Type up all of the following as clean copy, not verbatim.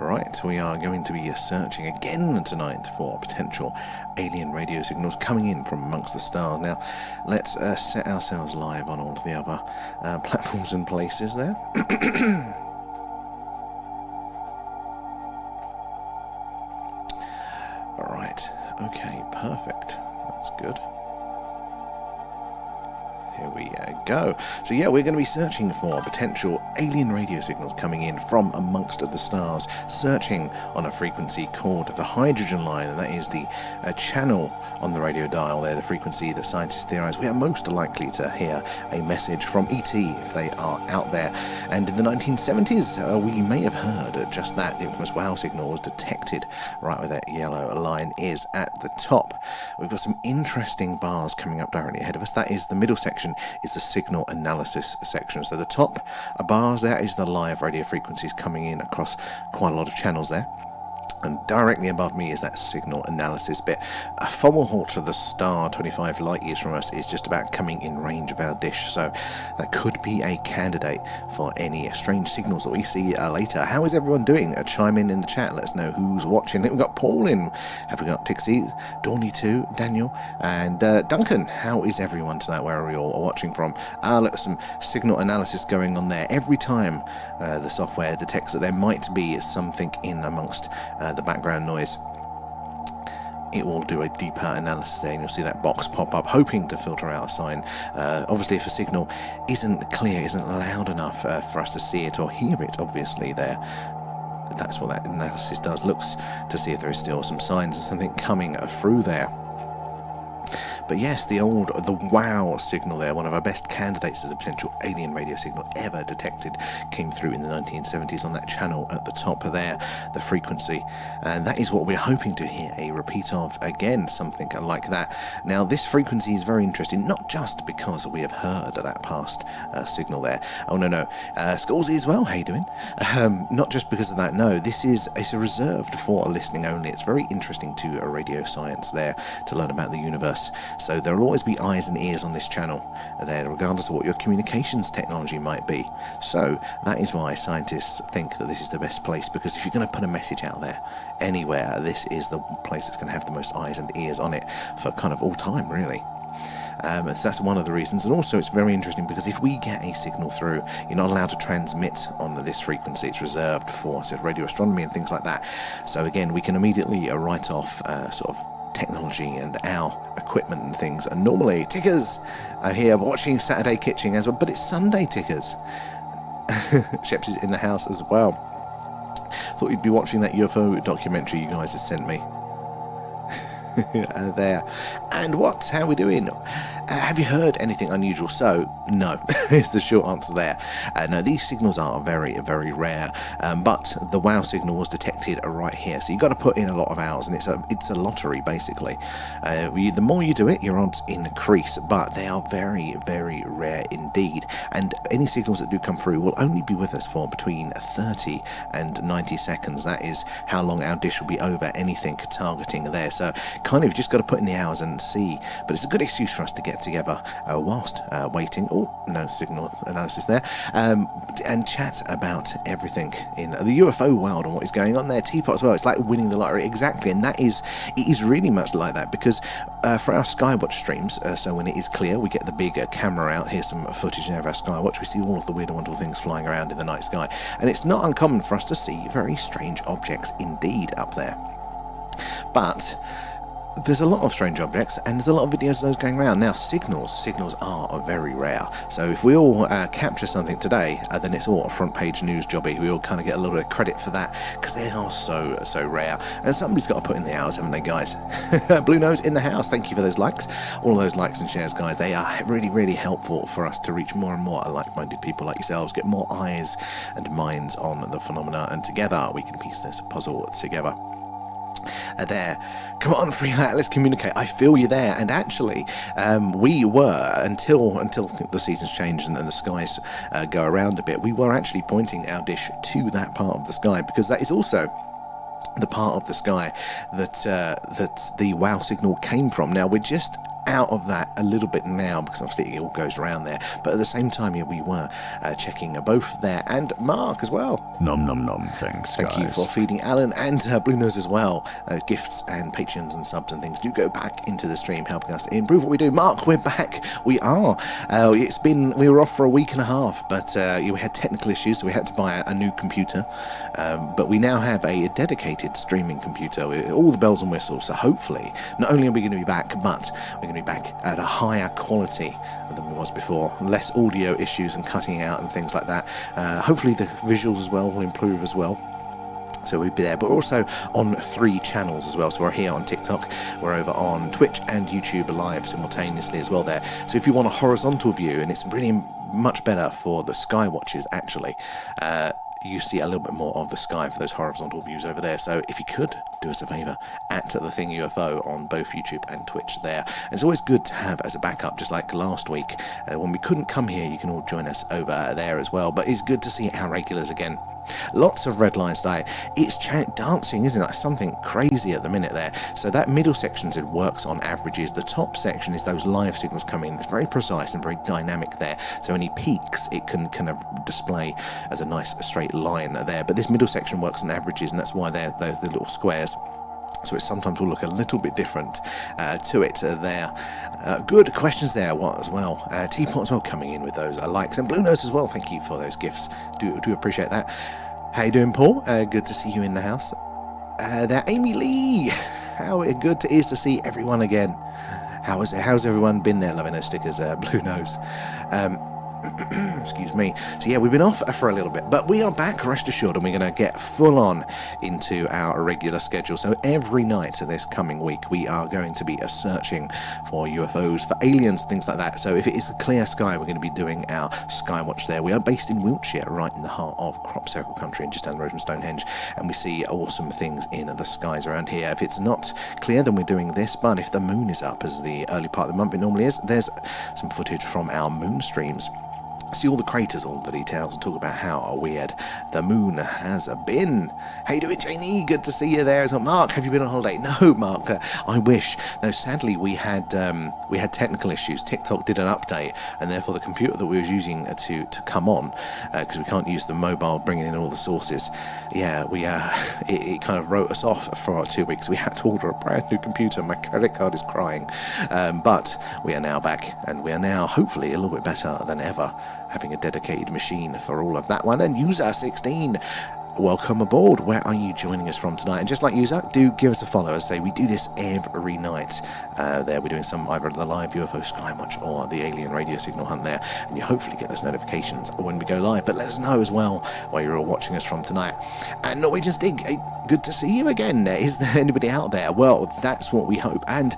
Right, we are going to be searching again tonight for potential alien radio signals coming in from amongst the stars. Now, let's set ourselves live on all of the other platforms and places there. Alright, okay, perfect. That's good. Here we go. So yeah, we're going to be searching for potential alien radio signals coming in from amongst the stars, searching on a frequency called the hydrogen line, and that is the channel on the radio dial there, the frequency that scientists theorize we are most likely to hear a message from ET if they are out there. And in the 1970s, we may have heard just that. The infamous WOW signal was detected right where that yellow line is at the top. We've got some interesting bars coming up directly ahead of us. That is the middle section, is the signal analysis section. So the top bars there is the live radio frequencies coming in across quite a lot of channels there. And directly above me is that signal analysis bit. A Fomalhaut to the star 25 light years from us is just about coming in range of our dish, so that could be a candidate for any strange signals that we see later. How is everyone doing? Chime in the chat, let us know who's watching. We've got Paul in, have we got Tixie, Dawny too, Daniel, and Duncan. How is everyone tonight, where are you all watching from? Look, some signal analysis going on there. Every time the software detects that there might be something in amongst the background noise, it will do a deeper analysis there, and you'll see that box pop up, hoping to filter out a sign. Obviously, if a signal isn't clear, isn't loud enough for us to see it or hear it, obviously there, that's what that analysis does, looks to see if there is still some signs of something coming through there. But yes, the WOW signal there, one of our best candidates as a potential alien radio signal ever detected, came through in the 1970s on that channel at the top of there, the frequency. And that is what we're hoping to hear a repeat of again, something like that. Now, this frequency is very interesting, not just because we have heard that past signal there. Oh, no. Scorsy as well, how you doing? Not just because of that, no. It's reserved for listening only. It's very interesting to radio science there to learn about the universe. So there will always be eyes and ears on this channel there, regardless of what your communications technology might be. So that is why scientists think that this is the best place, because if you're going to put a message out there anywhere, this is the place that's going to have the most eyes and ears on it for kind of all time, really. So that's one of the reasons. And also it's very interesting because if we get a signal through, you're not allowed to transmit on this frequency. It's reserved for radio astronomy and things like that. So again, we can immediately write off sort of technology and our equipment and things. And normally Tickers are here watching Saturday Kitchen as well, but it's Sunday, Tickers. Sheps is in the house as well. Thought you'd be watching that UFO documentary you guys have sent me. There. And what? How are we doing? Have you heard anything unusual? So, no, is the short answer there. No, these signals are very, very rare, but the WOW signal was detected right here. So you've got to put in a lot of hours, and it's a lottery, basically. The more you do it, your odds increase, but they are very, very rare indeed. And any signals that do come through will only be with us for between 30 and 90 seconds. That is how long our dish will be over anything targeting there. So kind of just got to put in the hours and see, but it's a good excuse for us to get together whilst waiting. Oh, no signal analysis there, and chat about everything in the UFO world and what is going on there. Teapot as well, it's like winning the lottery, exactly. And it is really much like that, because for our Skywatch streams, so when it is clear, we get the big camera out. Here's some footage now of our Skywatch. We see all of the weird and wonderful things flying around in the night sky, and it's not uncommon for us to see very strange objects indeed up there. But there's a lot of strange objects, and there's a lot of videos of those going around. Now, signals are very rare. So if we all capture something today, then it's all a front page news jobby. We all kind of get a little bit of credit for that, because they are so rare. And somebody's got to put in the hours, haven't they, guys? Blue Nose in the house, thank you for those likes. All of those likes and shares, guys, they are really helpful for us to reach more and more like-minded people like yourselves, get more eyes and minds on the phenomena, and together we can piece this puzzle together. There, come on, Freehat, let's communicate. I feel you there. And actually, we were, until the seasons change and the skies go around a bit, we were actually pointing our dish to that part of the sky, because that is also the part of the sky that the WOW signal came from. Now, we're just out of that a little bit now because obviously it all goes around there, but at the same time, yeah, we were checking both there and Mark as well. Nom nom nom, thanks Thank you for feeding Alan and Blue Nose as well. Gifts and patrons and subs and things do go back into the stream, helping us improve what we do. Mark, we're back. We are. We were off for a week and a half, but we had technical issues, so we had to buy a new computer. But we now have a dedicated streaming computer with all the bells and whistles. So hopefully, not only are we going to be back, but we're going to be back at a higher quality than we was before. Less audio issues and cutting out and things like that. Hopefully the visuals as well will improve as well. So we'll be there, but we're also on 3 channels as well. So we're here on TikTok, we're over on Twitch and YouTube live simultaneously as well there. So if you want a horizontal view, and it's really much better for the skywatchers actually, you see a little bit more of the sky for those horizontal views over there. So if you could do us a favour, at the Thing UFO on both YouTube and Twitch there. And it's always good to have as a backup, just like last week when we couldn't come here. You can all join us over there as well. But it's good to see our regulars again. Lots of red lines today. It's dancing, isn't it? Something crazy at the minute there. So that middle section it works on averages. The top section is those live signals coming in. It's very precise and very dynamic there. So any peaks it can kind of display as a nice straight line there. But this middle section works on averages, and that's why they're those little squares. So it sometimes will look a little bit different to it there. Good questions there as well. Teapot as well coming in with those likes. And Blue Nose as well, thank you for those gifts. Do appreciate that. How you doing, Paul? Good to see you in the house. There, Amy Lee. How good it is to see everyone again. How's everyone been there loving those stickers, Blue Nose? Excuse me. So yeah, we've been off for a little bit, but we are back, rest assured, and we're going to get full on into our regular schedule. So every night this coming week, we are going to be searching for UFOs, for aliens, things like that. So if it is a clear sky, we're going to be doing our Skywatch there. We are based in Wiltshire, right in the heart of Crop Circle country, and just down the road from Stonehenge, and we see awesome things in the skies around here. If it's not clear, then we're doing this, but if the moon is up, as the early part of the month it normally is, there's some footage from our moon streams. See all the craters, all the details, and talk about how weird the moon has been. How you doing, Janie? Good to see you there. So, Mark, have you been on holiday? No, Mark. I wish. No, sadly, we had technical issues. TikTok did an update, and therefore the computer that we were using to come on, because we can't use the mobile, bringing in all the sources. Yeah, it kind of wrote us off for 2 weeks. We had to order a brand new computer. My credit card is crying, but we are now back, and we are now hopefully a little bit better than ever, having a dedicated machine for all of that one. And user 16, welcome aboard. Where are you joining us from tonight? And just like user, do give us a follow. As I say, we do this every night. There we're doing some either the live UFO Skywatch or the alien radio signal hunt there, and you hopefully get those notifications when we go live. But let us know as well where you're all watching us from tonight. And Norwegian Stig, good to see you again. Is there anybody out there? Well, that's what we hope, and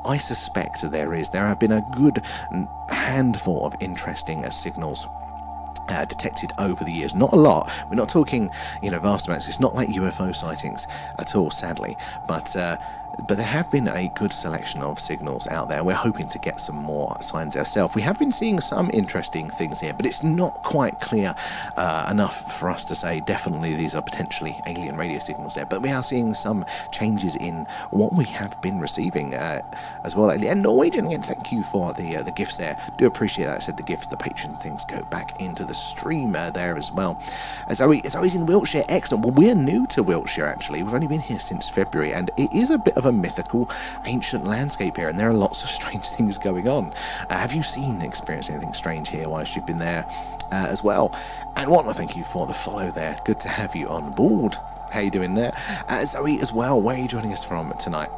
I suspect there is. There have been a good handful of interesting signals detected over the years. Not a lot. We're not talking, vast amounts. It's not like UFO sightings at all, sadly. But there have been a good selection of signals out there. We're hoping to get some more signs ourselves. We have been seeing some interesting things here, but it's not quite clear enough for us to say definitely these are potentially alien radio signals there. But we are seeing some changes in what we have been receiving as well lately. And Norwegian, again, thank you for the gifts there. Do appreciate that. I said the gifts, the patron things go back into the stream there as well. As always in Wiltshire, excellent. Well, we're new to Wiltshire actually. We've only been here since February, and it is a bit of a mythical ancient landscape here, and there are lots of strange things going on. Have you experienced anything strange here whilst you've been there as well? And Whatnot, thank you for the follow there. Good to have you on board. How you doing there? Zoe as well, where are you joining us from tonight?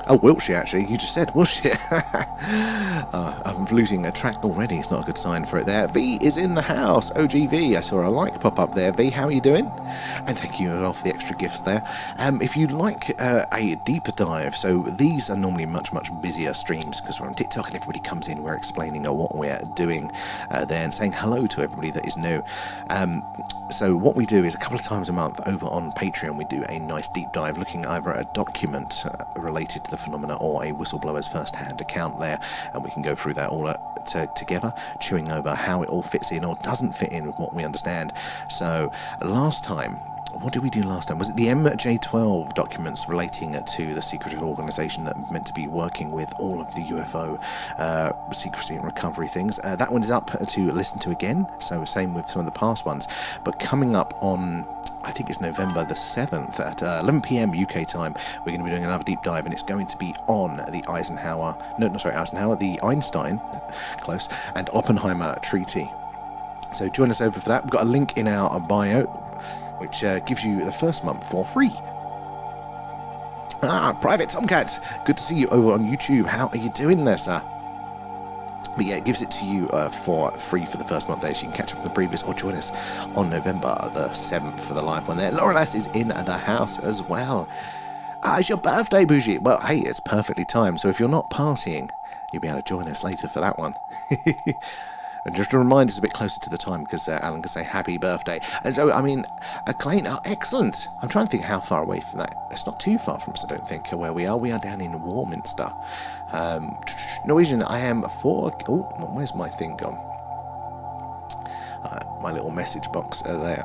Oh, Wiltshire, actually. You just said Wiltshire. I'm losing a track already. It's not a good sign for it there. V is in the house. OGV. I saw a like pop up there. V, how are you doing? And thank you for the extra gifts there. If you'd like a deeper dive, so these are normally much, much busier streams because we're on TikTok and everybody comes in. We're explaining what we're doing there and saying hello to everybody that is new. So what we do is a couple of times a month over on Patreon, we do a nice deep dive looking either at a document related to the phenomena or a whistleblower's first-hand account there, and we can go through that all together, chewing over how it all fits in or doesn't fit in with what we understand. So last time what did we do last time? Was it the MJ12 documents relating to the secretive organisation that meant to be working with all of the UFO secrecy and recovery things? That one is up to listen to again, so same with some of the past ones. But coming up on, I think it's November the 7th at 11 p.m. UK time, we're going to be doing another deep dive, and it's going to be on the the Einstein, close, and Oppenheimer Treaty. So join us over for that. We've got a link in our bio, which gives you the first month for free. Private Tomcat, good to see you over on YouTube. How are you doing there, sir? But yeah, it gives it to you for free for the first month there, so you can catch up on the previous, or join us on November the 7th for the live one there. Laura Lass is in the house as well. It's your birthday, Bougie. Well, hey, it's perfectly timed, so if you're not partying, you'll be able to join us later for that one. And just a reminder, it's a bit closer to the time because Alan can say happy birthday. And so, I mean, Clayton, excellent. I'm trying to think how far away from that. It's not too far from us, I don't think, where we are. We are down in Warminster. Norwegian, I am 4... Oh, where's my thing gone? My little message box there.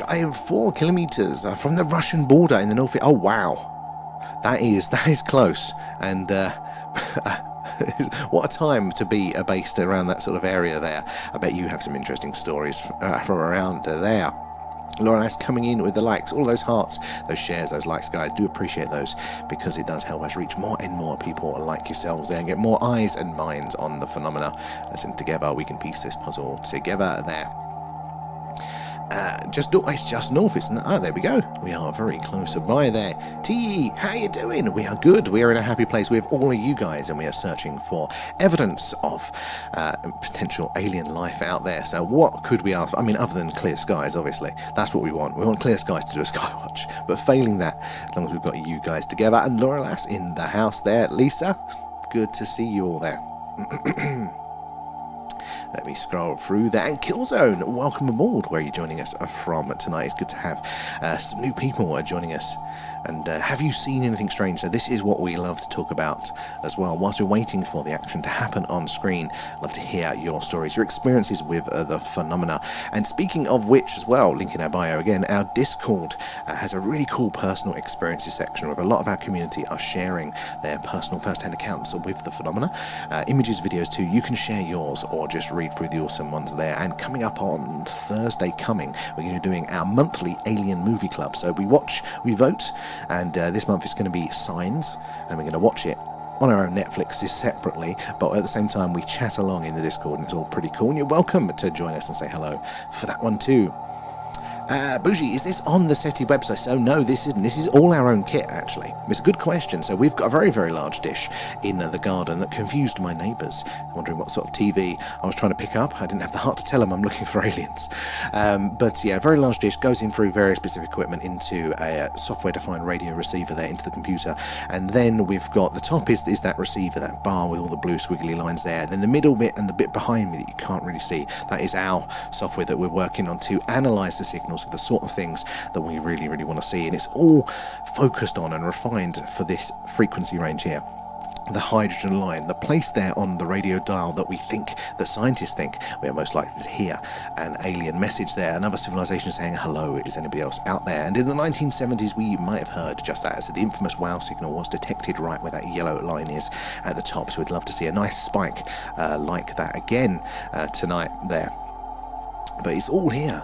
I am 4 kilometres from the Russian border in the north. Oh, wow. That is close. And... what a time to be based around that sort of area there. I bet you have some interesting stories from around there. Laura Lass coming in with the likes, all those hearts, those shares, those likes, guys. Do appreciate those because it does help us reach more and more people like yourselves there and get more eyes and minds on the phenomena. As in together we can piece this puzzle together there. It's just north. There we go. We are very close by there. T, how you doing? We are good. We are in a happy place with all of you guys, and we are searching for evidence of potential alien life out there. So what could we ask? I mean, other than clear skies, obviously. That's what we want. We want clear skies to do a skywatch. But failing that, as long as we've got you guys together, and Laura Lass in the house there. Lisa, good to see you all there. Let me scroll through there. And Killzone, welcome aboard. Where are you joining us from tonight? It's good to have some new people joining us. And have you seen anything strange? So this is what we love to talk about as well. Whilst we're waiting for the action to happen on screen, I'd love to hear your stories, your experiences with the phenomena. And speaking of which as well, link in our bio again, our Discord has a really cool personal experiences section where a lot of our community are sharing their personal first-hand accounts with the phenomena. Images, videos too. You can share yours or just read through the awesome ones there. And coming up on Thursday we're going to be doing our monthly Alien Movie Club. So we watch, we vote, and this month it's going to be Signs, and we're going to watch it on our own Netflix separately, but at the same time we chat along in the Discord, and it's all pretty cool, and you're welcome to join us and say hello for that one too. Bougie, is this on the SETI website? So no, this isn't. This is all our own kit, actually. It's a good question. So we've got a very, very large dish in the garden that confused my neighbours, wondering what sort of TV I was trying to pick up. I didn't have the heart to tell them I'm looking for aliens. But yeah, a very large dish goes in through various specific equipment into a software-defined radio receiver there into the computer. And then we've got the top is that receiver, that bar with all the blue squiggly lines there. Then the middle bit and the bit behind me that you can't really see, that is our software that we're working on to analyse the signals of the sort of things that we really, really want to see. And it's all focused on and refined for this frequency range here. The hydrogen line, the place there on the radio dial that we think, that scientists think we are most likely to hear an alien message there, another civilization saying hello, is anybody else out there? And in the 1970s we might have heard just that, so the infamous wow signal was detected right where that yellow line is at the top. So we'd love to see a nice spike like that again tonight there. But it's all here.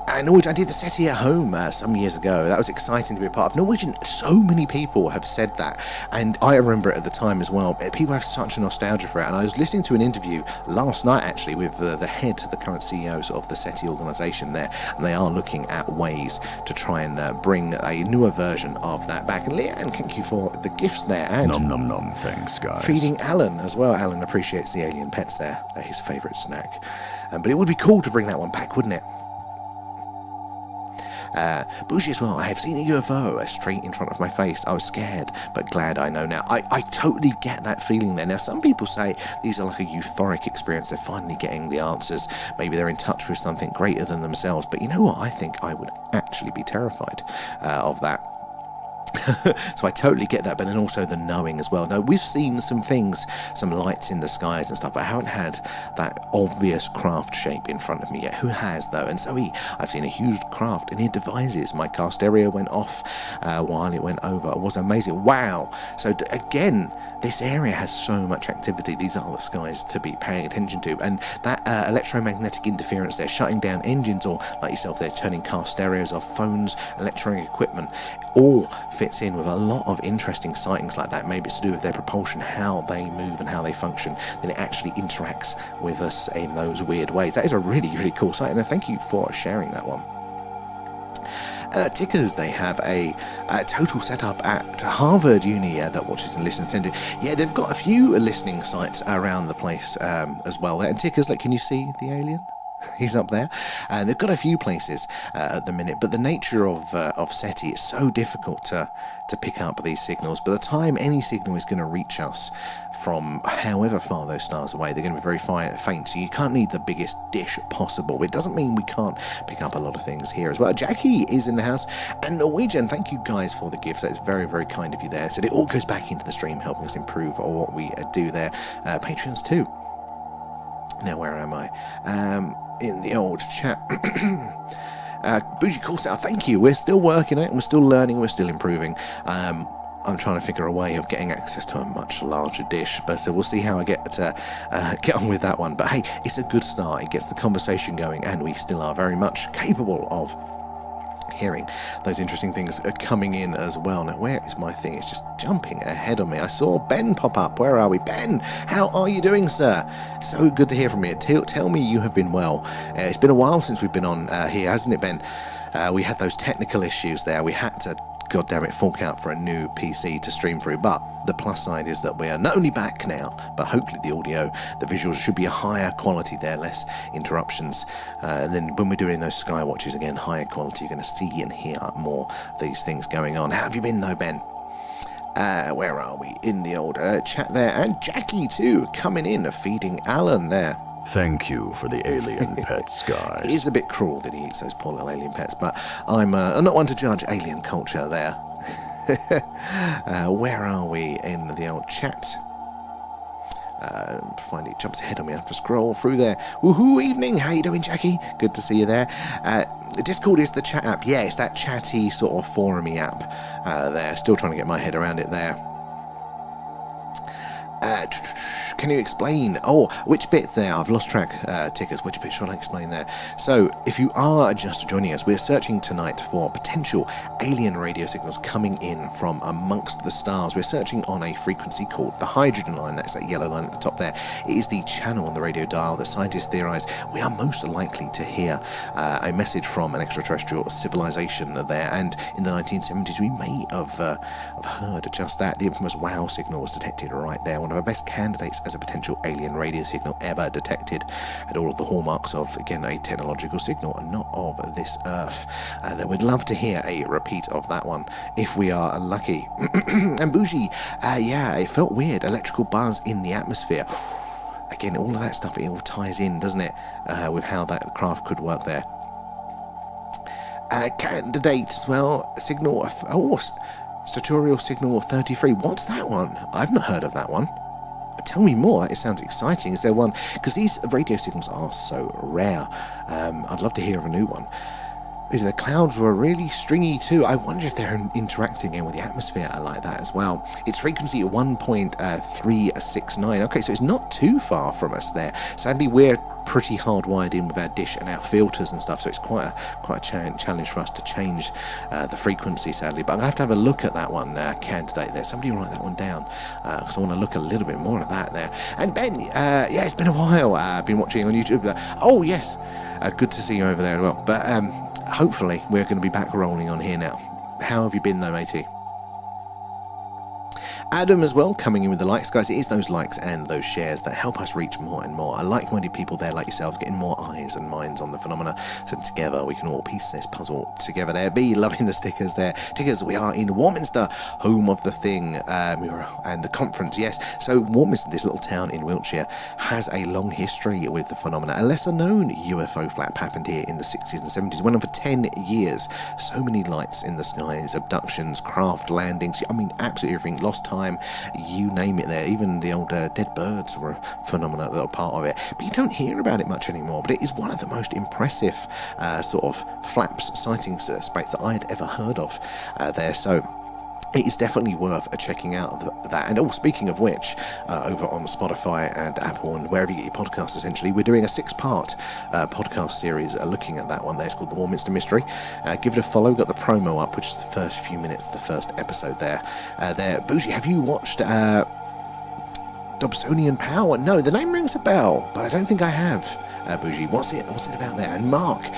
And Norwegian, I did the SETI at home some years ago. That was exciting to be a part of. Norwegian, so many people have said that. And I remember it at the time as well. People have such a nostalgia for it. And I was listening to an interview last night, actually, with the head, the current CEOs of the SETI organisation there. And they are looking at ways to try and bring a newer version of that back. And Leanne, thank you for the gifts there. And nom nom nom, thanks, guys. Feeding Alan as well. Alan appreciates the alien pets there. His favourite snack. But it would be cool to bring that one back, wouldn't it? Bougie as well. I have seen a UFO straight in front of my face. I was scared, but glad I know now. I totally get that feeling there. Now, some people say these are like a euphoric experience. They're finally getting the answers. Maybe they're in touch with something greater than themselves. But you know what? I think I would actually be terrified of that. So I totally get that, but then also the knowing as well. Now, we've seen some things, some lights in the skies and stuff, but I haven't had that obvious craft shape in front of me yet. Who has, though? And so I've seen a huge craft, and it devises. My car stereo went off while it went over. It was amazing. Wow. So again, this area has so much activity. These are the skies to be paying attention to. And that electromagnetic interference there, shutting down engines, or like yourself there, turning car stereos off, phones, electronic equipment, all fits in with a lot of interesting sightings like that. Maybe it's to do with their propulsion, how they move and how they function. Then it actually interacts with us in those weird ways. That is a really, really cool sight, and thank you for sharing that one. Tickers, they have a total setup at Harvard Uni that watches and listens tend to. Yeah, they've got a few listening sites around the place as well. And Tickers, like, can you see the alien? He's up there. They've got a few places at the minute, but the nature of SETI is so difficult to pick up these signals. By the time any signal is going to reach us from however far those stars away, they're going to be very faint, so you can't need the biggest dish possible. It doesn't mean we can't pick up a lot of things here as well. Jackie is in the house, and Norwegian, thank you guys for the gifts. That's very, very kind of you there. So it all goes back into the stream, helping us improve what we do there. Patreons too. Now, where am I? In the old chat. Bougie Corsair, thank you. We're still working it, we're still learning, we're still improving. I'm trying to figure a way of getting access to a much larger dish, but we'll see how I get on with that one. But hey, it's a good start. It gets the conversation going, and we still are very much capable of hearing those interesting things are coming in as well. Now, where is my thing? It's just jumping ahead of me. I saw Ben pop up. Where are we? Ben, how are you doing, sir? So good to hear from you. Tell me you have been well. It's been a while since we've been on here, hasn't it, Ben? We had those technical issues there. We had to, God damn it, fork out for a new PC to stream through. But the plus side is that we are not only back now, but hopefully the audio, the visuals should be a higher quality there, less interruptions. And then when we're doing those skywatches again, higher quality, you're going to see and hear more of these things going on. How have you been though, Ben? Where are we? In the old chat there. And Jackie too, coming in, feeding Alan there. Thank you for the alien pets, guys. It is a bit cruel that he eats those poor little alien pets, but I'm not one to judge alien culture there. Where are we in the old chat? Find it jumps ahead of me. I have to scroll through there. Woohoo, evening. How you doing, Jackie? Good to see you there. Discord is the chat app. Yeah, it's that chatty sort of forumy app there. Still trying to get my head around it there. Can you explain? Oh, which bits there? I've lost track, Tickers. Which bit should I explain there? So, if you are just joining us, we're searching tonight for potential alien radio signals coming in from amongst the stars. We're searching on a frequency called the hydrogen line. That's that yellow line at the top there. It is the channel on the radio dial that scientists theorize we are most likely to hear a message from an extraterrestrial civilization there. And in the 1970s, we may have heard just that. The infamous WOW signal was detected right there. One of our best candidates as a potential alien radio signal ever detected. Had all of the hallmarks of, again, a technological signal and not of this Earth. That we'd love to hear a repeat of that one if we are lucky. And Bougie, yeah, it felt weird. Electrical buzz in the atmosphere. Again, all of that stuff, it all ties in, doesn't it, with how that craft could work there. Candidate as well, signal, Statorial signal 33. What's that one? I've not heard of that one. Tell me more. It sounds exciting. Is there one? Because these radio signals are so rare. I'd love to hear of a new one. The clouds were really stringy too. I wonder if they're interacting again with the atmosphere like that as well. It's frequency at 1.369. Okay, so it's not too far from us there. Sadly, we're pretty hardwired in with our dish and our filters and stuff, so it's quite a challenge for us to change the frequency, sadly. But I'm going to have a look at that one candidate there. Somebody write that one down, because I want to look a little bit more at that there. And Ben, yeah, it's been a while. I've been watching on YouTube. Oh, yes. Good to see you over there as well. But hopefully we're going to be back rolling on here now. How have you been though, matey? Adam as well, coming in with the likes. Guys, it is those likes and those shares that help us reach more and more. Like-minded people there like yourselves, getting more eyes and minds on the phenomena. So together we can all piece this puzzle together there. B, loving the stickers there. Tickers, we are in Warminster, home of the thing, and the conference, yes. So Warminster, this little town in Wiltshire, has a long history with the phenomena. A lesser-known UFO flap happened here in the 60s and 70s. Went on for 10 years. So many lights in the skies, abductions, craft landings. I mean, absolutely everything. Lost time, you name it there. Even the old dead birds were a phenomena that were part of it. But you don't hear about it much anymore. But it is one of the most impressive sort of flaps sightings space that I'd ever heard of there. So it is definitely worth checking out that. And speaking of which, over on Spotify and Apple and wherever you get your podcasts, essentially, we're doing a 6-part podcast series looking at that one there. It's called The Warminster Mystery. Give it a follow. Got the promo up, which is the first few minutes of the first episode there. Bougie, have you watched Dobsonian Power? No, the name rings a bell, but I don't think I have. Bougie, what's it about there? And Mark,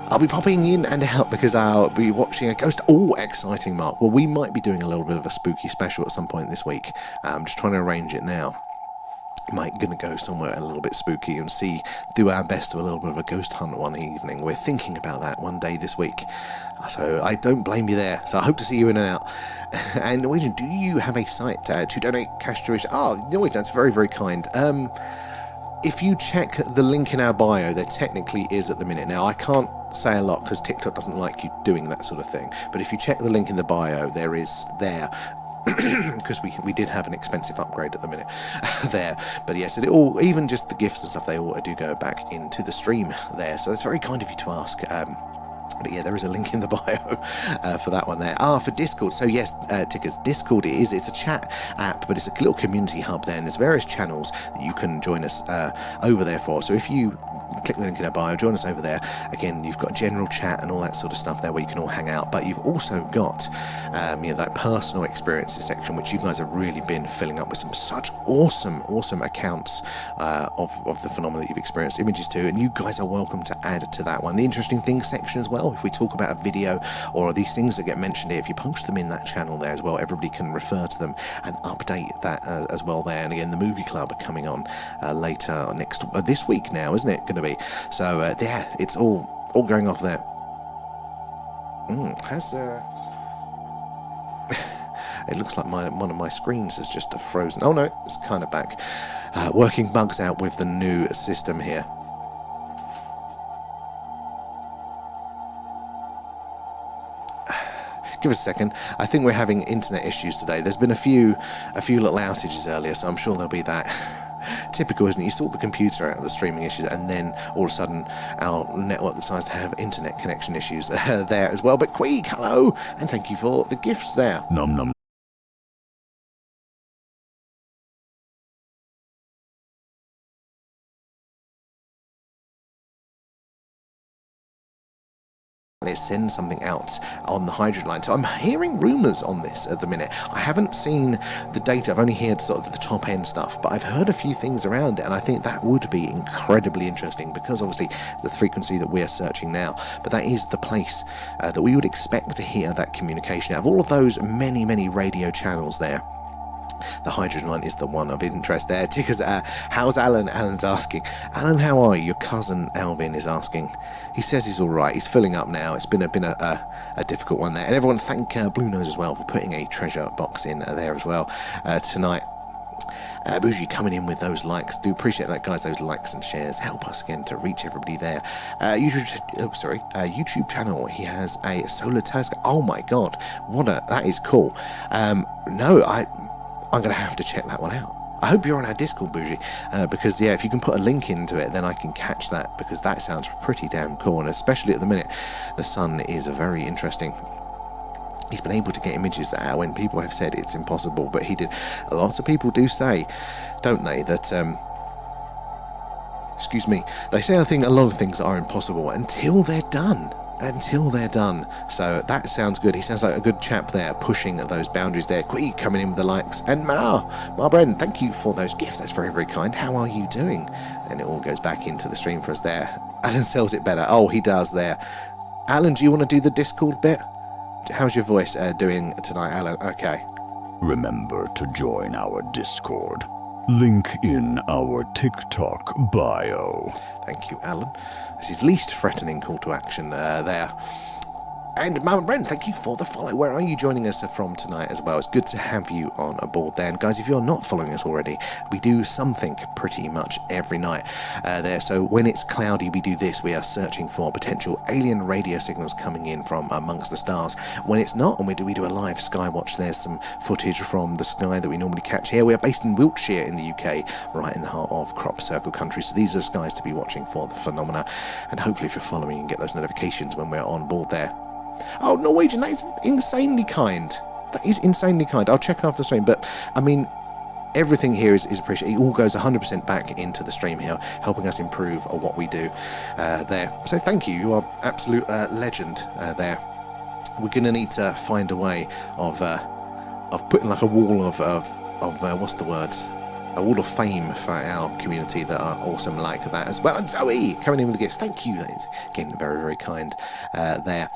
I'll be popping in and out because I'll be watching a ghost. Oh, exciting, Mark. Well, we might be doing a little bit of a spooky special at some point this week. I'm just trying to arrange it now. Might gonna go somewhere a little bit spooky and do our best to a little bit of a ghost hunt one evening. We're thinking about that one day this week. So I don't blame you there. So I hope to see you in and out. And Norwegian, do you have a site to donate cash to? Norwegian, that's very, very kind. If you check the link in our bio, there technically is at the minute. Now, I can't say a lot because TikTok doesn't like you doing that sort of thing. But if you check the link in the bio, there is there. Because we did have an expensive upgrade at the minute there. But yes, even just the gifts and stuff, they all do go back into the stream there. So it's very kind of you to ask. But yeah, there is a link in the bio for that one there. For Discord. So yes, Tickers, Discord it's a chat app, but it's a little community hub there, and there's various channels that you can join us over there for. So if you click the link in our bio, join us over there. Again, you've got general chat and all that sort of stuff there where you can all hang out, but you've also got that personal experiences section, which you guys have really been filling up with some such awesome accounts of the phenomena that you've experienced, images too, and you guys are welcome to add to that one. The interesting things section as well, if we talk about a video or these things that get mentioned here, if you post them in that channel there as well, everybody can refer to them and update that as well there. And again, the movie club are coming on later this week now, isn't it going to be? So yeah, it's all going off there. It looks like one of my screens is just frozen. Oh no, it's kind of back. Working bugs out with the new system here. Give us a second. I think we're having internet issues today. There's been a few little outages earlier, so I'm sure there'll be that. Typical, isn't it? You sort the computer out of the streaming issues, and then all of a sudden our network decides to have internet connection issues there as well. But Queeg, hello, and thank you for the gifts there. Num num. It sends something out on the hydrogen line. So I'm hearing rumours on this at the minute. I haven't seen the data. I've only heard sort of the top end stuff, but I've heard a few things around it, and I think that would be incredibly interesting because obviously the frequency that we're searching now, but that is the place that we would expect to hear that communication out of all of those many radio channels there. The hydrogen line is the one of interest there. Tickers, how's Alan? Alan's asking. Alan, how are you? Your cousin Alvin is asking. He says he's all right. He's filling up now. It's been a difficult one there. And everyone, thank Blue Nose as well for putting a treasure box in there as well tonight. Bougie coming in with those likes. Do appreciate that, guys. Those likes and shares help us again to reach everybody there. YouTube channel. He has a solar telescope. Oh my god, that is cool. I'm going to have to check that one out. I hope you're on our Discord, Bougie, because, yeah, if you can put a link into it, then I can catch that, because that sounds pretty damn cool, and especially at the minute, the sun is very interesting. He's been able to get images out when people have said it's impossible, but he did. Lots of people do say, don't they, that, excuse me, they say I think a lot of things are impossible until they're done. So that sounds good. He sounds like a good chap there, pushing at those boundaries there. Quee coming in with the likes. And Ma Brennan, thank you for those gifts. That's very, very kind. How are you doing? And it all goes back into the stream for us there. Alan sells it better. Oh, he does there. Alan, do you want to do the Discord bit? How's your voice doing tonight, Alan? Okay. Remember to join our Discord. Link in our TikTok bio. Thank you, Alan. This is least threatening call to action there. And Mama Brent, thank you for the follow. Where are you joining us from tonight as well? It's good to have you on aboard there. And guys, if you're not following us already, we do something pretty much every night there. So when it's cloudy, we do this. We are searching for potential alien radio signals coming in from amongst the stars. When it's not, and we do a live sky watch, there's some footage from the sky that we normally catch here. We are based in Wiltshire in the UK, right in the heart of crop circle country. So these are the skies to be watching for the phenomena. And hopefully if you're following, you can get those notifications when we're on board there. Oh, Norwegian, that is insanely kind. That is insanely kind. I'll check after the stream. But, I mean, everything here is appreciated. It all goes 100% back into the stream here, helping us improve on what we do there. So thank you. You are absolute legend there. We're going to need to find a way of putting like a wall of what's the words? A wall of fame for our community that are awesome like that as well. And Zoe coming in with the gifts. Thank you. That is, again, very, very kind there.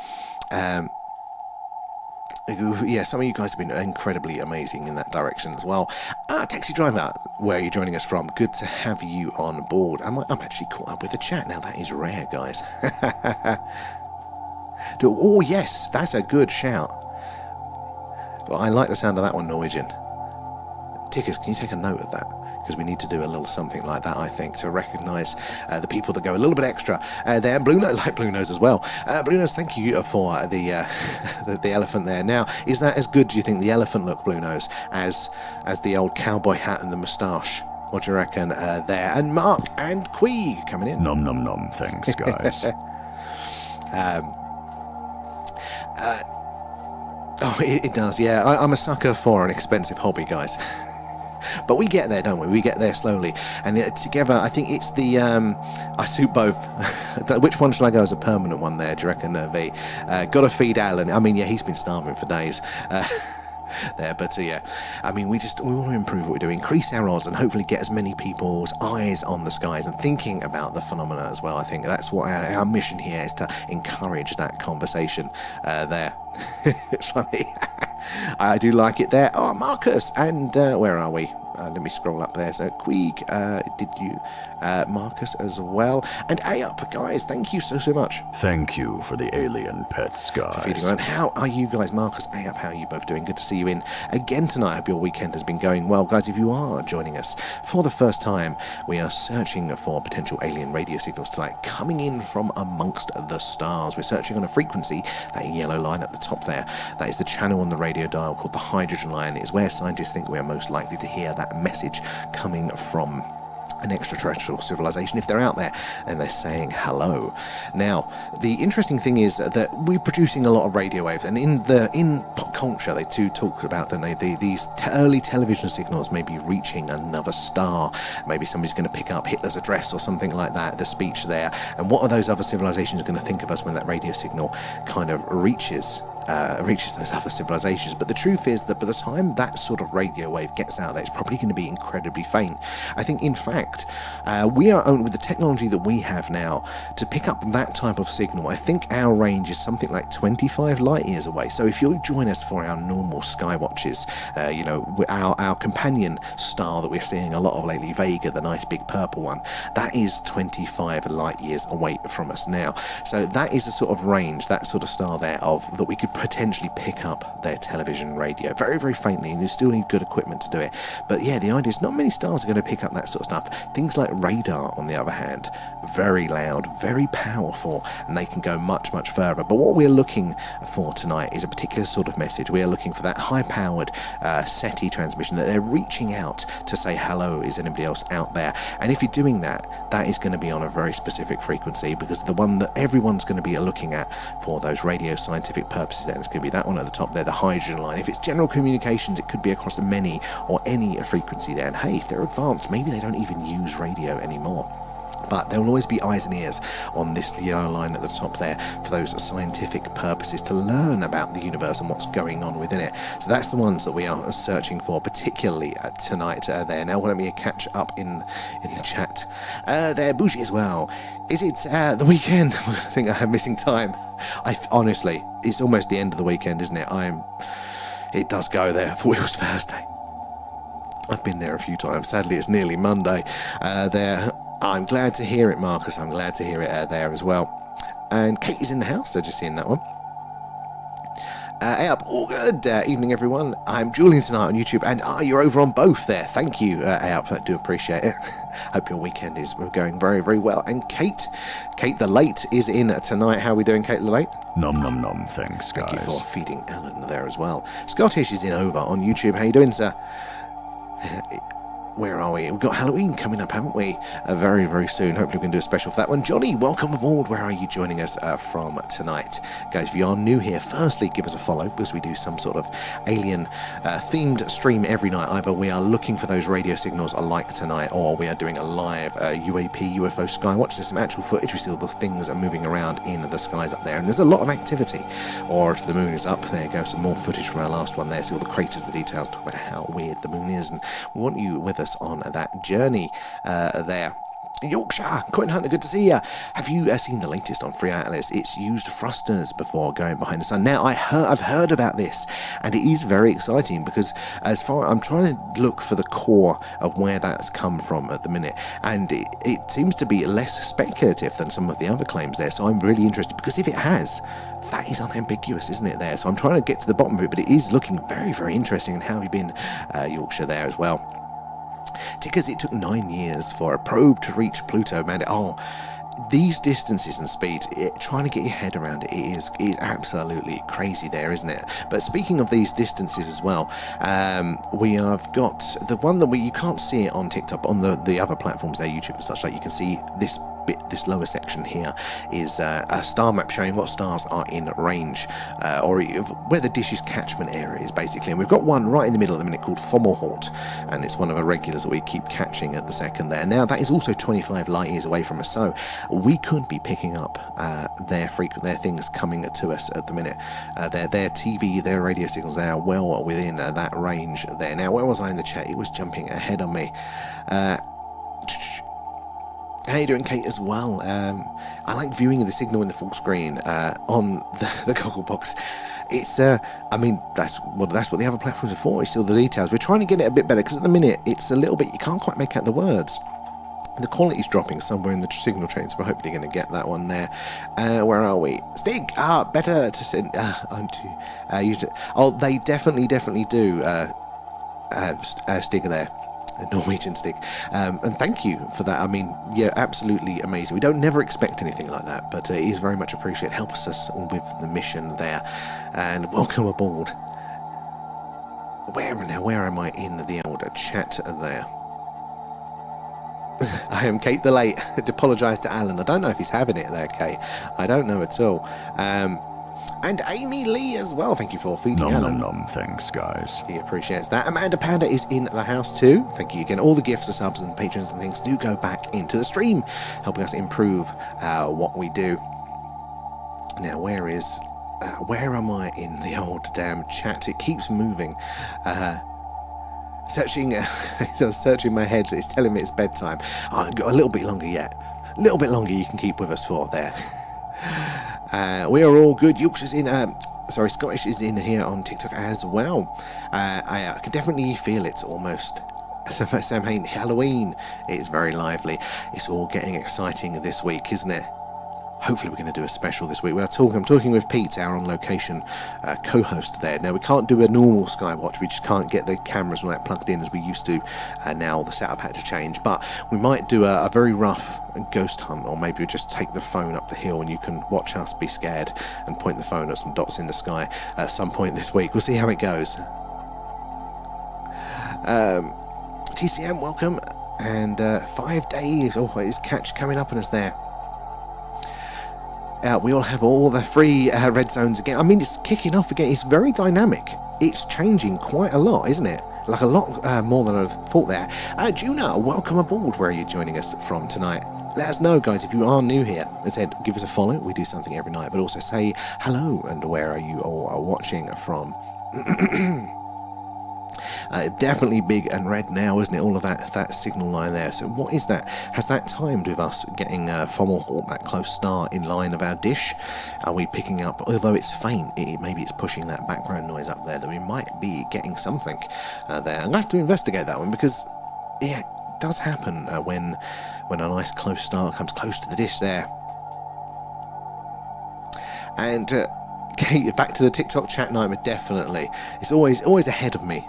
Yeah, some of you guys have been incredibly amazing in that direction as well. Taxi driver, where are you joining us from? Good to have you on board. I'm actually caught up with the chat now. That is rare, guys. Oh, yes, that's a good shout. Well, I like the sound of that one, Norwegian. Tickers, can you take a note of that? Because we need to do a little something like that, I think, to recognise the people that go a little bit extra there. Blue Nose, like Blue Nose as well. Blue Nose, thank you for the elephant there. Now, is that as good, do you think, the elephant look, Blue Nose, as the old cowboy hat and the moustache? What do you reckon there? And Mark and Queeg coming in. Nom nom nom, thanks, guys. Oh, it does, yeah. I'm a sucker for an expensive hobby, guys. But we get there, don't we? We get there slowly. And together, I think it's the... I suit both. Which one shall I go as a permanent one there, do you reckon, V? Gotta feed Alan. I mean, yeah, he's been starving for days. There, but yeah, I mean, we want to improve what we do, increase our odds, and hopefully get as many people's eyes on the skies and thinking about the phenomena as well. I think that's what our mission here is, to encourage that conversation there. Funny. I do like it there. Oh, Marcus, and where are we? Let me scroll up there. So Queeg, did you Marcus as well? And A-Up, guys, thank you so much. Thank you for the alien pet skies. Feeding around. How are you guys? Marcus, A-Up, how are you both doing? Good to see you in again tonight. I hope your weekend has been going well. Guys, if you are joining us for the first time, we are searching for potential alien radio signals tonight coming in from amongst the stars. We're searching on a frequency, that yellow line at the top there. That is the channel on the radio dial called the hydrogen line. It is where scientists think we are most likely to hear that message coming from an extraterrestrial civilization. If they're out there and they're saying hello. Now, the interesting thing is that we're producing a lot of radio waves, and in pop culture they do talk about, don't they, these early television signals may be reaching another star. Maybe somebody's going to pick up Hitler's address or something like that, the speech there, and what are those other civilizations going to think of us when that radio signal kind of reaches those other civilizations? But the truth is that by the time that sort of radio wave gets out there, it's probably going to be incredibly faint. I think, in fact, we are only, with the technology that we have now, to pick up that type of signal, I think our range is something like 25 light years away. So if you join us for our normal sky watches, you know, our companion star that we're seeing a lot of lately, Vega, the nice big purple one, that is 25 light years away from us now. So that is a sort of range, that sort of star there, of that we could potentially pick up their television radio very, very faintly, and you still need good equipment to do it. But yeah, the idea is not many stars are going to pick up that sort of stuff. Things like radar, on the other hand, very loud, very powerful, and they can go much, much further. But what we're looking for tonight is a particular sort of message. We are looking for that high-powered SETI transmission, that they're reaching out to say, hello, is anybody else out there? And if you're doing that, that is going to be on a very specific frequency, because the one that everyone's going to be looking at for those radio scientific purposes, there, it's going to be that one at the top there, the hydrogen line. If it's general communications, it could be across many or any frequency there. And hey, if they're advanced, maybe they don't even use radio anymore. But there will always be eyes and ears on this yellow line at the top there for those scientific purposes, to learn about the universe and what's going on within it. So that's the ones that we are searching for, particularly tonight there. Now, let me catch up in the chat. There, Bougie as well. Is it the weekend? I think I am missing time. Honestly, it's almost the end of the weekend, isn't it? It does go there. I thought it was Thursday. I've been there a few times. Sadly, it's nearly Monday there. I'm glad to hear it, Marcus. I'm glad to hear it there as well. And Kate is in the house, so just seeing that one. Hey up, all good evening everyone. I'm Julian tonight on YouTube, and you're over on both there. Thank you, hey up, I do appreciate it. Hope your weekend is going very, very well. And Kate the Late is in tonight. How are we doing, Kate the Late? Nom nom nom, thanks guys. Thank you for feeding Ellen there as well. Scottish is in over on YouTube. How you doing, sir? Where are we? We've got Halloween coming up, haven't we? Very, very soon. Hopefully we can do a special for that one. Johnny, welcome aboard. Where are you joining us from tonight? Guys, if you are new here, firstly, give us a follow, because we do some sort of alien themed stream every night. Either we are looking for those radio signals like tonight, or we are doing a live UAP, UFO skywatch. There's some actual footage. We see all the things are moving around in the skies up there, and there's a lot of activity. Or if the moon is up, there goes some more footage from our last one there. See all the craters, the details, talk about how weird the moon is, and we want you with us on that journey there. Yorkshire, Coin Hunter, good to see you. Have you seen the latest on Free Atlas? It's used thrusters before going behind the sun. Now, I've heard about this, and it is very exciting, because I'm trying to look for the core of where that's come from at the minute, and it seems to be less speculative than some of the other claims there, so I'm really interested, because if it has, that is unambiguous, isn't it, there? So I'm trying to get to the bottom of it, but it is looking very, very interesting. And how have you been, Yorkshire, there as well? Tickers, it took 9 years for a probe to reach Pluto, man. Oh, these distances and speed, trying to get your head around it is absolutely crazy there, isn't it? But speaking of these distances as well, we have got the one that you can't see it on TikTok, on the other platforms there, YouTube and such, like you can see this bit, this lower section here is a star map showing what stars are in range, or where the dish's catchment area is, basically. And we've got one right in the middle at the minute called Fomalhaut, and it's one of our regulars that we keep catching at the second there. Now that is also 25 light years away from us, so we could be picking up their things coming to us at the minute. Their TV, their radio signals, they are well within that range there. Now, where was I in the chat? It was jumping ahead on me. How you doing, Kate, as well? I like viewing the signal in the full screen on the goggle box. It's, I mean, that's what the other platforms are for. It's still the details. We're trying to get it a bit better, because at the minute it's a little bit, you can't quite make out the words. The quality's dropping somewhere in the signal chain, so we're hopefully going to get that one there. Where are we? Stig! Better to send... they definitely do. Stig there. Norwegian Stig. And thank you for that. I mean, yeah, absolutely amazing. We don't never expect anything like that, but it is very much appreciated. Helps us with the mission there. And welcome aboard. Where am I in the old chat there? I am Kate the Late. I'd apologise to Alan. I don't know if he's having it there, Kate. I don't know at all. And Amy Lee as well. Thank you for feeding Alan. Nom, thanks, guys. He appreciates that. Amanda Panda is in the house too. Thank you again. All the gifts, the subs and patrons and things do go back into the stream, helping us improve what we do. Now, where am I in the old damn chat? It keeps moving. Searching my head. It's telling me it's bedtime. I've got a little bit longer yet. A little bit longer you can keep with us for there. We are all good. Yorkshire's in, Scottish is in here on TikTok as well. I can definitely feel it's almost Samhain Halloween. It's very lively. It's all getting exciting this week, isn't it? Hopefully we're going to do a special this week. I'm talking with Pete, our on-location co-host there. Now, we can't do a normal Skywatch. We just can't get the cameras and that plugged in as we used to. Now the setup had to change. But we might do a very rough ghost hunt, or maybe we'll just take the phone up the hill and you can watch us be scared and point the phone at some dots in the sky at some point this week. We'll see how it goes. TCM, welcome. And 5 days. Oh, it's catch coming up on us there. We all have all the free red zones again. I mean, it's kicking off again. It's very dynamic. It's changing quite a lot, isn't it? Like a lot more than I've thought there. Juna, welcome aboard. Where are you joining us from tonight? Let us know, guys, if you are new here. As I said, give us a follow. We do something every night. But also say hello and where are you all watching from. Definitely big and red now, isn't it? All of that signal line there. So what is that? Has that timed with us getting Fomalhaut, that close star, in line of our dish? Are we picking up, although it's faint, maybe it's pushing that background noise up there, that we might be getting something there. I'm going to have to investigate that one, because yeah, it does happen when a nice close star comes close to the dish there. And okay, back to the TikTok chat nightmare, definitely. It's always ahead of me.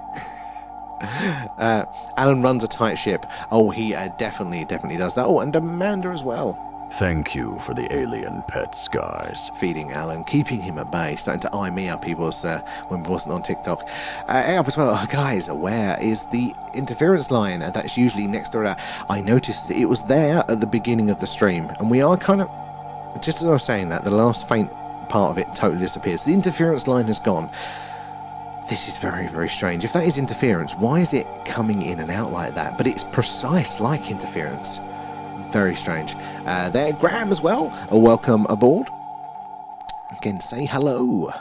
Alan runs a tight ship. Oh, he definitely does that. Oh, and Amanda as well. Thank you for the alien pets, guys. Feeding Alan, keeping him at bay, starting to eye me up. He was when we wasn't on TikTok. Up as well, guys. Where is the interference line? That's usually next to it. I noticed it was there at the beginning of the stream, and we are kind of, just as I was saying that, the last faint part of it totally disappears. The interference line has gone. This is very, very strange. If that is interference, why is it coming in and out like that? But it's precise like interference. Very strange. There, Graham as well. Welcome aboard. Again, say hello.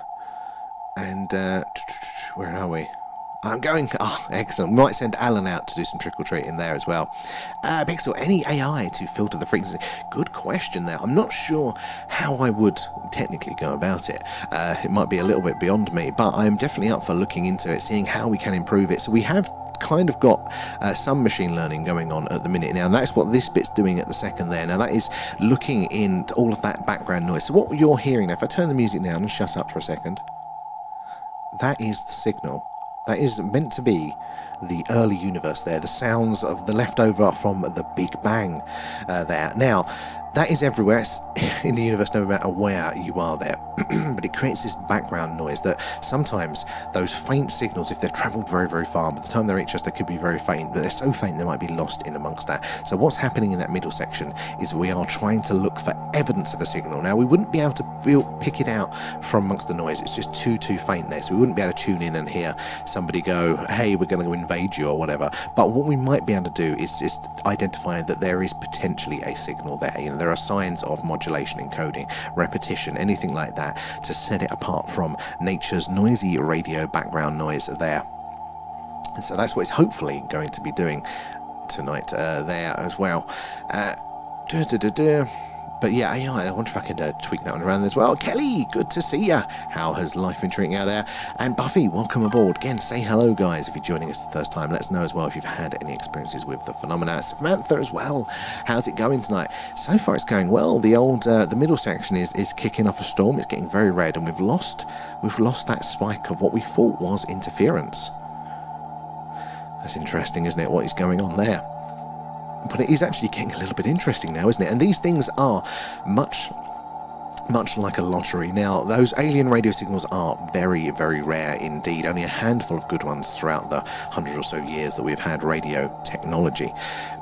And where are we? I'm going. Oh, excellent. We might send Alan out to do some trick-or-treating there as well. Pixel, any AI to filter the frequency? Good question there. I'm not sure how I would technically go about it. It might be a little bit beyond me, but I'm definitely up for looking into it, seeing how we can improve it. So we have kind of got some machine learning going on at the minute now, and that's what this bit's doing at the second there. Now that is looking into all of that background noise. So what you're hearing now, if I turn the music down and shut up for a second, that is the signal. That is meant to be the early universe there, the sounds of the leftover from the Big Bang there. Now, that is everywhere in the universe, no matter where you are there. But it creates this background noise that sometimes those faint signals, if they've travelled very, very far, by the time they reach us, they could be very faint, but they're so faint they might be lost in amongst that. So what's happening in that middle section is we are trying to look for evidence of a signal. Now, we wouldn't be able to pick it out from amongst the noise. It's just too faint there, so we wouldn't be able to tune in and hear somebody go, hey, we're going to invade you or whatever. But what we might be able to do is just identify that there is potentially a signal there. You know, there are signs of modulation, encoding, repetition, anything like that, to set it apart from nature's noisy radio background noise there. And so that's what it's hopefully going to be doing tonight there as well. But yeah, AI, I wonder if I can tweak that one around as well. Kelly, good to see ya. How has life been treating you out there? And Buffy, welcome aboard. Again, say hello, guys, if you're joining us the first time. Let us know as well if you've had any experiences with the phenomena. Samantha as well. How's it going tonight? So far, it's going well. The old, the middle section is kicking off a storm. It's getting very red, and we've lost that spike of what we thought was interference. That's interesting, isn't it? What is going on there? But it is actually getting a little bit interesting now, isn't it? And these things are much like a lottery. Now, those alien radio signals are very, very rare indeed. Only a handful of good ones throughout the 100 or so years that we've had radio technology.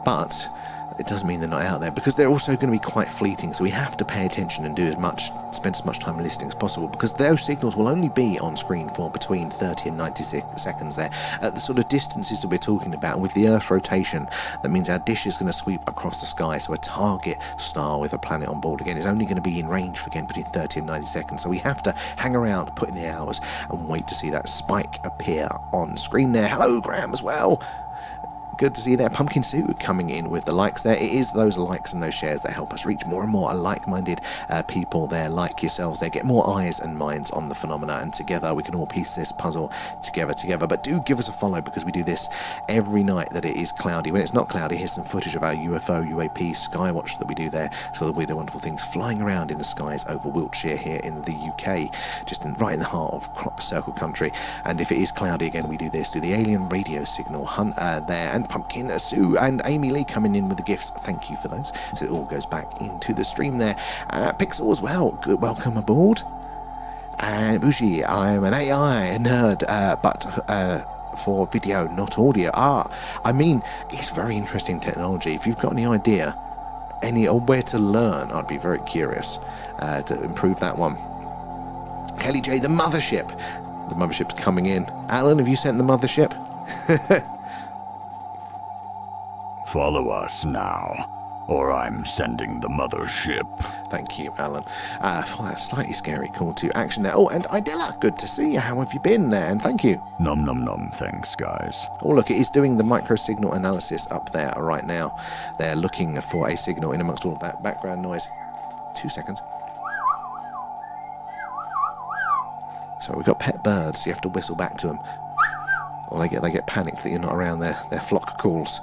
But it doesn't mean they're not out there, because they're also going to be quite fleeting, so we have to pay attention and spend as much time listening as possible, because those signals will only be on screen for between 30 and 90 seconds there, at the sort of distances that we're talking about. With the Earth's rotation, that means our dish is going to sweep across the sky, so a target star with a planet on board again is only going to be in range for, again, between 30 and 90 seconds, so we have to hang around, put in the hours, and wait to see that spike appear on screen there. Hello, Graham, as well. Good to see you there. Pumpkin Sue coming in with the likes there. It is those likes and those shares that help us reach more and more like-minded people there, like yourselves there. Get more eyes and minds on the phenomena, and together we can all piece this puzzle together. But do give us a follow, because we do this every night that it is cloudy. When it's not cloudy, here's some footage of our UFO, UAP, skywatch that we do there. So the weird and wonderful things flying around in the skies over Wiltshire here in the UK, just right in the heart of crop circle country. And if it is cloudy again, we do the alien radio signal hunt there. And Pumpkin Sue and Amy Lee coming in with the gifts. Thank you for those. So it all goes back into the stream there. Pixel as well. Good, welcome aboard. And Bougie, I'm an AI nerd, but for video, not audio. I mean, it's very interesting technology. If you've got any idea, or where to learn, I'd be very curious to improve that one. Kelly J, the mothership. The mothership's coming in. Alan, have you sent the mothership? Follow us now. or I'm sending the mothership. Thank you, Alan, for that slightly scary call to action there. Oh, and Idilla, good to see you. How have you been there? And thank you. Num num num, thanks guys. Oh, look, it is doing the microsignal analysis up there right now. They're looking for a signal in amongst all of that background noise. 2 seconds. So we've got pet birds, so you have to whistle back to them. Or they get panicked that you're not around their flock calls.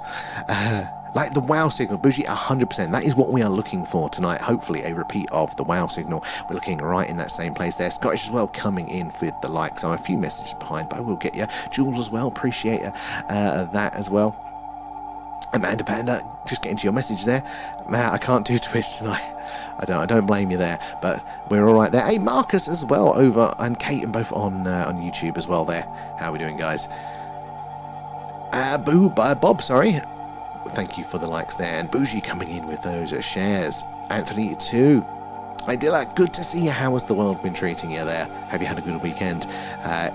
Like the wow signal, Bougie, 100%. That is what we are looking for tonight. Hopefully a repeat of the wow signal. We're looking right in that same place there. Scottish as well coming in with the likes. I'm a few messages behind, but I will get you. Jules as well, appreciate that as well. Amanda Panda, just getting to your message there. Matt, I can't do Twitch tonight. I don't blame you there, but we're all right there. Hey, Marcus as well over, and Kate, and both on YouTube as well there. How are we doing, guys? Bob, sorry. Thank you for the likes there. And Bougie coming in with those shares. Anthony too. Idilla, good to see you. How has the world been treating you there? Have you had a good weekend?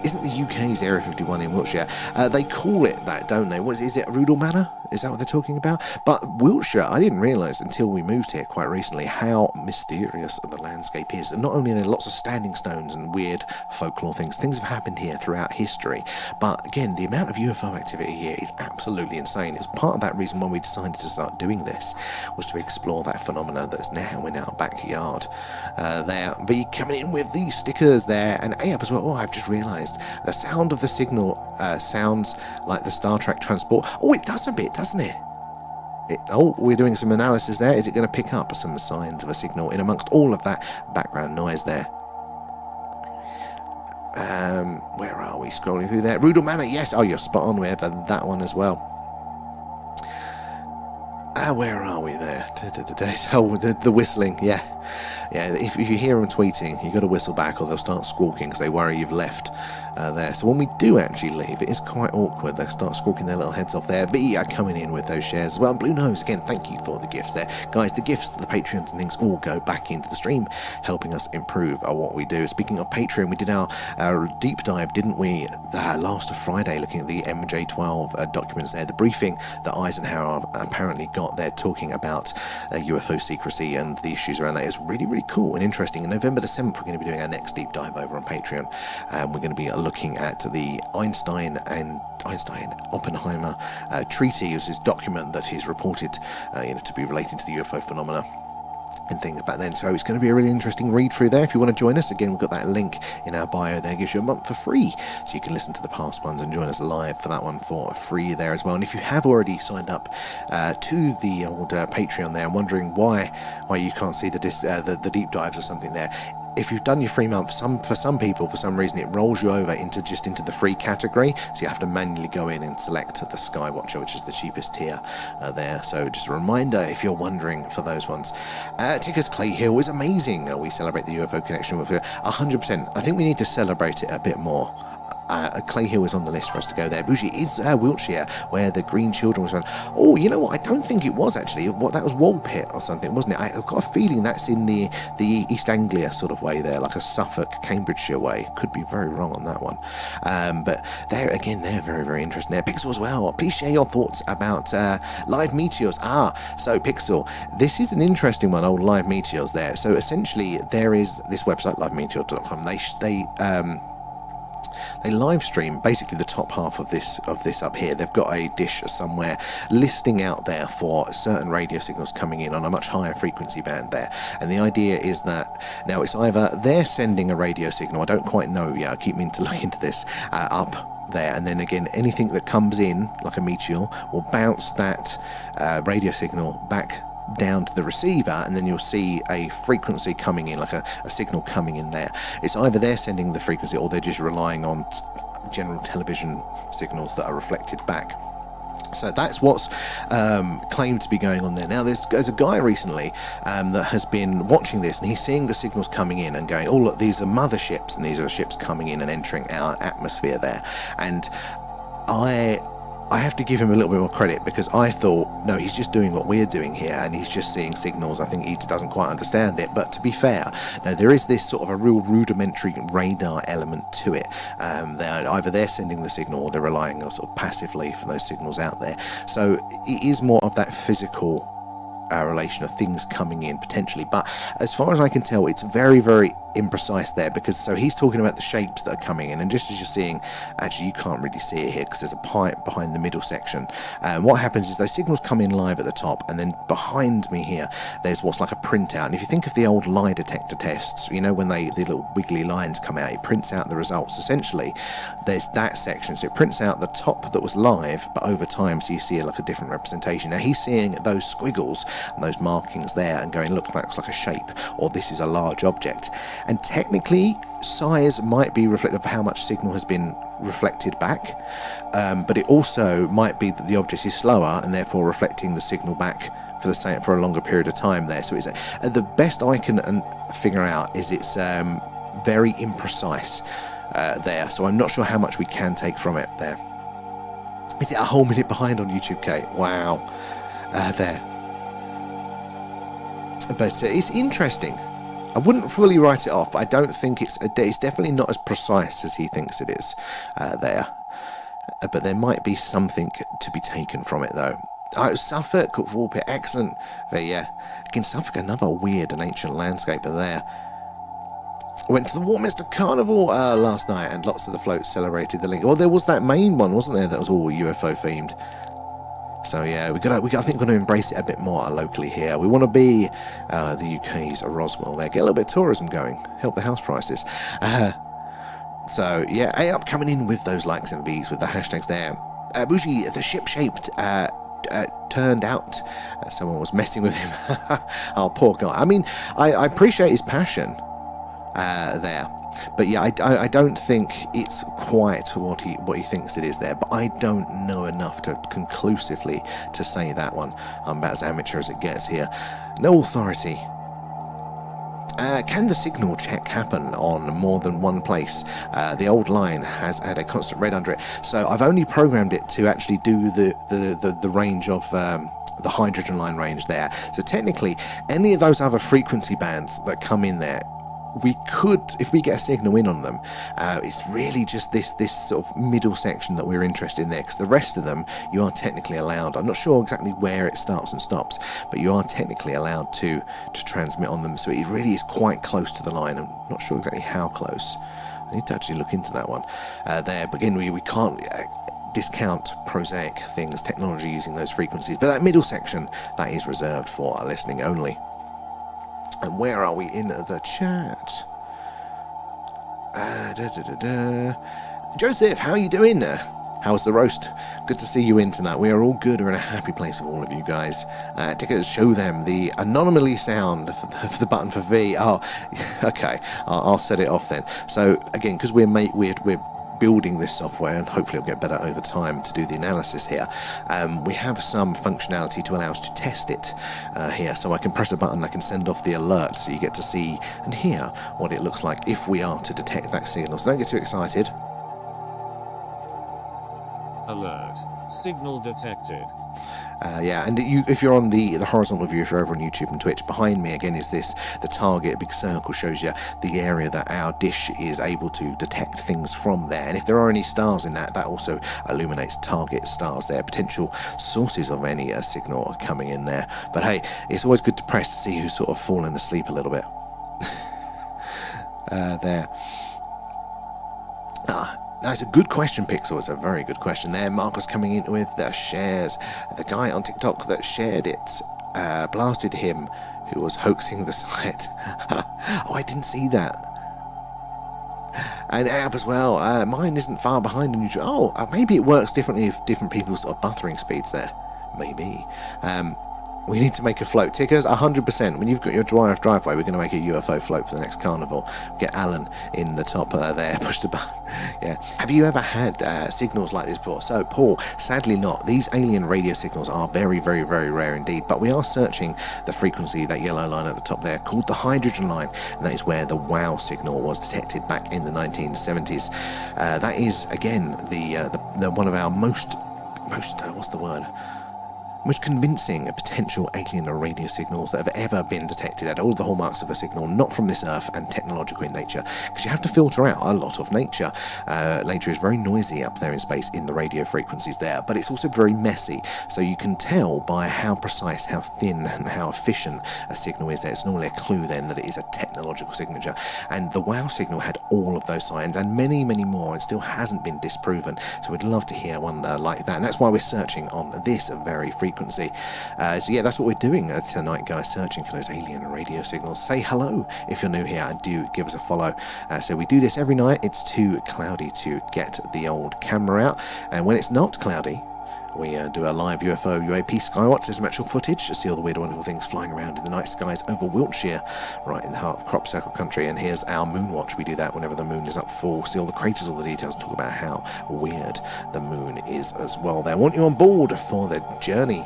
Isn't the UK's Area 51 in Wiltshire? They call it that, don't they? Is it Rudall Manor? Is that what they're talking about? But Wiltshire, I didn't realise until we moved here quite recently how mysterious the landscape is. And not only are there lots of standing stones and weird folklore things have happened here throughout history, but again, the amount of UFO activity here is absolutely insane. It's part of that reason why we decided to start doing this, was to explore that phenomena that's now in our backyard. There, V coming in with these stickers there, and A up as well. Oh, I've just realised the sound of the signal sounds like the Star Trek transport. Oh, it does a bit, doesn't it? Oh, we're doing some analysis there. Is it going to pick up some signs of a signal in amongst all of that background noise there? Where are we scrolling through there? Rudall Manor, yes. Oh, you're spot on with that one as well. Where are we there? So the whistling, yeah. If you hear them tweeting, you got to whistle back, or they'll start squawking because they worry you've left there. So when we do actually leave, it is quite awkward. They start squawking their little heads off there. V are coming in with those shares as well. And Blue Nose, again, thank you for the gifts there, guys. The gifts, the Patreons and things all go back into the stream, helping us improve what we do. Speaking of Patreon, we did our deep dive, didn't we, last Friday, looking at the MJ12 documents there, the briefing that Eisenhower apparently got there, talking about UFO secrecy and the issues around that. Is really, really cool and interesting. On November the 7th, we're going to be doing our next deep dive over on Patreon. We're going to be looking at the Einstein-Oppenheimer treaty, which is document that is reported to be relating to the UFO phenomena and things back then. So it's going to be a really interesting read through there. If you want to join us, again, we've got that link in our bio there. It gives you a month for free, so you can listen to the past ones and join us live for that one for free there as well. And if you have already signed up to the old Patreon there and wondering why you can't see the deep dives or something there, if you've done your free month, for some people, for some reason, it rolls you over into the free category, so you have to manually go in and select the Skywatcher, which is the cheapest tier there. So just a reminder, if you're wondering for those ones. Tickers Clay Hill is amazing. We celebrate the UFO connection with 100%. I think we need to celebrate it a bit more. Clay Hill is on the list for us to go there. Bougie is Wiltshire, where the Green Children was run. Oh, you know what? I don't think it was actually. That was Woolpit or something, wasn't it? I've got a feeling that's in the East Anglia sort of way there, like a Suffolk, Cambridgeshire way. Could be very wrong on that one. But they're very, very interesting there. Pixel as well. Please share your thoughts about live meteors. So Pixel, this is an interesting one. Old live meteors there. So essentially, there is this website, livemeteor.com. They live stream basically the top half of this up here. They've got a dish somewhere listing out there for certain radio signals coming in on a much higher frequency band there. And the idea is that now it's either they're sending a radio signal, I don't quite know yet, I keep meaning to look into this, up there, and then again anything that comes in like a meteor will bounce that radio signal back down to the receiver, and then you'll see a frequency coming in, like a signal coming in there. It's either they're sending the frequency or they're just relying on general television signals that are reflected back. So that's what's claimed to be going on there. Now, there's a guy recently that has been watching this, and he's seeing the signals coming in and going, oh, look, these are motherships, and these are ships coming in and entering our atmosphere there. And I have to give him a little bit more credit, because I thought, no, he's just doing what we're doing here and he's just seeing signals. I think he doesn't quite understand it. But to be fair, no, there is this sort of a real rudimentary radar element to it. Either they're sending the signal or they're relying on sort of passively for those signals out there. So it is more of that physical relation of things coming in potentially, but as far as I can tell, it's very, very imprecise there, because so he's talking about the shapes that are coming in, and just as you're seeing, actually you can't really see it here because there's a pipe behind the middle section. What happens is those signals come in live at the top, and then behind me here there's what's like a printout. And if you think of the old lie detector tests, you know, when the little wiggly lines come out, it prints out the results. Essentially there's that section, so it prints out the top that was live, but over time, so you see like a different representation. Now he's seeing those squiggles and those markings there and going, look, that looks like a shape, or this is a large object. And technically, size might be reflective of how much signal has been reflected back, but it also might be that the object is slower and therefore reflecting the signal back for a longer period of time there. So it's the best I can figure out is it's very imprecise there. So I'm not sure how much we can take from it there. Is it a whole minute behind on YouTube, Kate? Wow. There. But it's interesting. I wouldn't fully write it off, but I don't think it's definitely not as precise as he thinks it is there. But there might be something to be taken from it, though. Suffolk, Woolpit, excellent. But yeah, again, Suffolk, another weird and ancient landscape there. I went to the Warminster Carnival last night, and lots of the floats celebrated the link. Well, there was that main one, wasn't there, that was all UFO themed. So yeah, I think we're going to embrace it a bit more locally here. We want to be the UK's Roswell there. Get a little bit of tourism going. Help the house prices. So yeah, up coming in with those likes and V's with the hashtags there. Bougie, the ship-shaped turned out. Someone was messing with him. Oh, poor guy. I mean, I appreciate his passion there. But yeah, I don't think it's quite what he thinks it is there. But I don't know enough to conclusively to say that one. I'm about as amateur as it gets here. No authority. Can the signal check happen on more than one place? The old line has had a constant red under it. So I've only programmed it to actually do the range of the hydrogen line range there. So technically, any of those other frequency bands that come in there, we could, if we get a signal in on them, it's really just this sort of middle section that we're interested in there, because the rest of them you are technically allowed. I'm not sure exactly where it starts and stops, but you are technically allowed to transmit on them. So it really is quite close to the line. I'm not sure exactly how close. I need to actually look into that one there. But again, we can't discount prosaic things, technology using those frequencies. But that middle section, that is reserved for listening only. And where are we in the chat? Joseph, how are you doing? How's the roast? Good to see you in tonight. We are all good. We're in a happy place with all of you guys. To show them the anomaly sound of the button for V. Oh, okay. I'll set it off then. So again, because we're building this software, and hopefully it'll get better over time to do the analysis here, we have some functionality to allow us to test it here. So I can press a button, I can send off the alert, so you get to see and hear what it looks like if we are to detect that signal. So don't get too excited. Alert. Signal detected. Yeah, and if you're on the horizontal view, if you're over on YouTube and Twitch, behind me again is the target. A big circle shows you the area that our dish is able to detect things from there. And if there are any stars in that also illuminates target stars there, potential sources of any signal coming in there. But hey, it's always good to press to see who's sort of fallen asleep a little bit. There. That's a good question, Pixel. It's a very good question there. Marcus coming in with the shares. The guy on TikTok that shared it blasted him who was hoaxing the site. Oh, I didn't see that. And Ab as well. Mine isn't far behind on YouTube. Oh, maybe it works differently if different people's sort of buffering speeds there. Maybe. We need to make a float. Tickers, 100%. When you've got your driveway, we're going to make a UFO float for the next carnival. Get Alan in the top there, push the button. Yeah. Have you ever had signals like this before? So, Paul, sadly not. These alien radio signals are very, very, very rare indeed. But we are searching the frequency, that yellow line at the top there, called the hydrogen line. And that is where the WOW signal was detected back in the 1970s. That is, again, the one of our most what's the word? most convincing potential alien radio signals that have ever been detected, at all the hallmarks of a signal not from this earth and technological in nature, because you have to filter out a lot of nature. Nature is very noisy up there in space in the radio frequencies there, but it's also very messy, so you can tell by how precise, how thin and how efficient a signal is there. It's normally a clue then that it is a technological signature, and the WOW signal had all of those signs and many, many more, and still hasn't been disproven, so we'd love to hear one like that, and that's why we're searching on this very frequency. So yeah, that's what we're doing tonight, guys, searching for those alien radio signals. Say hello if you're new here, and do give us a follow. So we do this every night. It's too cloudy to get the old camera out, and when it's not cloudy, we do a live UFO UAP skywatch. There's some actual footage to see all the weird, wonderful things flying around in the night skies over Wiltshire, right in the heart of crop circle country. And here's our moon watch. We do that whenever the moon is up full. See all the craters, all the details, talk about how weird the moon is as well. They want you on board for the journey.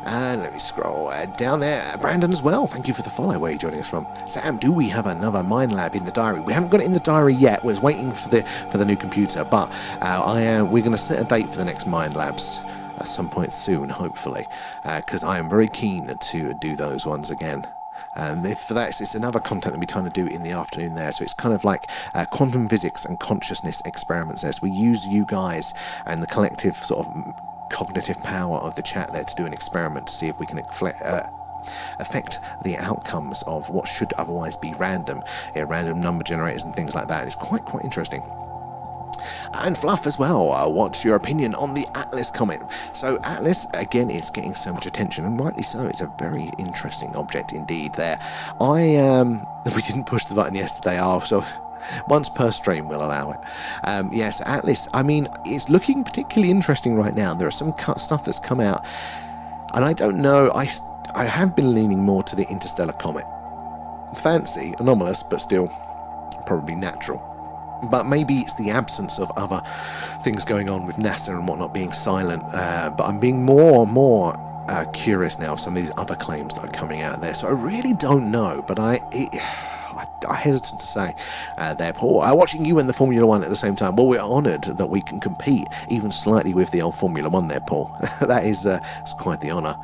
And let me scroll down there. Brandon as well, thank you for the follow. Where are you joining us from? Sam, do we have another Mind Lab in the diary? We haven't got it in the diary yet. We're waiting for the new computer, but we're going to set a date for the next Mind Labs at some point soon, hopefully, because I am very keen to do those ones again. For that, it's another content that we kind of do in the afternoon there, so it's kind of like quantum physics and consciousness experiments there. So we use you guys and the collective sort of cognitive power of the chat there to do an experiment to see if we can affect the outcomes of what should otherwise be random number generators and things like that. It's quite interesting. And Fluff as well, what's your opinion on the Atlas comet? So Atlas, again, is getting so much attention, and rightly so. It's a very interesting object indeed there. We didn't push the button yesterday, so once per stream we'll allow it. Yes, Atlas, I mean, it's looking particularly interesting right now. There are some stuff that's come out, and I don't know, I have been leaning more to the interstellar comet. Fancy, anomalous, but still probably natural. But maybe it's the absence of other things going on with NASA and whatnot being silent, but I'm being more curious now of some of these other claims that are coming out there, so I really don't know, but I hesitate to say there, Paul. Watching you in the Formula One at the same time. Well, we're honoured that we can compete even slightly with the old Formula One there, Paul. That is it's quite the honour.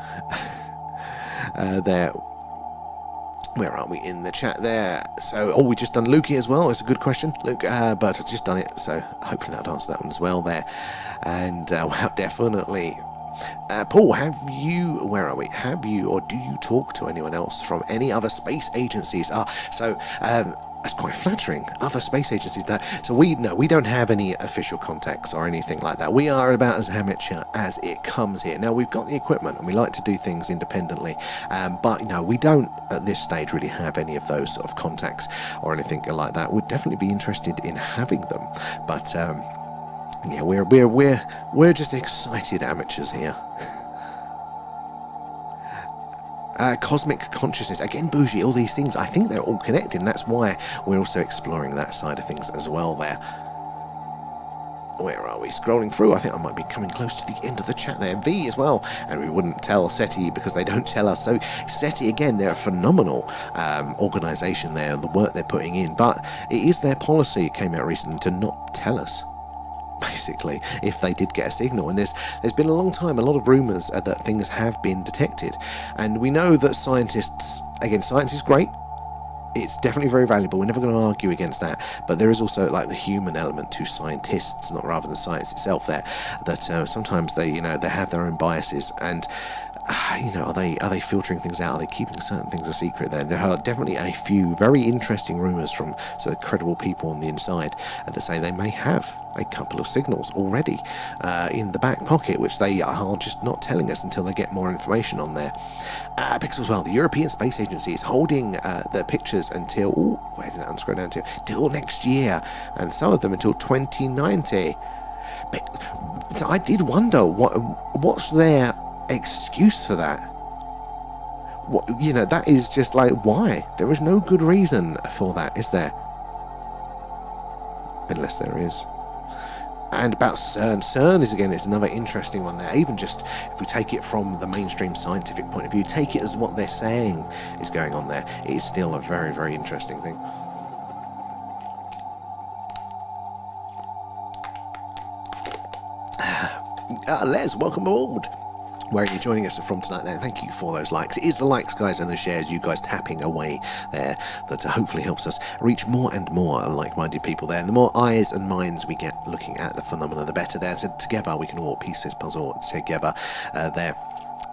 There. Where are we in the chat there? So, we just done Lukey as well. It's a good question, Luke, but I've just done it, so hopefully that'll answer that one as well there. And, wow, definitely. Paul, where are we? Have you or do you talk to anyone else from any other space agencies? That's quite flattering. Other space agencies that. So we don't have any official contacts or anything like that. We are about as amateur as it comes here. Now, we've got the equipment and we like to do things independently, but no, we don't at this stage really have any of those sort of contacts or anything like that. We'd definitely be interested in having them, but yeah, we're just excited amateurs here. Cosmic consciousness, again, bougie, all these things, I think they're all connected, and that's why we're also exploring that side of things as well there. Where are we? Scrolling through, I think I might be coming close to the end of the chat there. V as well, and we wouldn't tell SETI because they don't tell us. So SETI, again, they're a phenomenal organisation there, the work they're putting in, but it is their policy, it came out recently, to not tell us, basically, if they did get a signal. And there's been a long time, a lot of rumours that things have been detected, and we know that scientists, again, science is great, it's definitely very valuable, we're never going to argue against that, but there is also like the human element to scientists, not rather than science itself there, that sometimes they have their own biases, and are they filtering things out? Are they keeping certain things a secret there? There are definitely a few very interesting rumours from sort of credible people on the inside that say they may have a couple of signals already in the back pocket, which they are just not telling us until they get more information on there. Because as well, the European Space Agency is holding the pictures until, where did that scroll down to? Till next year, and some of them until 2090. But I did wonder what's their excuse for that. That is just like, why? There is no good reason for that, is there? Unless there is. And about CERN is, again, it's another interesting one there. Even just if we take it from the mainstream scientific point of view, take it as what they're saying is going on there, it is still a very, very interesting thing. Les, welcome aboard. where you're joining us from tonight there. Thank you for those likes. It is the likes, guys, and the shares, you guys tapping away there, that hopefully helps us reach more and more like-minded people there. And the more eyes and minds we get looking at the phenomena, the better there. So together we can all piece this puzzle together there.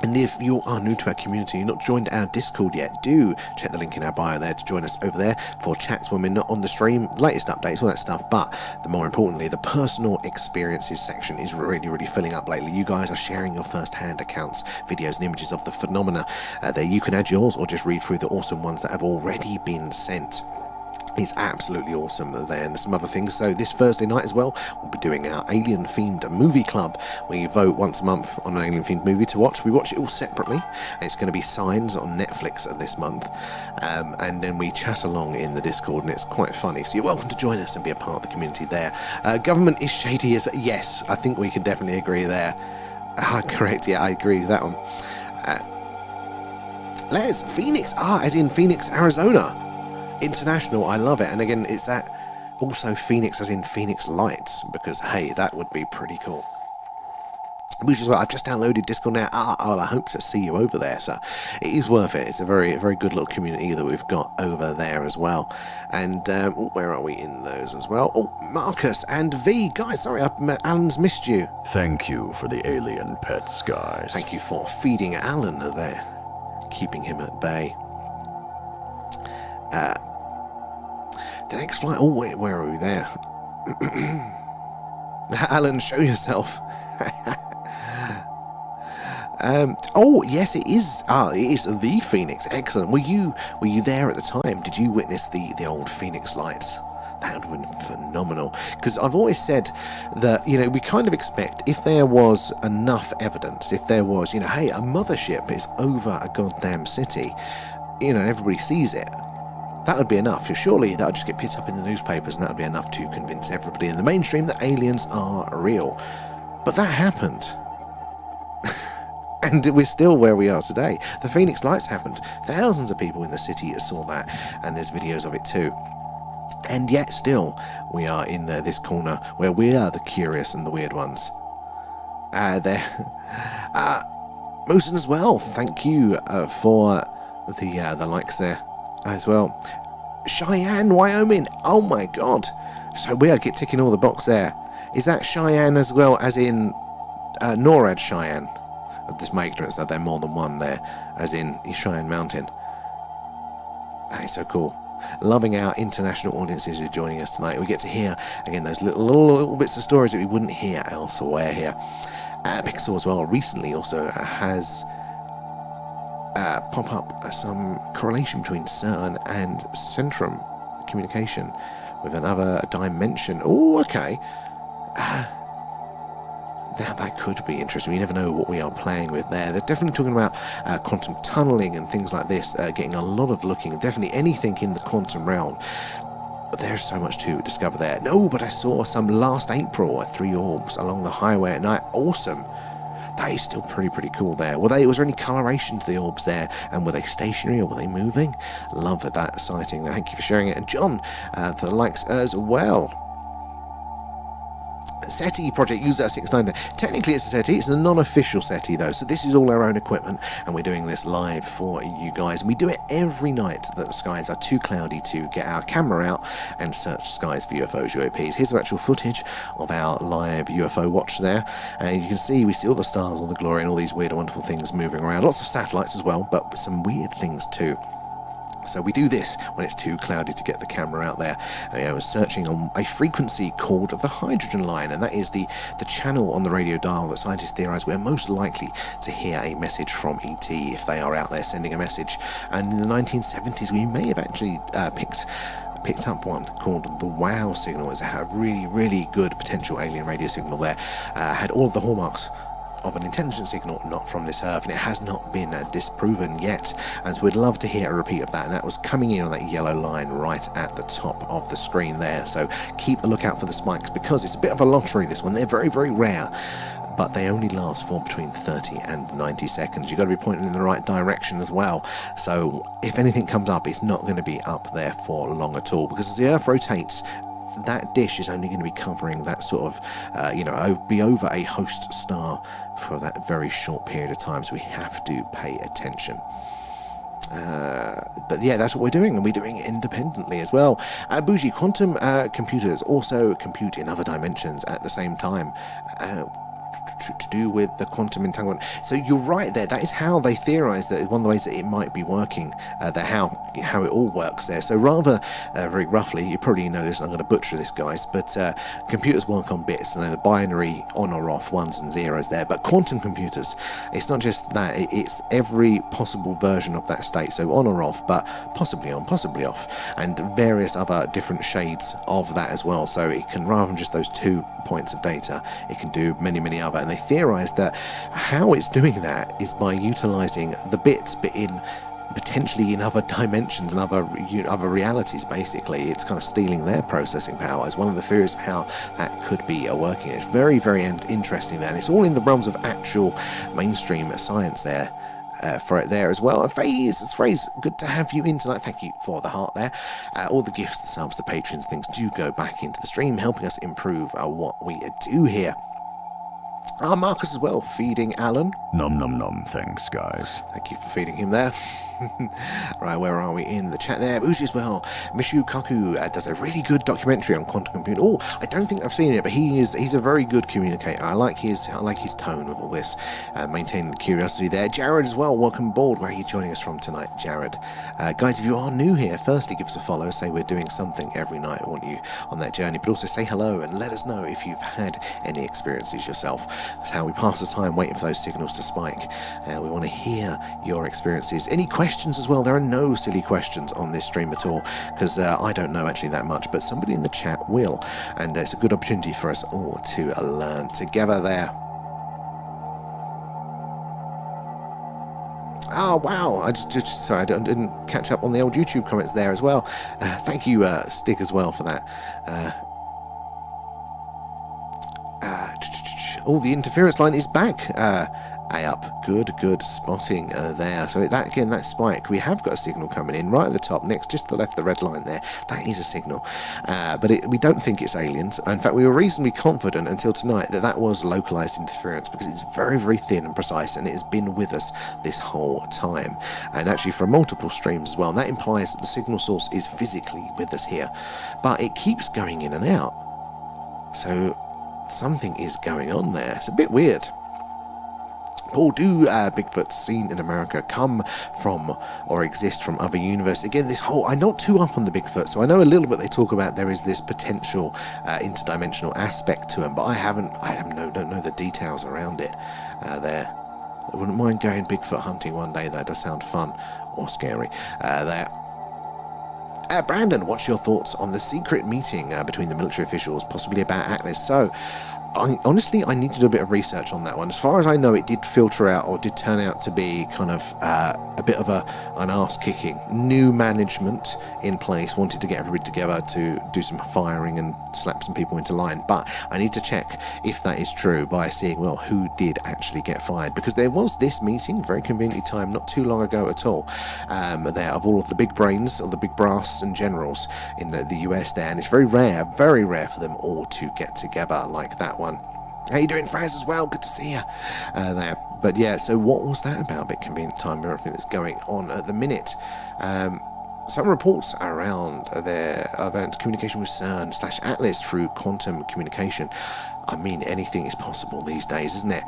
And if you are new to our community, you're not joined our Discord yet, do check the link in our bio there to join us over there for chats when we're not on the stream, latest updates, all that stuff. But the more importantly, the personal experiences section is really filling up lately. You guys are sharing your first-hand accounts, videos and images of the phenomena. There you can add yours or just read through the awesome ones that have already been sent. It's absolutely awesome there, and some other things. So this Thursday night as well, we'll be doing our alien-themed movie club. We vote once a month on an alien-themed movie to watch. We watch it all separately. It's going to be Signs on Netflix this month, and then we chat along in the Discord, and it's quite funny. So you're welcome to join us and be a part of the community there. Government is shady as... Yes, I think we can definitely agree there. Correct, yeah, I agree with that one. Les, Phoenix, as in Phoenix, Arizona. International, I love it. And again, it's that also Phoenix as in Phoenix Lights, because hey, that would be pretty cool. Which is what I've just downloaded Discord now. I hope to see you over there. So it is worth it. It's a very good little community that we've got over there as well. And where are we in those as well? Oh, Marcus and V, guys. Sorry, Alan's missed you. Thank you for the alien pets, guys. Thank you for feeding Alan there, keeping him at bay. The next flight. Oh wait, where are we there? Alan, show yourself. Oh yes, it is. It is the Phoenix. Excellent. Were you there at the time? Did you witness the old Phoenix lights? That would have been phenomenal. Because I've always said that, we kind of expect, if there was enough evidence, if there was, hey, a mothership is over a goddamn city, everybody sees it. That would be enough. Surely that would just get picked up in the newspapers, and that would be enough to convince everybody in the mainstream that aliens are real. But that happened. And we're still where we are today. The Phoenix Lights happened. Thousands of people in the city saw that, and there's videos of it too. And yet still, we are in this corner where we are the curious and the weird ones. There. Moosin as well. Thank you for the likes there as well. Cheyenne, Wyoming. Oh my god. So we are ticking all the box there. Is that Cheyenne as well as in NORAD Cheyenne? This my ignorance that there are more than one there, as in Cheyenne Mountain. That is so cool. Loving our international audiences who are joining us tonight. We get to hear again those little bits of stories that we wouldn't hear elsewhere here. Pixel as well recently also has pop up some correlation between CERN and Centrum communication with another dimension. Oh, okay. Now that could be interesting. You never know what we are playing with there. They're definitely talking about quantum tunneling and things like this, getting a lot of looking. Definitely anything in the quantum realm. But there's so much to discover there. No, but I saw some last April at 3 orbs along the highway at night. Awesome. That is still pretty cool there. Was there any coloration to the orbs there? And were they stationary or were they moving? Love that sighting there. Thank you for sharing it. And John, for the likes as well. SETI project user 69 there. Technically it's a SETI, it's a non-official SETI though, so this is all our own equipment, and we're doing this live for you guys, and we do it every night that the skies are too cloudy to get our camera out and search skies for UFOs, UAPs. Here's some actual footage of our live UFO watch there, and you can see we see all the stars, all the glory, and all these weird wonderful things moving around. Lots of satellites as well, but some weird things too. So we do this when it's too cloudy to get the camera out there. I was searching on a frequency called the hydrogen line, and that is the channel on the radio dial that scientists theorize we're most likely to hear a message from ET if they are out there sending a message. And in the 1970s we may have actually picked up one called the WOW signal. It's a really good potential alien radio signal there. Had all of the hallmarks of an intelligence signal not from this earth, and it has not been disproven yet, and so we'd love to hear a repeat of that. And that was coming in on that yellow line right at the top of the screen there, so keep a lookout for the spikes, because it's a bit of a lottery, this one. They're very rare, but they only last for between 30 and 90 seconds. You've got to be pointing in the right direction as well, so if anything comes up, it's not going to be up there for long at all, because as the earth rotates, that dish is only going to be covering that sort of, be over a host star for that very short period of time, so we have to pay attention. But yeah, that's what we're doing, and we're doing it independently as well. Bougie, quantum computers also compute in other dimensions at the same time. To do with the quantum entanglement. So you're right there. That is how they theorize that one of the ways that it might be working, how it all works there. So rather very roughly, you probably know this, and I'm going to butcher this, guys, but computers work on bits, the binary on or off, ones and zeros there. But quantum computers, it's not just that, it's every possible version of that state. So on or off, but possibly on, possibly off, and various other different shades of that as well. So it can, rather than just those 2 points of data, it can do many, many other. And they theorize that how it's doing that is by utilizing the bits, but in potentially in other dimensions and other realities. Basically, it's kind of stealing their processing power as one of the theories of how that could be working. It's very, very interesting there, and it's all in the realms of actual mainstream science there. For it there as well. And Phrase, good to have you in tonight. Thank you for the heart there. All the gifts, the subs, the patrons, things do go back into the stream, helping us improve what we do here. Marcus as well, feeding Alan. Nom nom nom, thanks guys. Thank you for feeding him there. Right, where are we in the chat there? Uji as well. Mishu Kaku does a really good documentary on quantum computing. Oh, I don't think I've seen it, but he's a very good communicator. I like his tone with all this, maintaining the curiosity there. Jared as well, welcome aboard. Where are you joining us from tonight, Jared? Guys, if you are new here, firstly give us a follow. Say we're doing something every night. I want you on that journey, but also say hello and let us know if you've had any experiences yourself. That's how we pass the time, waiting for those signals to spike. We want to hear your experiences. Any questions as well? There are no silly questions on this stream at all, because I don't know actually that much, but somebody in the chat will, and it's a good opportunity for us all to learn together there. Oh wow, I just sorry, I didn't catch up on the old YouTube comments there as well. Thank you, Stick, as well for that. The interference line is back. Up, good spotting there. So that spike, we have got a signal coming in right at the top, next, just to the left, the red line there. That is a signal, but we don't think it's aliens. In fact, we were reasonably confident until tonight that was localized interference, because it's very, very thin and precise, and it has been with us this whole time, and actually from multiple streams as well. And that implies that the signal source is physically with us here, but it keeps going in and out. So something is going on there. It's a bit weird. Paul, do Bigfoots seen in America come from or exist from other universes? Again, this whole, I'm not too up on the Bigfoot, so I know a little bit. They talk about there is this potential interdimensional aspect to them, but I don't know the details around it there. I wouldn't mind going Bigfoot hunting one day. That does sound fun or scary there. Brandon, what's your thoughts on the secret meeting between the military officials, possibly about Atlas? So, honestly, I need to do a bit of research on that one. As far as I know, it did filter out, or did turn out to be kind of a bit of an arse-kicking. New management in place wanted to get everybody together to do some firing and slap some people into line. But I need to check if that is true by seeing, well, who did actually get fired. Because there was this meeting, very conveniently timed, not too long ago at all, there, of all of the big brains, or the big brass and generals in the US there. And it's very rare for them all to get together like that one. How you doing, Fraz, as well? Good to see you there. But yeah, so what was that about? A bit convenient time, everything that's going on at the minute. Some reports around their about communication with CERN/Atlas through quantum communication. I mean, anything is possible these days, isn't it?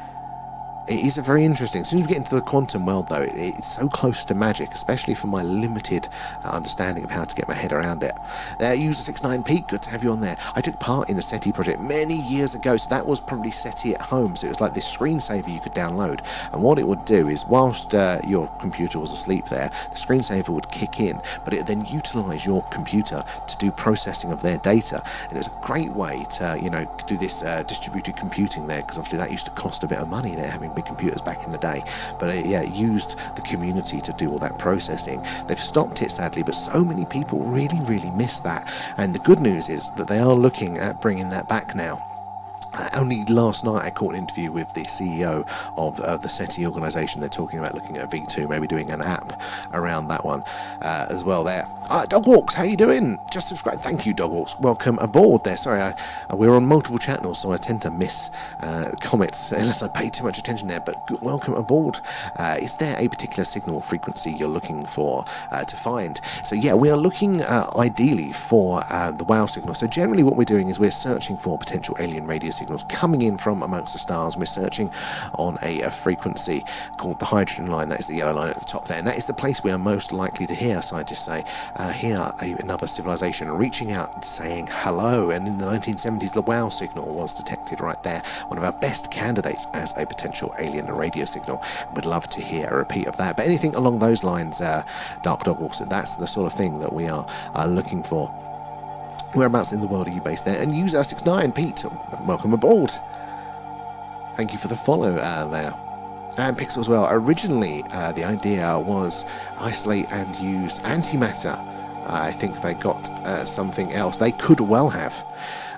It is a very interesting. As soon as we get into the quantum world, though, it's so close to magic, especially for my limited understanding of how to get my head around it. User69P, good to have you on there. I took part in the SETI project many years ago, so that was probably SETI at home. So it was like this screensaver you could download, and what it would do is, whilst your computer was asleep there, the screensaver would kick in, but it then utilize your computer to do processing of their data. And it was a great way to, do this distributed computing there, because obviously that used to cost a bit of money there, having big computers back in the day. But it used the community to do all that processing. They've stopped it, sadly, but so many people really miss that. And the good news is that they are looking at bringing that back now. Only last night I caught an interview with the CEO of the SETI organisation. They're talking about looking at a V2, maybe doing an app around that one as well there. Dogwalks, how you doing? Just subscribe. Thank you, Dogwalks. Welcome aboard there. Sorry, we're on multiple channels, so I tend to miss comments unless I pay too much attention there, but welcome aboard. Is there a particular signal frequency you're looking for to find? So yeah, we are looking ideally for the WOW signal. So generally what we're doing is we're searching for potential alien radio signals coming in from amongst the stars. We're searching on a frequency called the hydrogen line. That is the yellow line at the top there, and that is the place we are most likely to hear, scientists say, another civilization reaching out and saying hello. And in the 1970s, the WOW signal was detected right there, one of our best candidates as a potential alien radio signal. We'd love to hear a repeat of that, but anything along those lines, Dark Dogwalks, that's the sort of thing that we are looking for. Whereabouts in the world are you based there? And user69, Pete, welcome aboard. Thank you for the follow there. And Pixel as well. Originally, the idea was isolate and use antimatter. I think they got something else. They could well have.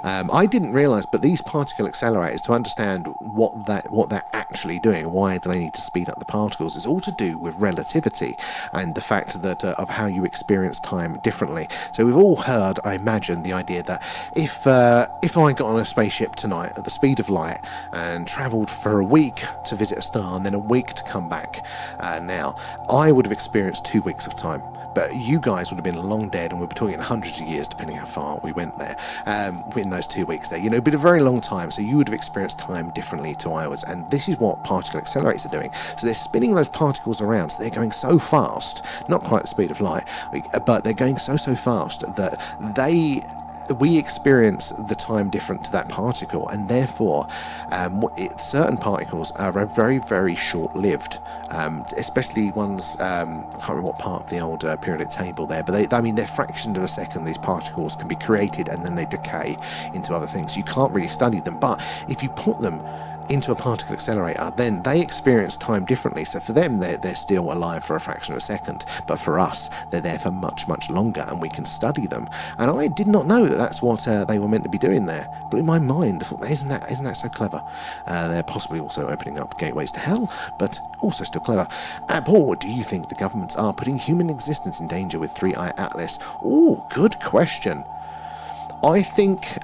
I didn't realise, but these particle accelerators, to understand what they're actually doing, why do they need to speed up the particles, is all to do with relativity and the fact that of how you experience time differently. So we've all heard, I imagine, the idea that if I got on a spaceship tonight at the speed of light and travelled for a week to visit a star and then a week to come back, now I would have experienced 2 weeks of time. But you guys would have been long dead, and we'll be talking hundreds of years, depending how far we went there, in those 2 weeks there. It'd been a very long time, so you would have experienced time differently to I was, and this is what particle accelerators are doing. So they're spinning those particles around, so they're going so fast, not quite the speed of light, but they're going so fast that we experience the time different to that particle, and therefore certain particles are very, very short-lived, especially ones, I can't remember what part of the old periodic table there, but they're fractions of a second. These particles can be created and then they decay into other things. You can't really study them, but if you put them into a particle accelerator, then they experience time differently. So for them, they're still alive for a fraction of a second, but for us, they're there for much, much longer, and we can study them. And I did not know that that's what they were meant to be doing there. But in my mind, I thought, isn't that so clever? They're possibly also opening up gateways to hell, but also still clever. Paul, do you think the governments are putting human existence in danger with 3i Atlas? Oh, good question. I think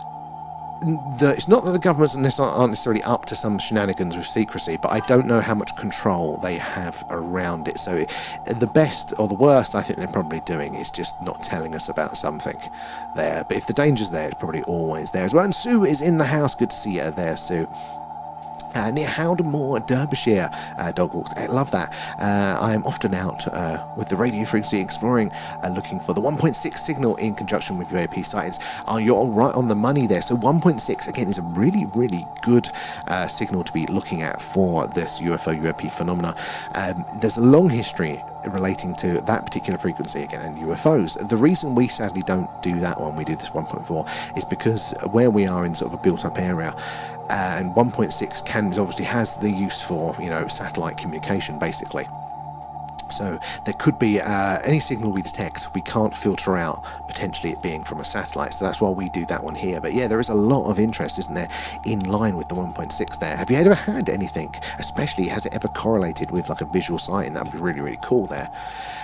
it's not that the governments aren't necessarily up to some shenanigans with secrecy, but I don't know how much control they have around it. So the best or the worst I think they're probably doing is just not telling us about something there. But if the danger's there, it's probably always there as well. And Sue is in the house. Good to see you there, Sue. Near Howdenmoor, Derbyshire, Dogwalks. I love that. I am often out with the radio frequency exploring, looking for the 1.6 signal in conjunction with UAP sightings. You're all right on the money there. So 1.6, again, is a really, really good signal to be looking at for this UFO, UAP phenomena. There's a long history relating to that particular frequency again and UFOs. The reason we sadly don't do that one, we do this 1.4, is because where we are in sort of a built-up area, and 1.6 obviously has the use for, satellite communication, basically. So there could be any signal we detect, we can't filter out potentially it being from a satellite. So that's why we do that one here. But yeah, there is a lot of interest, isn't there, in line with the 1.6 there. Have you ever had anything, especially has it ever correlated with like a visual sighting? That would be really, really cool there.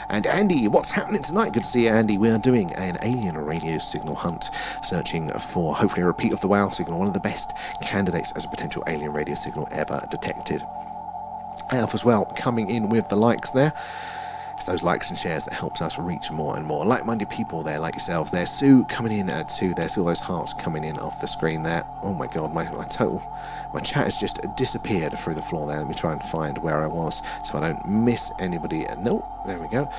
And Andy, what's happening tonight? Good to see you, Andy. We are doing an alien radio signal hunt, searching for hopefully a repeat of the WOW signal, one of the best candidates as a potential alien radio signal ever detected. Alf as well, coming in with the likes there. It's those likes and shares that helps us reach more and more like-minded people there, like yourselves there. Sue coming in too. There's all those hearts coming in off the screen there. Oh my god, my chat has just disappeared through the floor there. Let me try and find where I was so I don't miss anybody. No, there we go.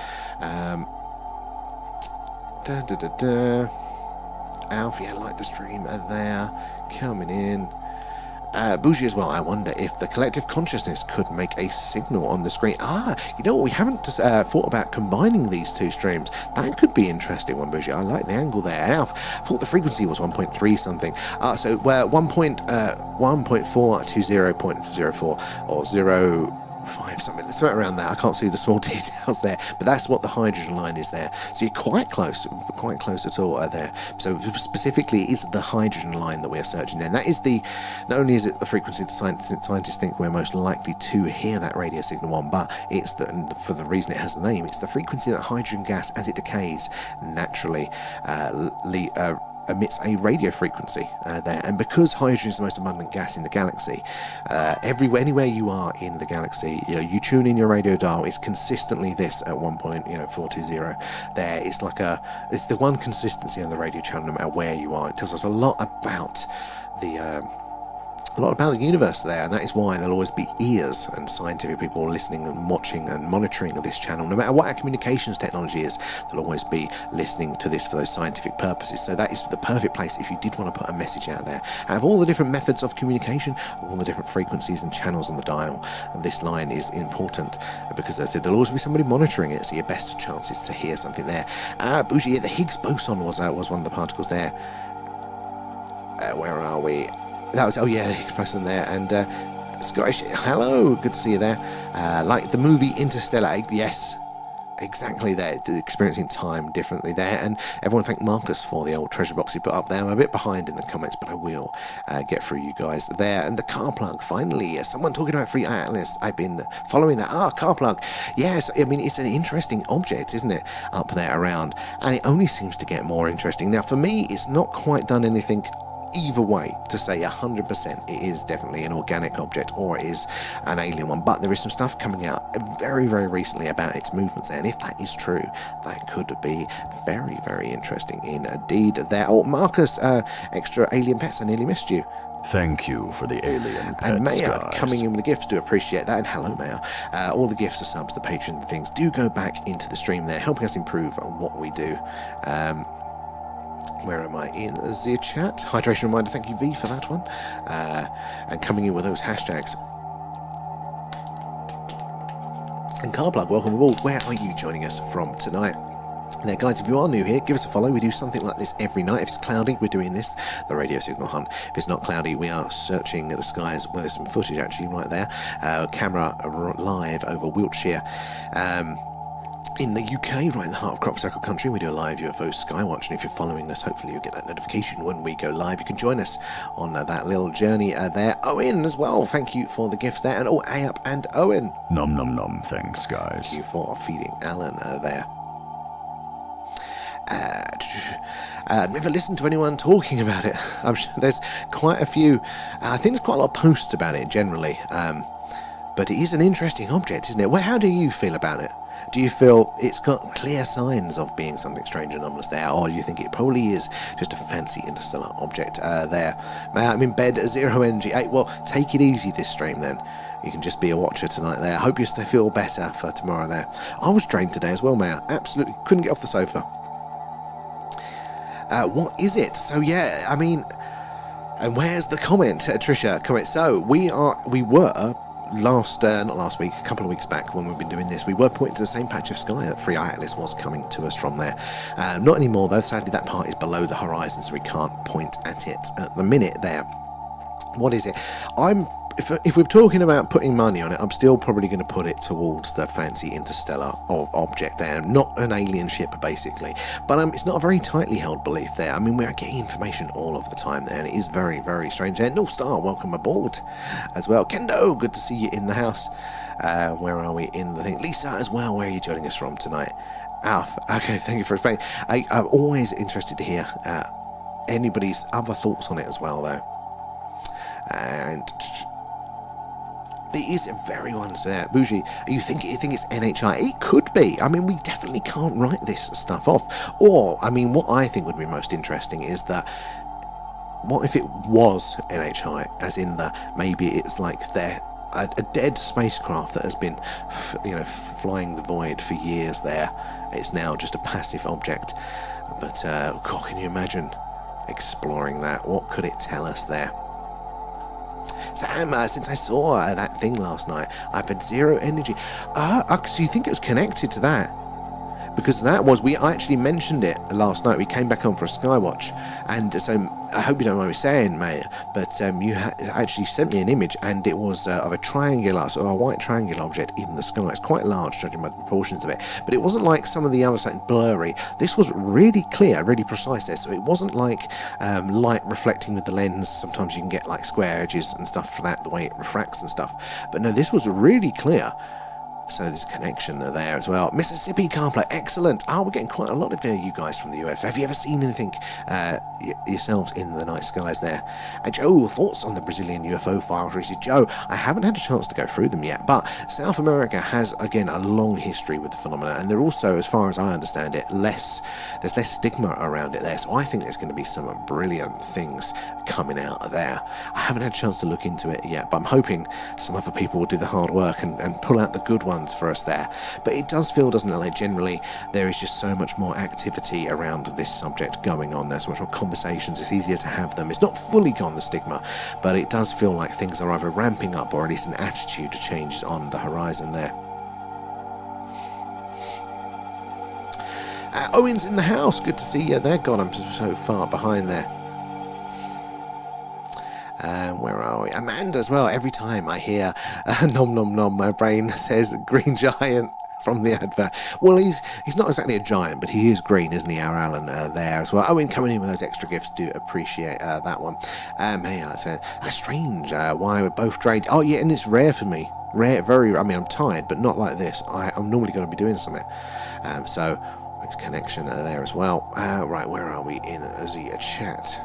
Alf, yeah, like the stream there, coming in. Bougie as well. I wonder if the collective consciousness could make a signal on the screen. We haven't thought about combining these two streams. That could be interesting one, Bougie. I like the angle there. Alf, I thought the frequency was 1.3 something. So 1.4 to 0.04 or 5 something around that. I can't see the small details there, but that's what the hydrogen line is there. So you're quite close at all there. So specifically, it is the hydrogen line that we're searching there. And that is not only is it the frequency that scientists think we're most likely to hear that radio signal on, but it's for the reason it has the name, it's the frequency that hydrogen gas, as it decays naturally, emits a radio frequency there. And because hydrogen is the most abundant gas in the galaxy, anywhere you are in the galaxy, you tune in your radio dial, it's consistently this at 1.420 there. It's the one consistency on the radio channel no matter where you are. It tells us a lot about the universe there, and that is why there'll always be ears and scientific people listening and watching and monitoring this channel. No matter what our communications technology is, they'll always be listening to this for those scientific purposes. So that is the perfect place if you did want to put a message out there. Out of all the different methods of communication, all the different frequencies and channels on the dial, and this line is important because, as I said, there'll always be somebody monitoring it, so your best chances to hear something there. Bougie, the Higgs boson was one of the particles there. Where are we? That was, the Higgs boson there, and Scottish, hello, good to see you there. Like the movie Interstellar, yes, exactly there, experiencing time differently there. And everyone thank Marcus for the old treasure box he put up there. I'm a bit behind in the comments, but I will get through you guys there. And the car plug, finally, someone talking about free atlas. I've been following that. Car plug, yes, I mean, it's an interesting object, isn't it, up there around, and it only seems to get more interesting. Now, for me, it's not quite done anything either way to say 100% it is definitely an organic object or it is an alien one, but there is some stuff coming out very, very recently about its movements there, and if that is true, that could be very, very interesting indeed there. Oh, Marcus, extra alien pets, I nearly missed you. Thank you for the alien pets, and Maya guys. Coming in with the gifts, do appreciate that. And hello, Maya. All the gifts, the subs, the Patreon, the things do go back into the stream there, helping us improve on what we do. Where am I in the chat? Hydration reminder, thank you V for that one. And coming in with those hashtags. And Carplug, welcome aboard. Where are you joining us from tonight? Now, guys, if you are new here, give us a follow. We do something like this every night. If it's cloudy, we're doing this, the radio signal hunt. If it's not cloudy, we are searching the skies. Well, there's some footage actually right there. Camera live over Wiltshire. In the UK, right in the heart of crop circle country, we do a live UFO skywatch, and if you're following us, hopefully you'll get that notification when we go live. You can join us on that little journey there. Owen as well, thank you for the gifts there, and Ayap and Owen. Nom nom nom, thanks guys. Thank you for feeding Alan there. I've never listened to anyone talking about it. I'm sure there's quite a few, I think there's quite a lot of posts about it generally, but it is an interesting object, isn't it? Well, how do you feel about it? Do you feel it's got clear signs of being something strange and anomalous there, or do you think it probably is just a fancy interstellar object there? I'm in bed, 0NG8. Well, take it easy this stream then. You can just be a watcher tonight there. I hope you feel better for tomorrow there. I was drained today as well, Maya. Absolutely couldn't get off the sofa. What is it? So yeah, I mean, and where's the comment, Trisha? Comment. So we were not last week, a couple of weeks back when we've been doing this, we were pointing to the same patch of sky that Free Atlas was coming to us from there. Not anymore though, sadly that part is below the horizon, so we can't point at it at the minute there. What is it? If we're talking about putting money on it, I'm still probably going to put it towards the fancy interstellar object there, not an alien ship basically. But it's not a very tightly held belief there. I mean, we're getting information all of the time there, and it is very, very strange there. North Star, welcome aboard as well. Kendo, good to see you in the house. Where are we in the thing? Lisa as well, where are you joining us from tonight? Alf, okay, thank you for explaining. I'm always interested to hear anybody's other thoughts on it as well though. And it is very ones there. Bougie, you think it's NHI? It could be. I mean, we definitely can't write this stuff off. Or, I mean, what I think would be most interesting is that, what if it was NHI? As in that maybe it's like a dead spacecraft that has been, flying the void for years there. It's now just a passive object. But, God, can you imagine exploring that? What could it tell us there? Sam, since I saw that thing last night, I've had zero energy. So you think it was connected to that? because I actually mentioned it last night. We came back on for a skywatch, and so I hope you don't mind me saying, mate, but you actually sent me an image, and it was of a triangular, sort of a white triangular object in the sky. It's quite large, judging by the proportions of it, but it wasn't like some of the other something blurry. This was really clear, really precise there, so it wasn't like light reflecting with the lens. Sometimes you can get like square edges and stuff for that, the way it refracts and stuff, but no, this was really clear. So there's a connection there as well. Mississippi CarPlay, excellent. Oh, we're getting quite a lot of you guys from the US. Have you ever seen anything yourselves in the night skies there? Joe, thoughts on the Brazilian UFO files? Joe, I haven't had a chance to go through them yet, but South America has, again, a long history with the phenomena, and they're also, as far as I understand it, there's less stigma around it there, so I think there's going to be some brilliant things coming out of there. I haven't had a chance to look into it yet, but I'm hoping some other people will do the hard work and pull out the good ones for us there. But it does feel, doesn't it, like generally there is just so much more activity around this subject going on. There's so much more conversations. It's easier to have them. It's not fully gone, the stigma, but it does feel like things are either ramping up or at least an attitude change is on the horizon there. Owen's in the house. Good to see you there. God, I'm so far behind there. Where are we? Amanda as well. Every time I hear nom nom nom, my brain says green giant from the advert. Well, he's not exactly a giant, but he is green, isn't he, our Alan there as well. Owen coming in with those extra gifts, do appreciate that one. Hey, I said, strange, why we're both drained. Oh yeah, and it's rare for me. Rare, very, I mean, I'm tired, but not like this. I'm normally going to be doing something. So, it's connection there as well. Right, where are we in the chat?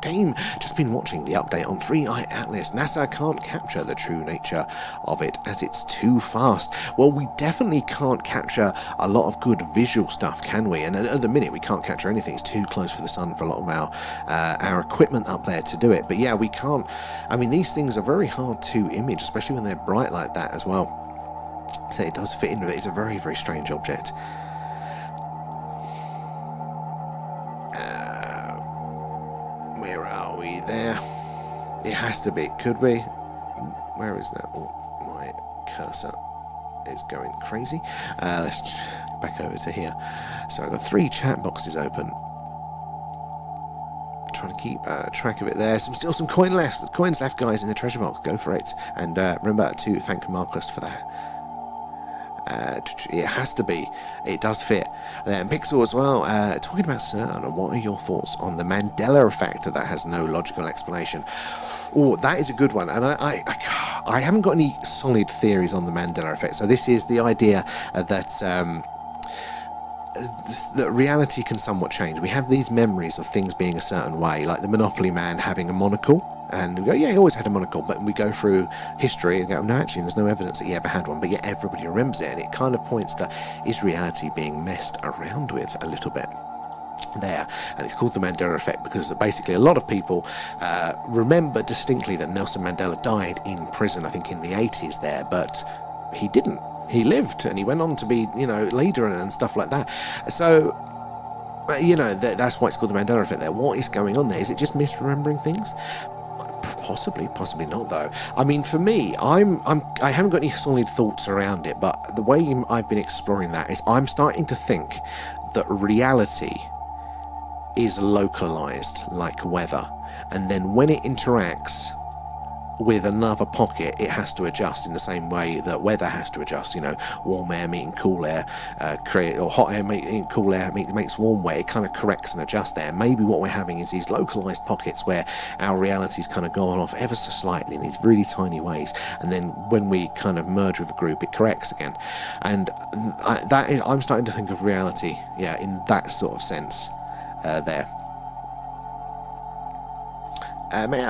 Dame, just been watching the update on 3i Atlas. NASA can't capture the true nature of it as it's too fast. Well, we definitely can't capture a lot of good visual stuff, can we? And at the minute, we can't capture anything. It's too close for the sun for a lot of our equipment up there to do it. But yeah, we can't. I mean, these things are very hard to image, especially when they're bright like that as well. So it does fit in with it. It's a very, very strange object. Where are we there? It has to be. Could we? Where is that? Oh, my cursor is going crazy. Let's get back over to here. So I've got 3 chat boxes open. Trying to keep track of it there. Still some coins left, guys, in the treasure box. Go for it. And remember to thank Marcus for that. It has to be. It does fit. And Pixel as well, talking about CERN, what are your thoughts on the Mandela effect that has no logical explanation? Oh, that is a good one, and I haven't got any solid theories on the Mandela effect. So this is the idea that reality can somewhat change. We have these memories of things being a certain way, like the Monopoly man having a monocle, and we go, yeah, he always had a monocle, but we go through history and go, no, actually, there's no evidence that he ever had one, but yet everybody remembers it, and it kind of points to, is reality being messed around with a little bit there? And it's called the Mandela effect because basically a lot of people remember distinctly that Nelson Mandela died in prison, I think in the 80s there, but he didn't. He lived, and he went on to be, leader and stuff like that. So, that's why it's called the Mandela effect there. What is going on there? Is it just misremembering things? Possibly not, though. I mean, for me, I haven't got any solid thoughts around it, but the way I've been exploring that is I'm starting to think that reality is localized like weather, and then when it interacts with another pocket, it has to adjust in the same way that weather has to adjust. Warm air meeting cool air, or hot air meeting cool air makes warm weather. It kind of corrects and adjusts there. Maybe what we're having is these localized pockets where our reality's kind of gone off ever so slightly in these really tiny ways, and then when we kind of merge with a group, it corrects again. And I'm starting to think of reality, in that sort of sense there.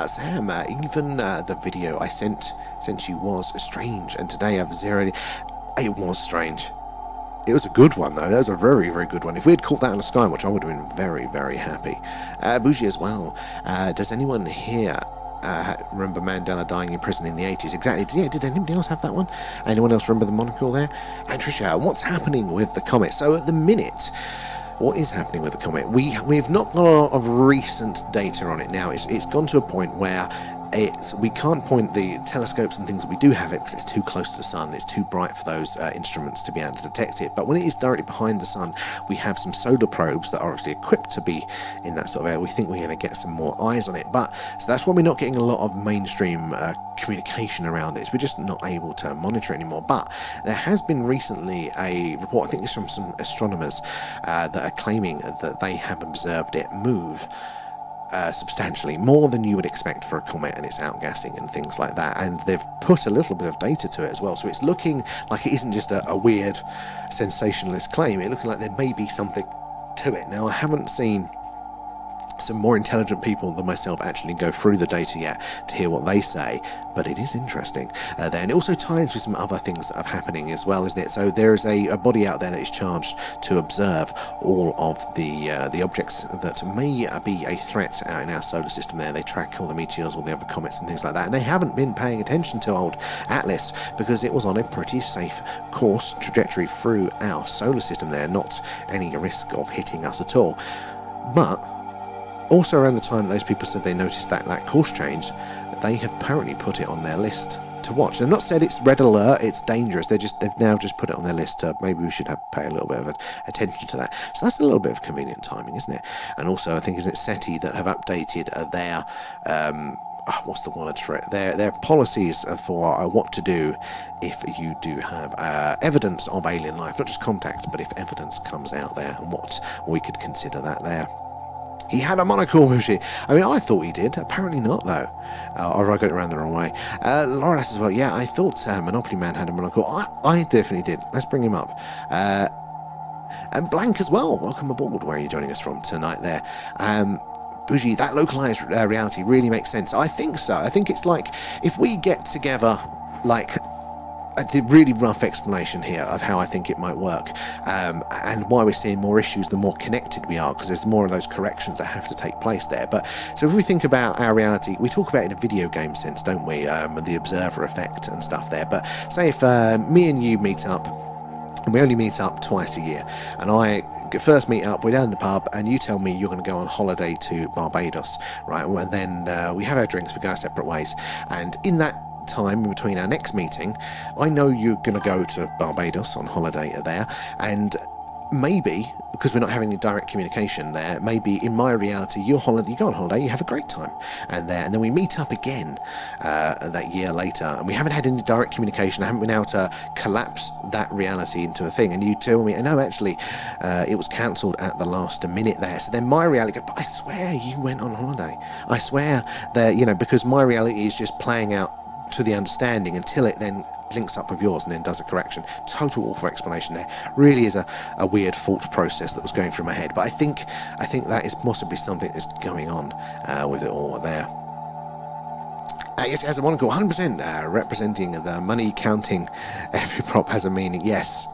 Sam, even the video I sent you was strange, and today I've zeroed it. It was strange. It was a good one, though. That was a very, very good one. If we had caught that on a Skywatch, I would have been very, very happy. Bougie as well. Does anyone here remember Mandela dying in prison in the 80s? Exactly. Yeah, did anybody else have that one? Anyone else remember the monocle there? And Tricia, what's happening with the comet? So at the minute, what is happening with the comet? We've not got a lot of recent data on it now. It's gone to a point where we can't point the telescopes and things that we do have it because it's too close to the sun. It's too bright for those instruments to be able to detect it. But when it is directly behind the sun, we have some solar probes that are actually equipped to be in that sort of area. We think we're going to get some more eyes on it. But so that's why we're not getting a lot of mainstream communication around it. We're just not able to monitor it anymore. But there has been recently a report, I think it's from some astronomers, that are claiming that they have observed it move substantially more than you would expect for a comet, and it's outgassing and things like that, and they've put a little bit of data to it as well, so it's looking like it isn't just a weird sensationalist claim. It's looking like there may be something to it. Now, I haven't seen some more intelligent people than myself actually go through the data yet to hear what they say, but it is interesting there, and it also ties with some other things that are happening as well, isn't it? So there is a body out there that is charged to observe all of the objects that may be a threat out in our solar system there. They track all the meteors, all the other comets and things like that, and they haven't been paying attention to old Atlas because it was on a pretty safe course trajectory through our solar system there, not any risk of hitting us at all. But also around the time those people said they noticed that course change, they have apparently put it on their list to watch. They've not said it's red alert, it's dangerous. They've now just put it on their list to maybe we should pay a little bit of attention to that. So that's a little bit of convenient timing, isn't it? And also I think is it SETI that have updated their what's the word for it? Their policies for what to do if you do have evidence of alien life, not just contact, but if evidence comes out there, and what we could consider that there. He had a monocle, Mushi. I mean, I thought he did. Apparently not, though. Or I got it around the wrong way. Laura asks as well, yeah, I thought Monopoly Man had a monocle. I definitely did. Let's bring him up. And Blank as well. Welcome aboard. Where are you joining us from tonight there? Bougie, that localized reality really makes sense. I think so. I think it's like if we get together, like a really rough explanation here of how I think it might work, and why we're seeing more issues the more connected we are, because there's more of those corrections that have to take place there. But so if we think about our reality, we talk about it in a video game sense, don't we? The observer effect and stuff there. But say if me and you meet up, and we only meet up twice a year, and I first meet up, we're down in the pub, and you tell me you're going to go on holiday to Barbados, right? And then we have our drinks, we go our separate ways, and in that time in between our next meeting, I know you're going to go to Barbados on holiday there, and maybe because we're not having any direct communication there, maybe in my reality you go on holiday, you have a great time, and then we meet up again that year later, and we haven't had any direct communication. I haven't been able to collapse that reality into a thing, and you tell me, no, actually it was cancelled at the last minute there. So then my reality goes, but I swear you went on holiday. I swear that, because my reality is just playing out to the understanding until it then links up with yours and then does a correction. Total awful explanation there. Really is a weird thought process that was going through my head, but I think that is possibly something that's going on with it all there. Yes, it has a monocle, 100% representing the money counting. Every prop has a meaning. Yes.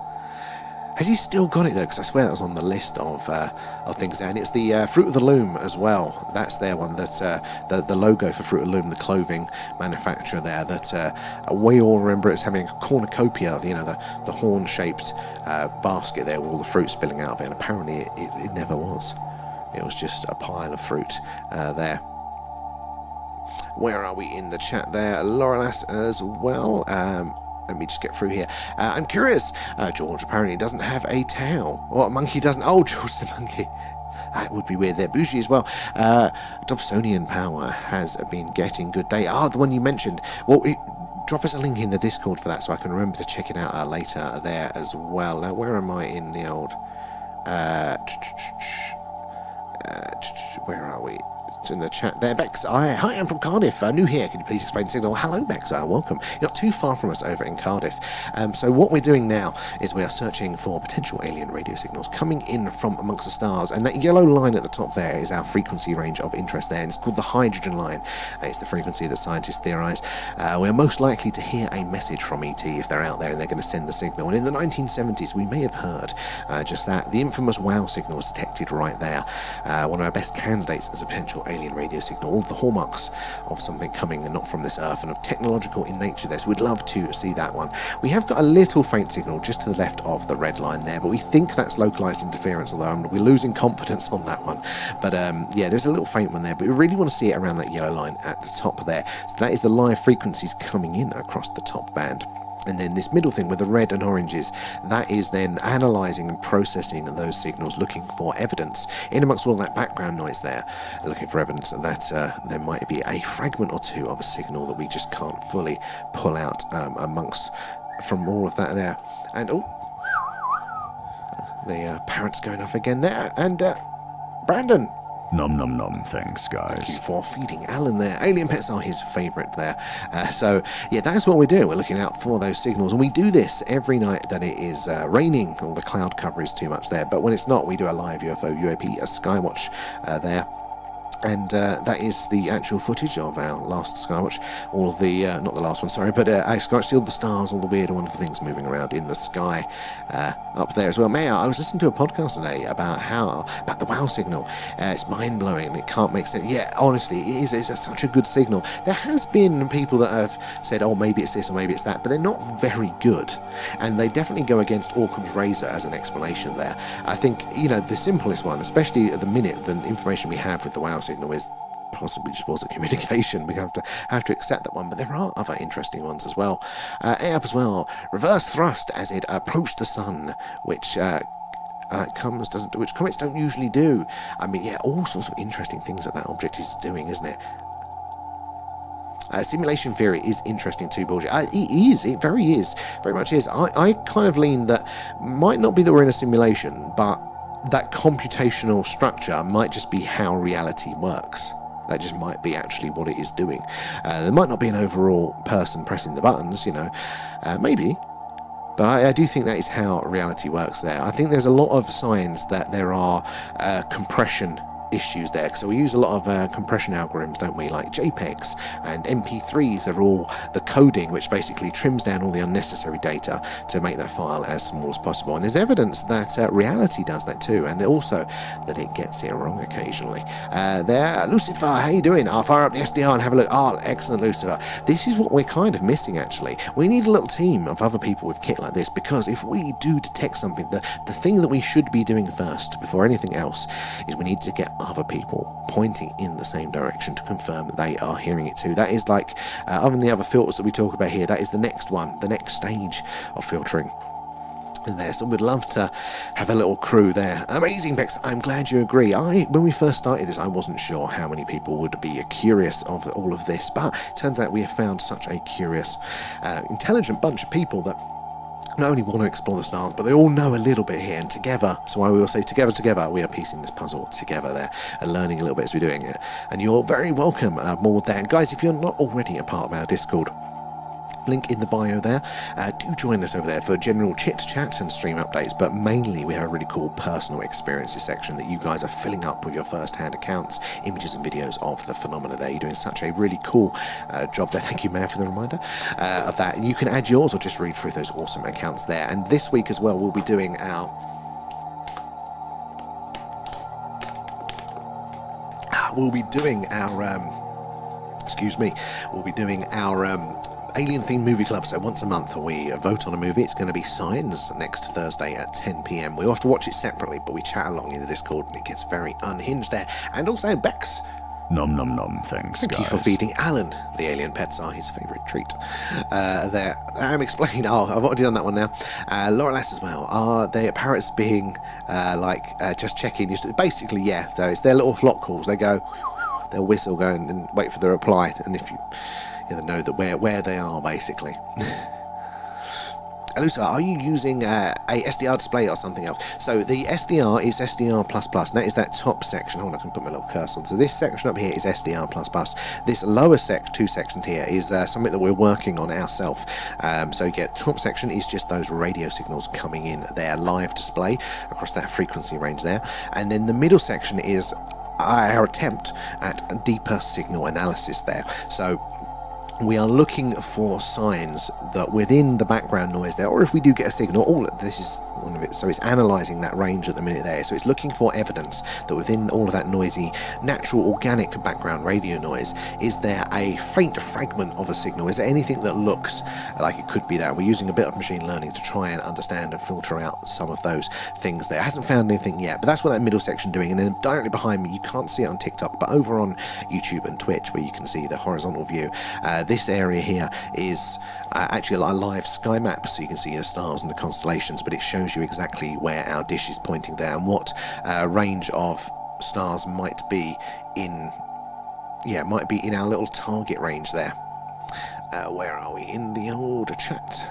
Has he still got it though? Because I swear that was on the list of things there. And it's the Fruit of the Loom as well. That's their one. That the logo for Fruit of the Loom, the clothing manufacturer there. That we all remember it as having a cornucopia. The horn-shaped basket there with all the fruit spilling out of it. And apparently it never was. It was just a pile of fruit there. Where are we in the chat there? Laurel as well. Let me just get through here. I'm curious. George apparently doesn't have a tail. What monkey doesn't? Oh, George the monkey. That would be weird there. Bougie as well. Dobsonian Power has been getting good data. The one you mentioned. Well, drop us a link in the Discord for that so I can remember to check it out later there as well. Now, where am I in the old... where are we? In the chat there, Bex. Hi, I'm from Cardiff. New here. Can you please explain signal? Hello, Bex. Welcome. You're not too far from us over in Cardiff. So what we're doing now is we are searching for potential alien radio signals coming in from amongst the stars, and that yellow line at the top there is our frequency range of interest there, and it's called the hydrogen line. It's the frequency that scientists theorize. We're most likely to hear a message from ET if they're out there and they're going to send the signal. And in the 1970s, we may have heard just that. The infamous WOW signal was detected right there. One of our best candidates as a potential alien radio signal, all the hallmarks of something coming and not from this earth and of technological in nature there. So we'd love to see that one. We have got a little faint signal just to the left of the red line there, but we think that's localized interference, although we're losing confidence on that one. But yeah, there's a little faint one there, but we really want to see it around that yellow line at the top there. So that is the live frequencies coming in across the top band. And then this middle thing with the red and oranges, that is then analysing and processing those signals, looking for evidence in amongst all that background noise there, looking for evidence that there might be a fragment or two of a signal that we just can't fully pull out amongst from all of that there. And the parrot's going off again there. And Brandon. Nom nom nom, thanks guys. Thank you for feeding Alan there. Alien pets are his favourite there. So yeah, that's what we're doing. We're looking out for those signals, and we do this every night that it is raining or the cloud cover is too much there. But when it's not, we do a live UFO UAP, a skywatch there. And that is the actual footage of our last Skywatch. All of the, not the last one, sorry, but Skywatch, all the stars, all the weird and wonderful things moving around in the sky up there as well. I was listening to a podcast today about the WOW signal. It's mind-blowing and it can't make sense. Yeah, honestly, it is such a good signal. There has been people that have said, oh, maybe it's this or maybe it's that, but they're not very good. And they definitely go against Occam's razor as an explanation there. I think, the simplest one, especially at the minute, the information we have with the WOW signal is possibly just was a communication. We have to accept that one, but there are other interesting ones as well. Up as well, reverse thrust as it approached the sun, which comets don't usually do. I mean, yeah, all sorts of interesting things that object is doing, isn't it? Simulation theory is interesting too, bullshit. It very much is. I kind of lean that might not be that we're in a simulation, but that computational structure might just be how reality works. That just might be actually what it is doing. There might not be an overall person pressing the buttons, maybe. But I do think that is how reality works there. I think there's a lot of signs that there are compression issues there. So we use a lot of compression algorithms, don't we, like JPEGs and MP3s. They're all the coding, which basically trims down all the unnecessary data to make that file as small as possible. And there's evidence that reality does that too, and also that it gets it wrong occasionally. There, Lucifer, how you doing? I'll fire up the SDR and have a look. Excellent, Lucifer. This is what we're kind of missing, actually. We need a little team of other people with kit like this, because if we do detect something, the thing that we should be doing first, before anything else, is we need to get other people pointing in the same direction to confirm that they are hearing it too. That is like, other than the other filters that we talk about here, that is the next one, the next stage of filtering there. So we'd love to have a little crew there. Amazing, Bex. I'm glad you agree. When we first started this, I wasn't sure how many people would be curious of all of this, but it turns out we have found such a curious, intelligent bunch of people that not only want to explore the stars, but they all know a little bit here, and together, so I will say together, we are piecing this puzzle together there and learning a little bit as we're doing it. And you're very welcome more than. Guys, if you're not already a part of our Discord, link in the bio there. Do join us over there for general chit chats and stream updates, but mainly we have a really cool personal experiences section that you guys are filling up with your first-hand accounts, images and videos of the phenomena there. You're doing such a really cool job there. Thank you, Mayor, for the reminder of that. And you can add yours or just read through those awesome accounts there. And this week as well, we'll be doing our Alien-themed movie club. So once a month we vote on a movie. It's going to be Signs next Thursday at 10 p.m. We have to watch it separately, but we chat along in the Discord and it gets very unhinged there. And also Bex. Nom nom nom, thanks Thank guys. you for feeding Alan. The alien pets are his favourite treat. There, I'm explaining. I've already done that one now. Laura Lass as well. Are they parrots being just checking? Basically, yeah. So it's their little flock calls. They go, they'll whistle, go and wait for the reply. And if you know that where they are, basically. Alusa, are you using a SDR display or something else? So the SDR is SDR++, and that is that top section. Hold on, I can put my little cursor on. So this section up here is SDR++. This lower two sections here is something that we're working on ourselves. So you get top section is just those radio signals coming in their live display across that frequency range there. And then the middle section is our attempt at deeper signal analysis there. So we are looking for signs that within the background noise there, or if we do get a signal, all of this is So it's analysing that range at the minute there. So it's looking for evidence that within all of that noisy, natural, organic background radio noise, is there a faint fragment of a signal? Is there anything that looks like it could be that? We're using a bit of machine learning to try and understand and filter out some of those things there. Hasn't found anything yet, but that's what that middle section doing. And then directly behind me, you can't see it on TikTok, but over on YouTube and Twitch, where you can see the horizontal view, this area here is actually a live sky map, so you can see the stars and the constellations, but it shows you exactly where our dish is pointing there and what range of stars might be in our little target range there. Where are we in the old chat?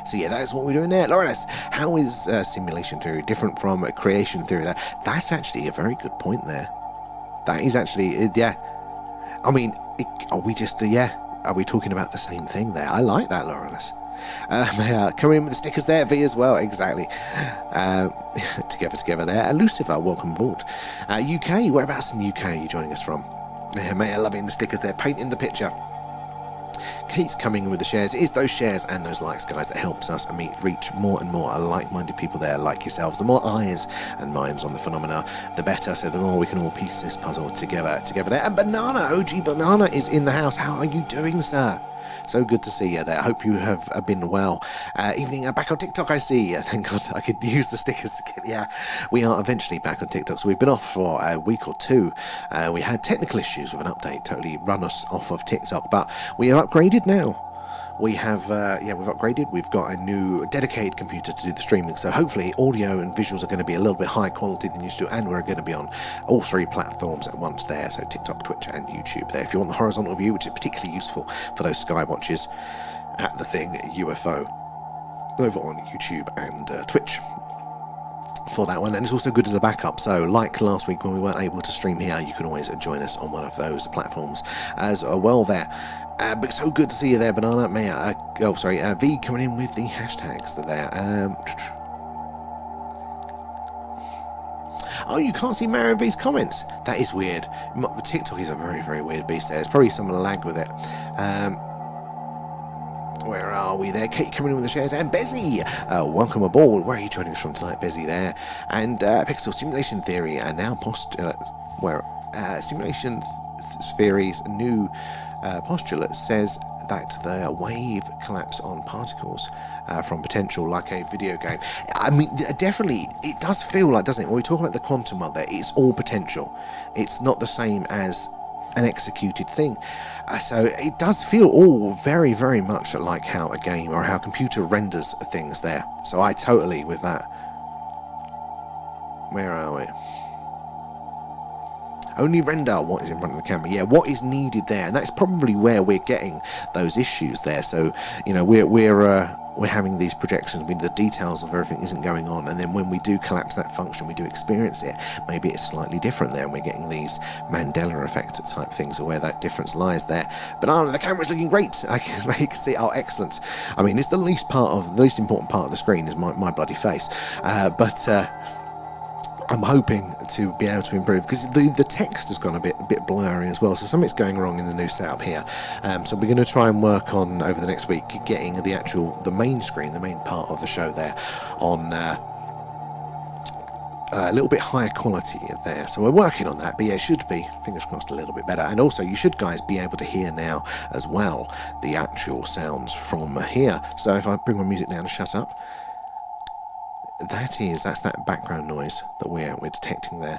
So yeah, that is what we're doing there. Lawrence, how is simulation theory different from creation theory? That's actually a very good point there. That is actually, yeah. I mean, are we just, are we talking about the same thing there? I like that, Lawrence. Coming in with the stickers there, V as well, exactly. Together there. Lucifer, welcome aboard. UK, whereabouts in the UK are you joining us from? Mate, I love it in the stickers there, painting the picture. Kate's coming in with the shares. It is those shares and those likes, guys, that helps us reach more and more like-minded people there like yourselves. The more eyes and minds on the phenomena, the better. So the more we can all piece this puzzle together there. And Banana, OG Banana, is in the house. How are you doing, sir? So good to see you there. I hope you have been well. Evening, back on TikTok, I see. Thank God I could use the stickers again. Yeah, we are eventually back on TikTok. So we've been off for a week or two. We had technical issues with an update, totally run us off of TikTok. But we are upgraded now. We have, we've upgraded. We've got a new dedicated computer to do the streaming. So hopefully audio and visuals are going to be a little bit higher quality than used to. And we're going to be on all three platforms at once there. So TikTok, Twitch and YouTube there. If you want the horizontal view, which is particularly useful for those skywatchers at the thing UFO over on YouTube and Twitch for that one. And it's also good as a backup. So like last week when we weren't able to stream here, you can always join us on one of those platforms as well there. But so good to see you there, Banana. V coming in with the hashtags there. Oh, you can't see Marion V's comments. That is weird. TikTok is a very, very weird beast there. There's probably some lag with it. Where are we there? Kate coming in with the shares. And Bezzy, welcome aboard. Where are you joining us from tonight, Bezzy there? And Pixel Simulation Theory are now Simulation Theory's new postulate says that the wave collapse on particles from potential like a video game. I mean, definitely, it does feel like, doesn't it? When we talk about the quantum out there, it's all potential. It's not the same as an executed thing. So it does feel all very, very much like how a game or how a computer renders things there. So I totally with that. Where are we? Only render what is in front of the camera. Yeah, what is needed there, and that's probably where we're getting those issues there. So, you know, we're having these projections. I mean, the details of everything isn't going on, and then when we do collapse that function, we do experience it. Maybe it's slightly different there, and we're getting these Mandela effect type things, where that difference lies there. But the camera's looking great. I can see. Oh, excellent. I mean, it's the least important part of the screen is my bloody face, but. I'm hoping to be able to improve because the text has gone a bit blurry as well, so something's going wrong in the new setup here. So we're going to try and work on over the next week getting the main screen, the main part of the show there on a little bit higher quality there. So we're working on that, but yeah, it should be, fingers crossed, a little bit better. And also you should guys be able to hear now as well the actual sounds from here. So if I bring my music down and shut up, that's that background noise that we're detecting there.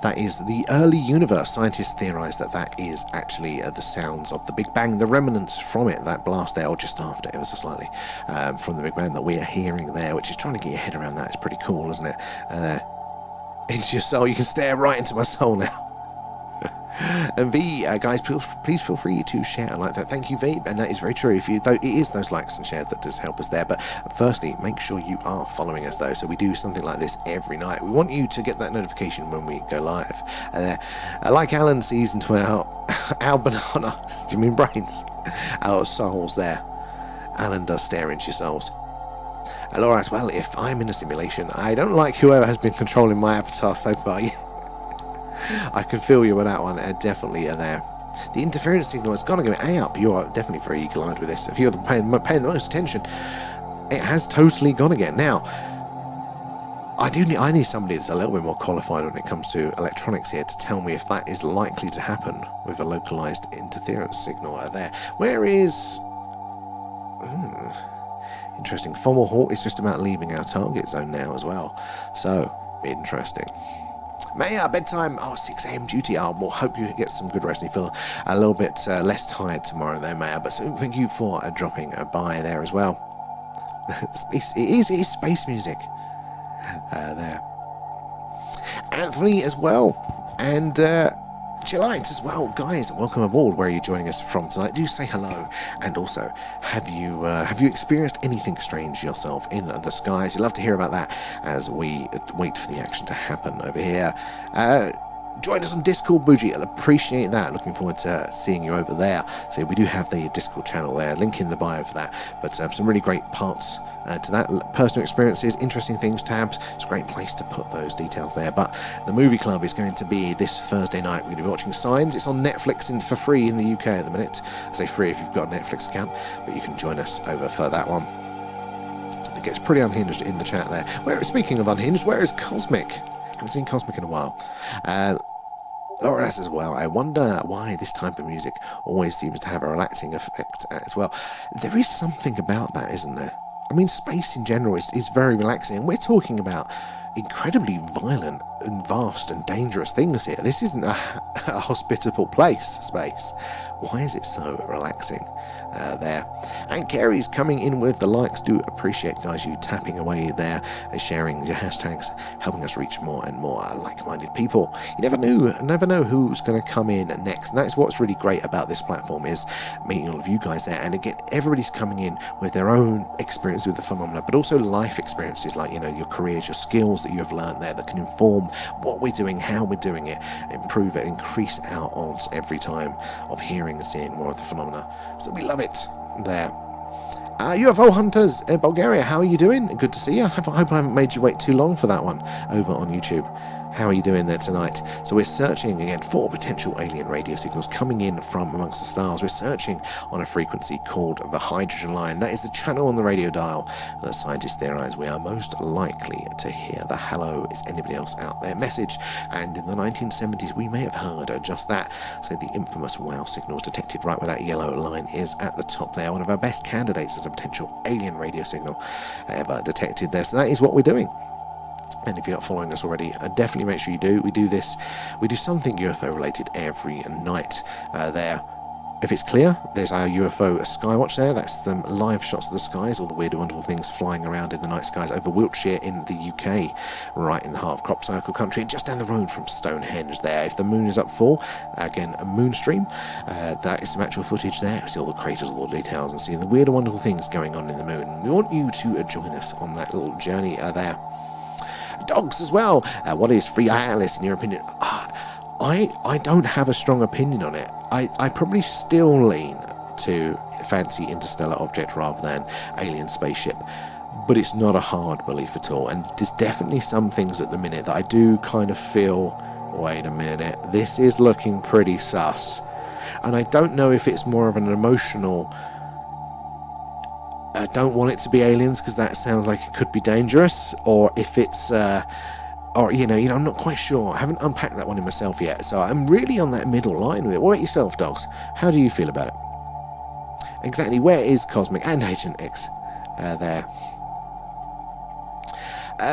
That is the early universe. Scientists theorize that is actually the sounds of the Big Bang, the remnants from it, that blast there, or just after ever so slightly, from the Big Bang that we are hearing there, which is trying to get your head around that. It's pretty cool, isn't it? Into your soul. You can stare right into my soul now. And V, guys, please feel free to share and like that. Thank you, V, and that is very true. It is those likes and shares that does help us there. But firstly, make sure you are following us though. So we do something like this every night. We want you to get that notification when we go live. Like Alan sees into our banana. Do you mean brains? Our souls there. Alan does stare into your souls. Alright, well, if I'm in a simulation, I don't like whoever has been controlling my avatar so far. I can feel you with that one, definitely there. The interference signal has got to go up. You are definitely very eagle-eyed with this. If you're paying the most attention, it has totally gone again. Now, I need somebody that's a little bit more qualified when it comes to electronics here to tell me if that is likely to happen with a localized interference signal there. Where is... interesting. Fomalhaut is just about leaving our target zone now as well. So, interesting. Maya, bedtime. 6 a.m. duty. We'll hope you get some good rest and you feel a little bit less tired tomorrow there, Maya. But so thank you for dropping by there as well. It is space music. There. Anthony as well. And Chillites as well. Guys, welcome aboard. Where are you joining us from tonight? Do say hello. And also, have you experienced anything strange yourself in the skies? You'd love to hear about that as we wait for the action to happen over here. Join us on Discord, Bougie. I'll appreciate that. Looking forward to seeing you over there. So we do have the Discord channel there. Link in the bio for that. But some really great parts to that. Personal experiences, interesting things, tabs. It's a great place to put those details there. But the movie club is going to be this Thursday night. We're going to be watching Signs. It's on Netflix for free in the UK at the minute. I say free if you've got a Netflix account. But you can join us over for that one. It gets pretty unhinged in the chat there. Speaking of unhinged, where is Cosmic? I haven't seen Cosmic in a while. Laura S as well. I wonder why this type of music always seems to have a relaxing effect as well. There is something about that, isn't there? I mean, space in general is very relaxing. And we're talking about incredibly violent and vast and dangerous things here. This isn't a hospitable place, space. Why is it so relaxing there? And Kerry's coming in with the likes. Do appreciate, guys, you tapping away there, sharing your hashtags, helping us reach more and more like-minded people. You never know who's going to come in next. And that's what's really great about this platform, is meeting all of you guys there. And again, everybody's coming in with their own experience with the phenomena, but also life experiences, like, your careers, your skills that you have learned there that can inform what we're doing, how we're doing it, improve it, increase our odds every time of hearing and seeing more of the phenomena. So we love it there. UFO Hunters in Bulgaria, how are you doing? Good to see you. I hope I haven't made you wait too long for that one over on YouTube. How are you doing there tonight? So we're searching again for potential alien radio signals coming in from amongst the stars. We're searching on a frequency called the hydrogen line. That is the channel on the radio dial that scientists theorize we are most likely to hear the "hello, is anybody else out there" message. And in the 1970s, we may have heard just that. So the infamous wow signals detected right where that yellow line is at the top there. One of our best candidates as a potential alien radio signal ever detected there. So that is what we're doing. And if you're not following us already, definitely make sure you do. We do something UFO related every night there. If it's clear, there's our UFO skywatch there. That's the live shots of the skies, all the weird and wonderful things flying around in the night skies over Wiltshire in the UK, right in the heart of crop circle country, and just down the road from Stonehenge there. If the moon is up full, again, a moon stream, that is some actual footage there. See all the craters, all the details, and see the weird and wonderful things going on in the moon. We want you to join us on that little journey there. Dogs as well. What is free Atlas in your opinion? I don't have a strong opinion on it. I probably still lean to fancy interstellar object rather than alien spaceship, but it's not a hard belief at all. And there's definitely some things at the minute that I do kind of feel, wait a minute, this is looking pretty sus. And I don't know if it's more of an emotional, I don't want it to be aliens because that sounds like it could be dangerous, or if it's I'm not quite sure. I haven't unpacked that one in myself yet, so I'm really on that middle line with it. What about yourself, dogs? How do you feel about it? Exactly, where is Cosmic and Agent X there?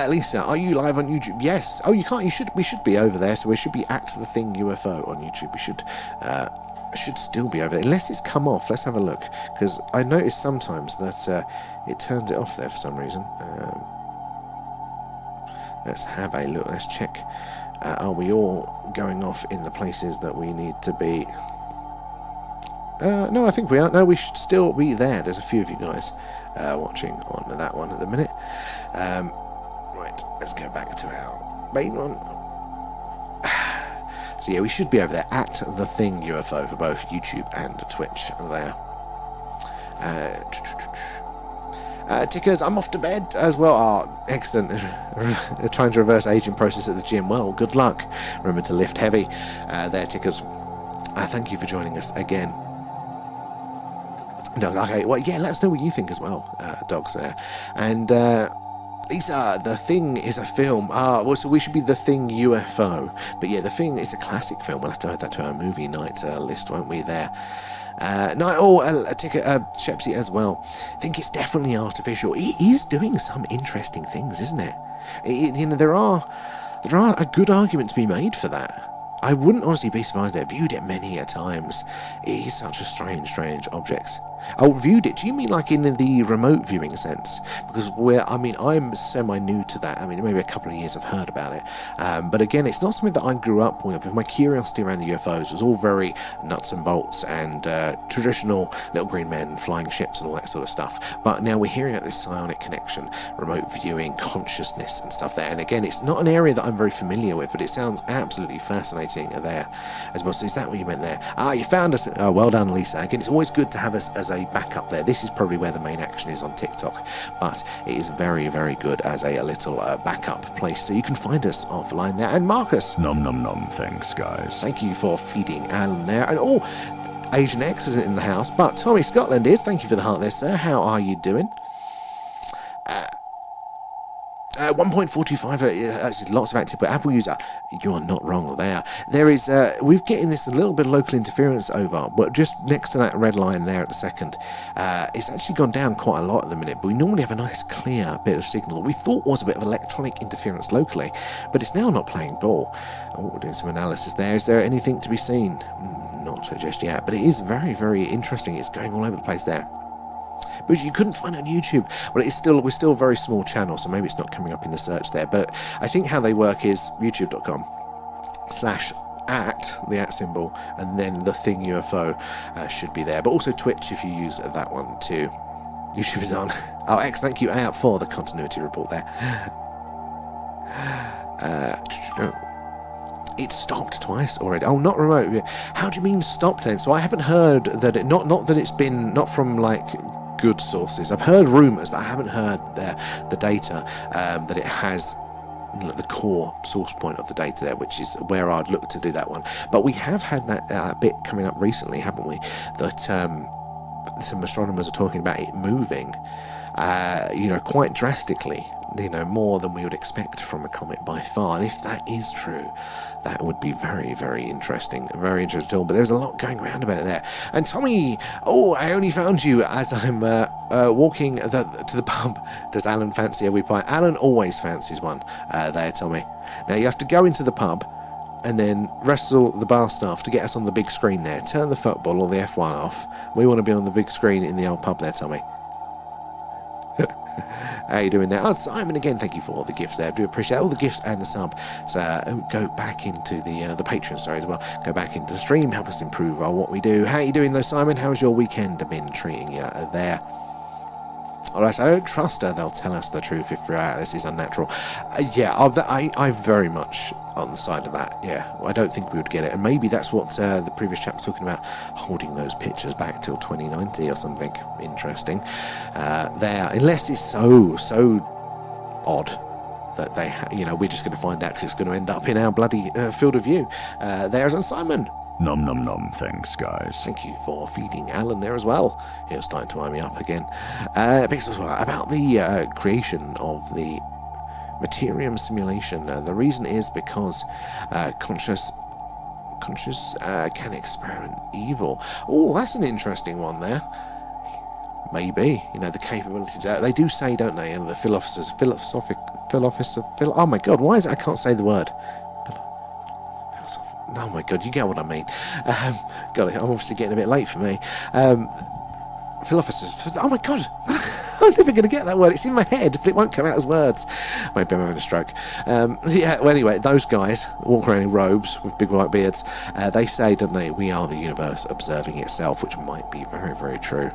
Lisa, are you live on YouTube? Yes. Oh, you can't. We should be over there, so we should be at the thing UFO on YouTube. We should still be over there, unless it's come off. Let's have a look, because I noticed sometimes that it turns it off there for some reason. Let's have a look. Let's check. Are we all going off in the places that we need to be? No, I think we are. No, we should still be there. There's a few of you guys watching on that one at the minute. Right, let's go back to our main one. So yeah, we should be over there at the thing UFO for both YouTube and Twitch there. Tickers, I'm off to bed as well. Oh, excellent. Trying to reverse aging process at the gym. Well, good luck. Remember to lift heavy there, Tickers. thank you for joining us again. Dogs, okay, well, yeah, let us know what you think as well, Dogs there. And Lisa, The Thing is a film. Well, so we should be The Thing UFO. But yeah, The Thing is a classic film. We'll have to add that to our movie night list, won't we, there? A ticket, Shepsy as well. I think it's definitely artificial. It is doing some interesting things, isn't it? There are a good argument to be made for that. I wouldn't honestly be surprised. I've viewed it many a times. It is such a strange object. Oh, viewed it? Do you mean like in the remote viewing sense? Because I'm semi-new to that. I mean, maybe a couple of years I've heard about it. But again, it's not something that I grew up with. My curiosity around the UFOs was all very nuts and bolts and traditional little green men flying ships and all that sort of stuff. But now we're hearing about this psionic connection, remote viewing, consciousness and stuff there. And again, it's not an area that I'm very familiar with, but it sounds absolutely fascinating there as well. So is that what you meant there? You found us. Oh, well done, Lisa. Again, it's always good to have us as a backup there. This is probably where the main action is on TikTok, but it is very, very good as a little backup place. So you can find us offline there. And Marcus. Nom nom nom, thanks guys. Thank you for feeding Alan there. And Agent X isn't in the house, but Tommy Scotland is. Thank you for the heart there, sir. How are you doing? 1.425, lots of active, but Apple user, you are not wrong there. There is, we're getting this a little bit of local interference over, but just next to that red line there at the second, it's actually gone down quite a lot at the minute, but we normally have a nice clear bit of signal that we thought was a bit of electronic interference locally, but it's now not playing ball. Oh, we're doing some analysis there. Is there anything to be seen? Not just yet, but it is very, very interesting. It's going all over the place there. But you couldn't find it on YouTube. Well, we're still a very small channel, so maybe it's not coming up in the search there. But I think how they work is youtube.com/ the @ symbol, and then The Thing UFO should be there. But also Twitch if you use that one too. YouTube is on. Oh, X, thank you, AAP, for the continuity report there. It stopped twice already. Oh, not remote. How do you mean stopped then? So I haven't heard that it, not that it's been, not from like good sources. I've heard rumours, but I haven't heard the data that it has the core source point of the data there, which is where I'd look to do that one. But we have had that bit coming up recently, haven't we? That some astronomers are talking about it moving, quite drastically, more than we would expect from a comet by far. And if that is true, that would be very, very interesting. Very interesting at all. But there's a lot going around about it there. And Tommy, I only found you as I'm walking to the pub. Does Alan fancy a wee pint? Alan always fancies one there, Tommy. Now you have to go into the pub and then wrestle the bar staff to get us on the big screen there. Turn the football or the F1 off. We want to be on the big screen in the old pub there, Tommy. How you doing there? Oh, Simon, again, thank you for all the gifts there. I do appreciate all the gifts and the sub. So go back into the Patreon, as well. Go back into the stream, help us improve what we do. How you doing though, Simon? How's your weekend been treating you there? Alright, so I don't trust her. They'll tell us the truth if this is unnatural. I very much on the side of that. Yeah, I don't think we would get it. And maybe that's what the previous chap was talking about, holding those pictures back till 2090 or something interesting. There, unless it's so odd that we're just going to find out because it's going to end up in our bloody field of view. There's on Simon. Nom nom nom, thanks guys. Thank you for feeding Alan there as well. It was starting to wind me up again. About the creation of the Materium simulation. The reason is because conscious can experiment evil. Oh, that's an interesting one there. Maybe, the capability to, they do say, don't they, the oh my god, why is it I can't say the word? Oh my god, you get what I mean. God, I'm obviously getting a bit late for me. Philosophers, oh my god, I'm never going to get that word. It's in my head, but it won't come out as words. Maybe I'm having a stroke. Well, anyway, those guys walk around in robes with big white beards. They say, don't they, we are the universe observing itself, which might be very, very true.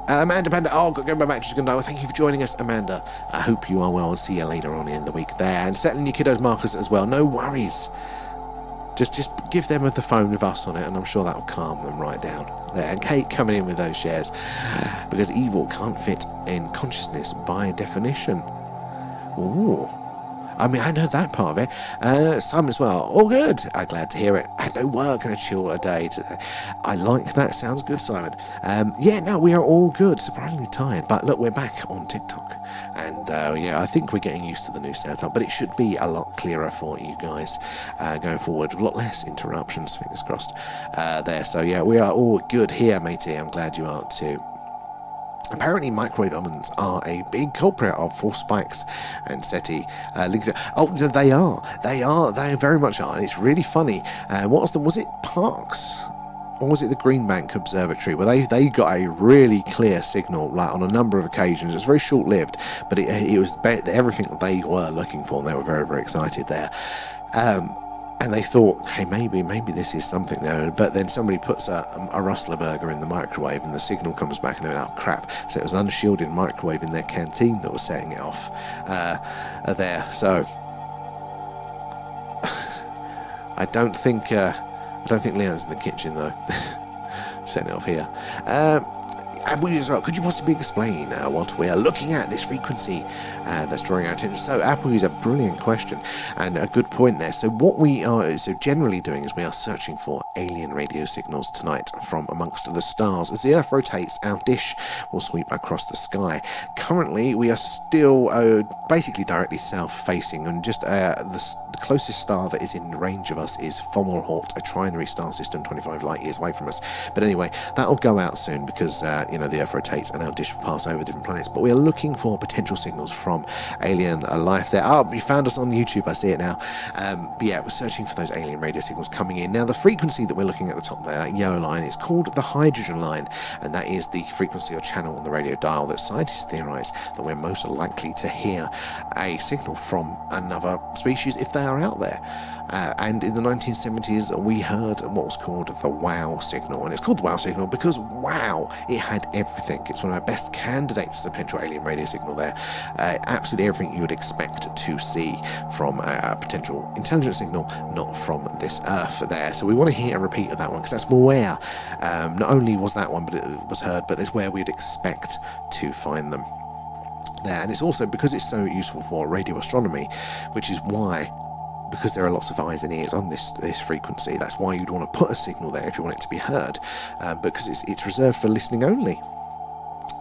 Amanda Panda, go back. She's going to know. Thank you for joining us, Amanda. I hope you are well and see you later on in the week there. And settling your kiddos' markers as well. No worries. Just give them the phone with us on it, and I'm sure that will calm them right down. There, and Kate coming in with those shares. Because evil can't fit in consciousness by definition. Ooh. I mean, I hadn't heard that part of it. Simon as well. All good. Glad to hear it. I had no work and a chill day today. I like that. Sounds good, Simon. Yeah, no, we are all good. Surprisingly tired. But look, we're back on TikTok. And yeah, I think we're getting used to the new setup. But it should be a lot clearer for you guys going forward. A lot less interruptions, fingers crossed, there. So yeah, we are all good here, matey. I'm glad you are too. Apparently, microwave ovens are a big culprit of false spikes and SETI linked. Oh, they are. They very much are. And it's really funny. Was it Parks? Or was it the Greenbank Observatory, where they got a really clear signal, like on a number of occasions. It was very short-lived, but it was everything that they were looking for, and they were very, very excited there. And they thought, okay, maybe this is something there. But then somebody puts a Rustler burger in the microwave, and the signal comes back, and they're like, oh crap! So it was an unshielded microwave in their canteen that was setting it off there. So I don't think Leon's in the kitchen though. Setting it off here. Could you possibly explain what we are looking at, this frequency that's drawing our attention? So Apple is a brilliant question and a good point there. So what we are generally doing is we are searching for alien radio signals tonight from amongst the stars. As the Earth rotates, our dish will sweep across the sky. Currently, we are still basically directly south-facing, and just the closest star that is in range of us is Fomalhaut, a trinary star system 25 light years away from us. But anyway, that'll go out soon because the Earth rotates and our dish will pass over different planets. But we are looking for potential signals from alien life there. Oh, you found us on YouTube, I see it now. But yeah, we're searching for those alien radio signals coming in. Now, the frequency that we're looking at the top there, that yellow line, is called the hydrogen line, and that is the frequency or channel on the radio dial that scientists theorize that we're most likely to hear a signal from another species if they are out there. And in the 1970s, we heard what was called the WOW signal. And it's called the WOW signal because, wow, it had everything. It's one of our best candidates as a potential alien radio signal there. Absolutely everything you would expect to see from a potential intelligent signal, not from this Earth there. So we want to hear a repeat of that one, because that's where, not only was that one, but it was heard, but it's where we'd expect to find them there. And it's also because it's so useful for radio astronomy, which is why, because there are lots of eyes and ears on this frequency, that's why you'd want to put a signal there if you want it to be heard, because it's reserved for listening only.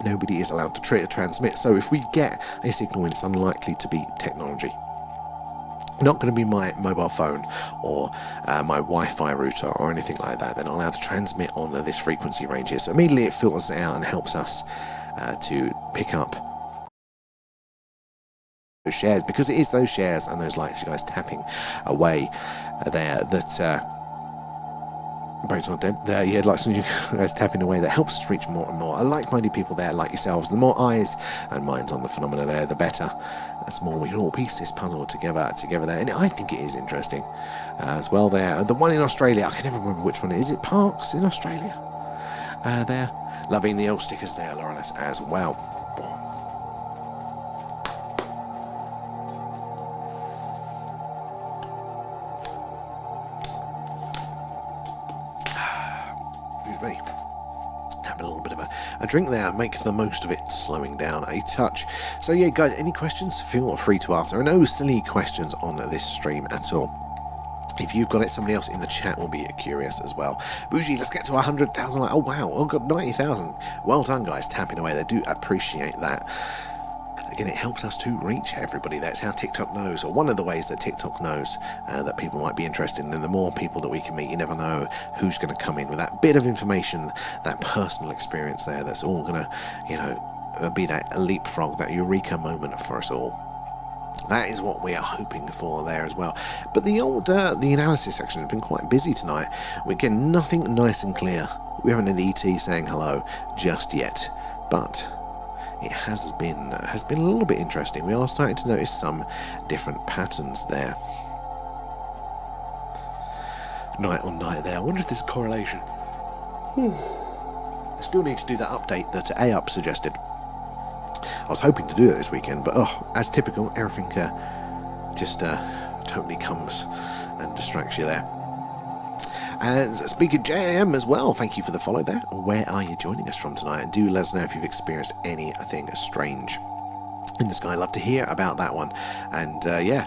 Nobody is allowed to transmit. So if we get a signal in, it's unlikely to be technology. Not going to be my mobile phone or my Wi-Fi router or anything like that. They're not allowed to transmit on this frequency range here. So immediately it filters it out and helps us to pick up those shares, because it is those shares and those lights, you guys, tapping away there that Brain's not dead. Yeah, like you guys tapping away, that helps us reach more and more like-minded people there, like yourselves. The more eyes and minds on the phenomena there, the better. That's more we can all piece this puzzle together there, and I think it is interesting as well. There, the one in Australia, I can never remember which one it is. Is it Parks in Australia? There, loving the old stickers there, Lawrence, as well. Me. Have a little bit of a drink there, make the most of it, slowing down a touch. So yeah, guys, any questions, feel free to ask. There are no silly questions on this stream at all. If you've got it, somebody else in the chat will be curious as well. Bougie, let's get to 100,000. Oh wow, oh god, 90,000. Well done, guys, tapping away. They do appreciate that. Again, it helps us to reach everybody. That's how TikTok knows, or one of the ways that TikTok knows that people might be interested in. And the more people that we can meet, you never know who's going to come in with that bit of information, that personal experience there, that's all going to, be that leapfrog, that eureka moment for us all. That is what we are hoping for there as well. But the analysis section has been quite busy tonight. We're getting nothing nice and clear. We haven't had ET saying hello just yet, but it has been a little bit interesting. We are starting to notice some different patterns there. Night on night there. I wonder if there's a correlation. I still need to do that update that AUP suggested. I was hoping to do it this weekend, but as typical, everything just totally comes and distracts you there. And speaking of JAM as well, thank you for the follow there. Where are you joining us from tonight? And do let us know if you've experienced anything strange in the sky. Love to hear about that one. And yeah,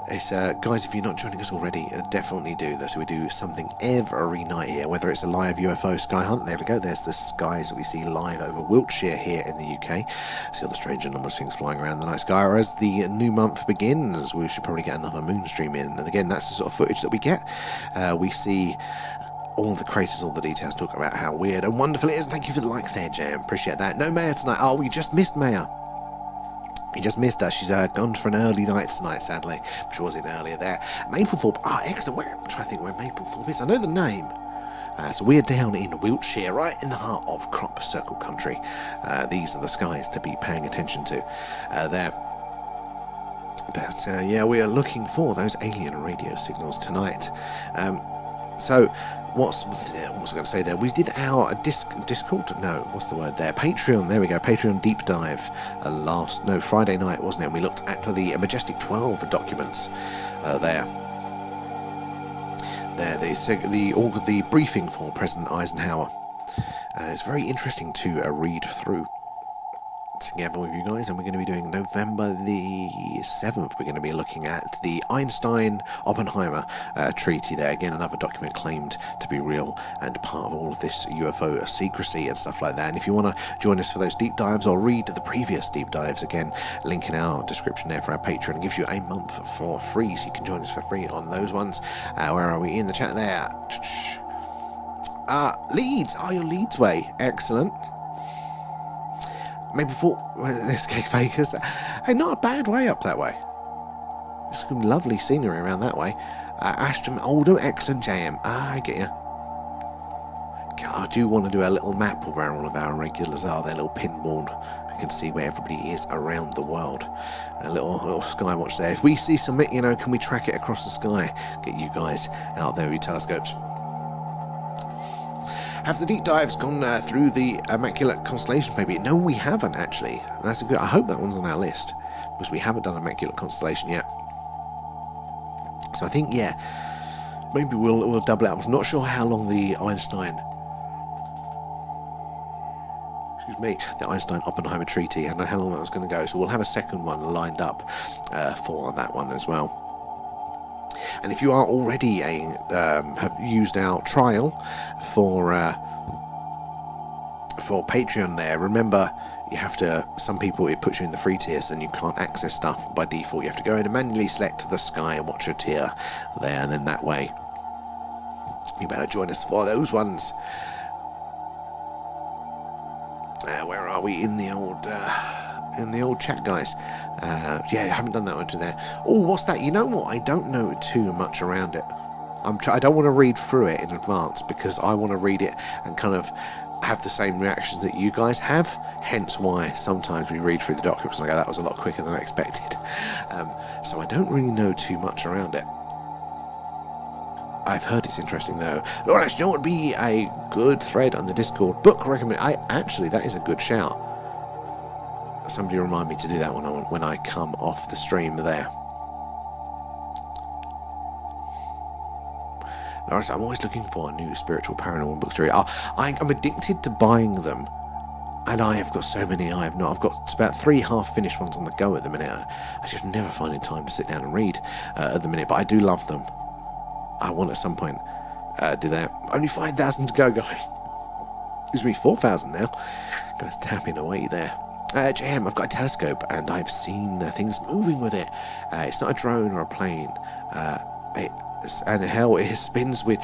it's guys, if you're not joining us already, definitely do this. We do something every night here, whether it's a live UFO sky hunt. There we go, there's the skies that we see live over Wiltshire here in the UK. See all the strange and numerous things flying around the night sky. Or as the new month begins, we should probably get another moon stream in, and again, that's the sort of footage that we get. We see all the craters, all the details, talk about how weird and wonderful it is. Thank you for the like there, Jam, appreciate that. No Maya tonight. Oh, we just missed Maya. You just missed her. She's gone for an early night tonight, sadly. She was in earlier there. Maplethorpe. Ah, excellent. I'm trying to think where Maplethorpe is. I know the name. So we're down in Wiltshire, right in the heart of crop circle country. These are the skies to be paying attention to there. But yeah, we are looking for those alien radio signals tonight. So what's I going to say there? We did our Discord. No, what's the word there? Patreon. There we go. Patreon deep dive. Friday night, wasn't it? And we looked at the Majestic 12 documents there. There, the briefing for President Eisenhower. It's very interesting to read through together with you guys, and we're going to be doing November the 7th. We're going to be looking at the Einstein-Oppenheimer treaty there. Again, another document claimed to be real and part of all of this UFO secrecy and stuff like that. And if you want to join us for those deep dives or read the previous deep dives, again, link in our description there for our Patreon. It gives you a month for free, so you can join us for free on those ones. Where are we in the chat there? Leeds. Oh, you're Leeds way. Excellent. Maybe there's cake fakers. Hey, not a bad way up that way. There's some lovely scenery around that way. Ashton, Oldham, excellent jam. I get you. I do want to do a little map of where all of our regulars are. Their little pinboard. I can see where everybody is around the world. A little skywatch there. If we see some, can we track it across the sky? Get you guys out there with your telescopes. Have the deep dives gone through the Immaculate Constellation, maybe? No, we haven't, actually. That's a good. I hope that one's on our list, because we haven't done Immaculate Constellation yet. So I think, yeah, maybe we'll double it up. I'm not sure how long the Einstein-Oppenheimer treaty, I don't know how long that was going to go, so we'll have a second one lined up for that one as well. And if you are already have used our trial for Patreon there, remember you have to, some people, it puts you in the free tiers and you can't access stuff by default. You have to go in and manually select the Skywatcher tier there, and then that way you better join us for those ones. Where are we in the old chat, guys? Yeah, I haven't done that one to there. Oh, what's that? You know what? I don't know too much around it. I don't want to read through it in advance, because I want to read it and kind of have the same reactions that you guys have. Hence why sometimes we read through the documents and I go, that was a lot quicker than I expected. So I don't really know too much around it. I've heard it's interesting though. Lawrence, you know what would be a good thread on the Discord? Book recommend. Actually, that is a good shout. Somebody remind me to do that when I come off the stream there. Lawrence, I'm always looking for new spiritual paranormal books to read. I'm addicted to buying them, and I have got so many I have not. I've got about 3 half-finished ones on the go at the minute. I just never find time to sit down and read at the minute, but I do love them. I want at some point do that. Only 5,000 to go, guys. Excuse me, 4,000 now. Guys tapping away there. JM, I've got a telescope and I've seen things moving with it. It's not a drone or a plane. And hell, it spins with...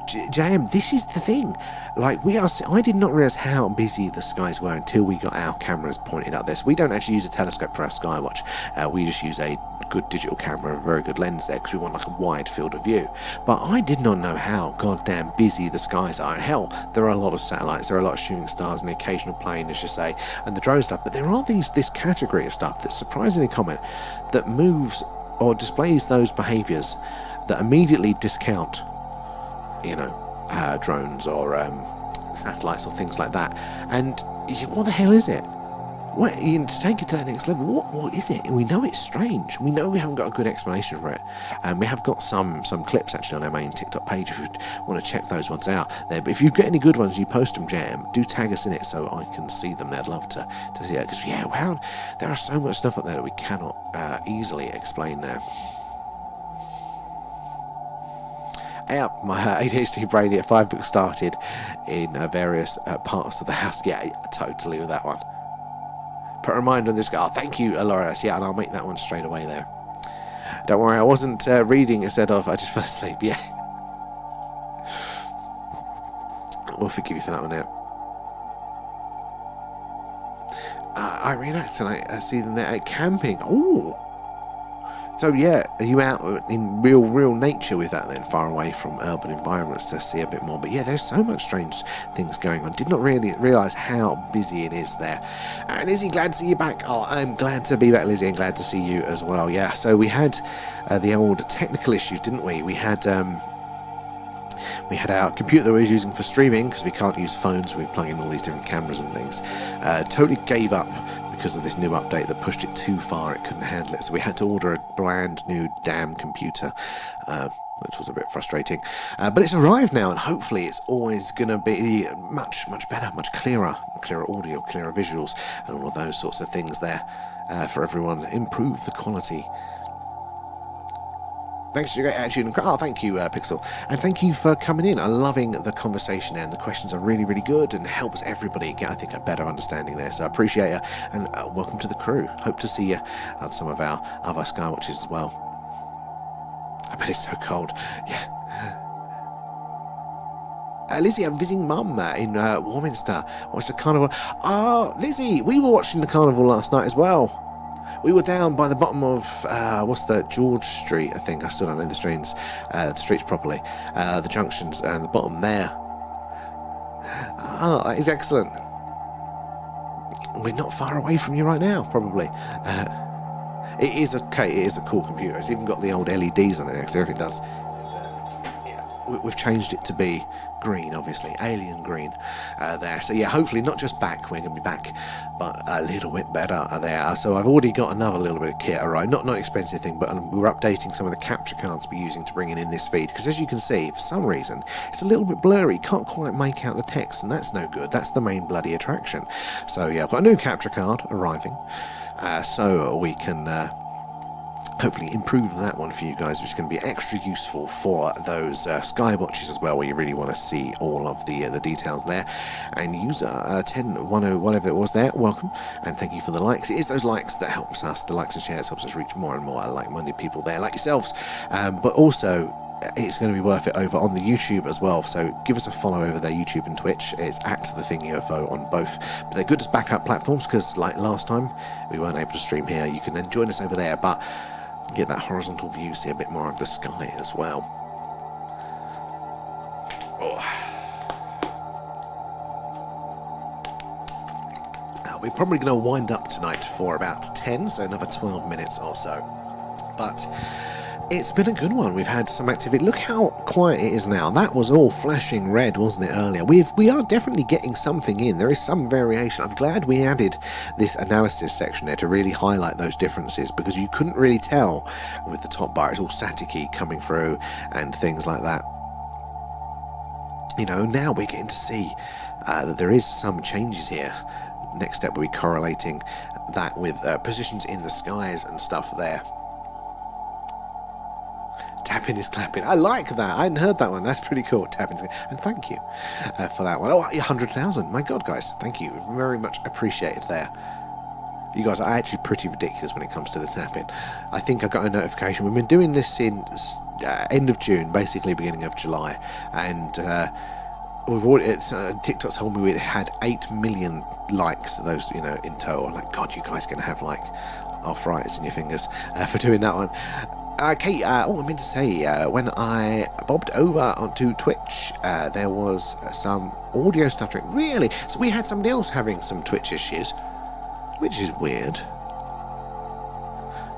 JM, this is the thing. Like, I did not realise how busy the skies were until we got our cameras pointed up there. So we don't actually use a telescope for our skywatch. We just use a good digital camera, a very good lens there, because we want like a wide field of view. But I did not know how goddamn busy the skies are. And hell, there are a lot of satellites, there are a lot of shooting stars, and the occasional plane, as you say, and the drone stuff. But there are this category of stuff that's surprisingly common, that moves or displays those behaviours that immediately discount, drones or satellites or things like that. And what the hell is it? To take it to that next level, what is it? We know it's strange. We know we haven't got a good explanation for it. And we have got some clips actually on our main TikTok page if you want to check those ones out there. But if you've got any good ones, you post them, Jam. Do tag us in it so I can see them. I'd love to see it. Because, wow, there are so much stuff up there that we cannot easily explain now. Yeah, my ADHD brain at 5 books started in various parts of the house. Yeah, totally with that one. Put a reminder on this guy. Oh, thank you, Aloris. Yeah, and I'll make that one straight away there. Don't worry, I wasn't reading instead of, I just fell asleep. Yeah. We'll forgive you for that one now. Irene tonight. I see them there at camping. Oh. So yeah, are you out in real nature with that then, far away from urban environments to see a bit more? But yeah, there's so much strange things going on. Did not really realise how busy it is there. Lizzie, glad to see you back. Oh, I'm glad to be back, Lizzie, and glad to see you as well. Yeah, so we had the old technical issues, didn't we? We had our computer that we were using for streaming, because we can't use phones, we plug in all these different cameras and things, totally gave up because of this new update that pushed it too far. It couldn't handle it, so we had to order a brand new damn computer, which was a bit frustrating, but it's arrived now, and hopefully it's always going to be much better, much clearer audio, clearer visuals, and all of those sorts of things there for everyone. Improve the quality. Thanks for your great attitude. Oh, thank you, Pixel. And thank you for coming in. I'm loving the conversation, and the questions are really, really good and helps everybody get, I think, a better understanding there. So I appreciate you, and welcome to the crew. Hope to see you at some of our other skywatches as well. I bet it's so cold. Yeah. Lizzie, I'm visiting Mum in Warminster. Watched the carnival. Oh, Lizzie, we were watching the carnival last night as well. We were down by the bottom of, what's that, George Street, I think. I still don't know the streets properly. The junctions and the bottom there. Oh, that is excellent. We're not far away from you right now, probably. It is a cool computer. It's even got the old LEDs on it, because everything does. We've changed it to be green, obviously, alien green there. So yeah, hopefully not just back, we're going to be back, but a little bit better there. So I've already got another little bit of kit, alright, not expensive thing, but we're updating some of the capture cards we're using to bring in this feed, because as you can see, for some reason, it's a little bit blurry, can't quite make out the text, and that's no good. That's the main bloody attraction. So yeah, I've got a new capture card arriving, so we can hopefully improve that one for you guys, which is going to be extra useful for those skywatches as well, where you really want to see all of the details there. And user 1010, whatever it was there, welcome, and thank you for the likes. It is those likes that helps us, the likes and shares helps us reach more and more like-minded people there like yourselves, but also it's going to be worth it over on the YouTube as well, so give us a follow over there, YouTube and Twitch. It's at The Thing UFO on both, but they're good as backup platforms, because like last time we weren't able to stream here. You can then join us over there, but get that horizontal view, see a bit more of the sky as well. We're probably going to wind up tonight for about 10, so another 12 minutes or so, but it's been a good one. We've had some activity. Look how quiet it is now. That was all flashing red, wasn't it, earlier? We are definitely getting something in. There is some variation. I'm glad we added this analysis section there to really highlight those differences, because you couldn't really tell with the top bar. It's all staticky coming through and things like that. You know, now we're getting to see that there is some changes here. Next step will be correlating that with positions in the skies and stuff there. Tapping is clapping. I like that. I hadn't heard that one. That's pretty cool. Tapping. And thank you for that one. Oh, 100,000. My God, guys. Thank you. Very much appreciated there. You guys are actually pretty ridiculous when it comes to the tapping. I think I got a notification. We've been doing this since end of June, basically beginning of July. And we've already, TikTok told me we had 8 million likes, those, you know, in total. Like, God, you guys are going to have, like, arthritis in your fingers for doing that one. Okay, I meant to say, when I bobbed over onto Twitch, there was some audio stuttering. Really? So we had somebody else having some Twitch issues, which is weird.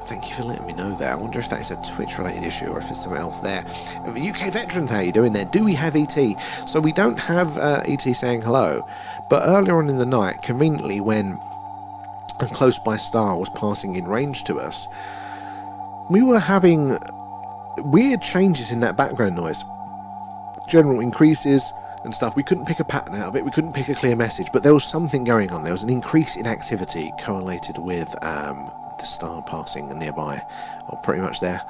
Thank you for letting me know there. I wonder if that is a Twitch-related issue or if it's something else there. UK Veterans, how are you doing there? Do we have ET? So we don't have ET saying hello, but earlier on in the night, conveniently when a close by star was passing in range to us, we were having weird changes in that background noise. General increases and stuff. We couldn't pick a pattern out of it. We couldn't pick a clear message, but there was something going on. There was an increase in activity correlated with the star passing nearby, or pretty much there.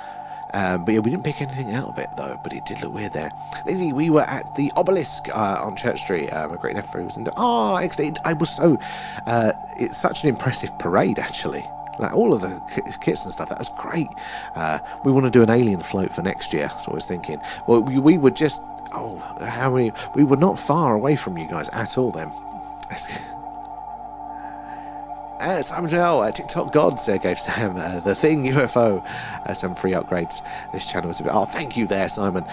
But yeah, we didn't pick anything out of it though, but it did look weird there. Lizzie, we were at the obelisk on Church Street. My great nephew was in. Oh, excellent! I was so. It's such an impressive parade, actually. Like all of the kits and stuff. That was great. We want to do an alien float for next year. That's what I was thinking. Well, we were just. Oh, how many? We were not far away from you guys at all. Then. Simon Joel, TikTok Gods gave Sam the thing UFO some free upgrades. This channel was a bit. Oh, thank you there, Simon.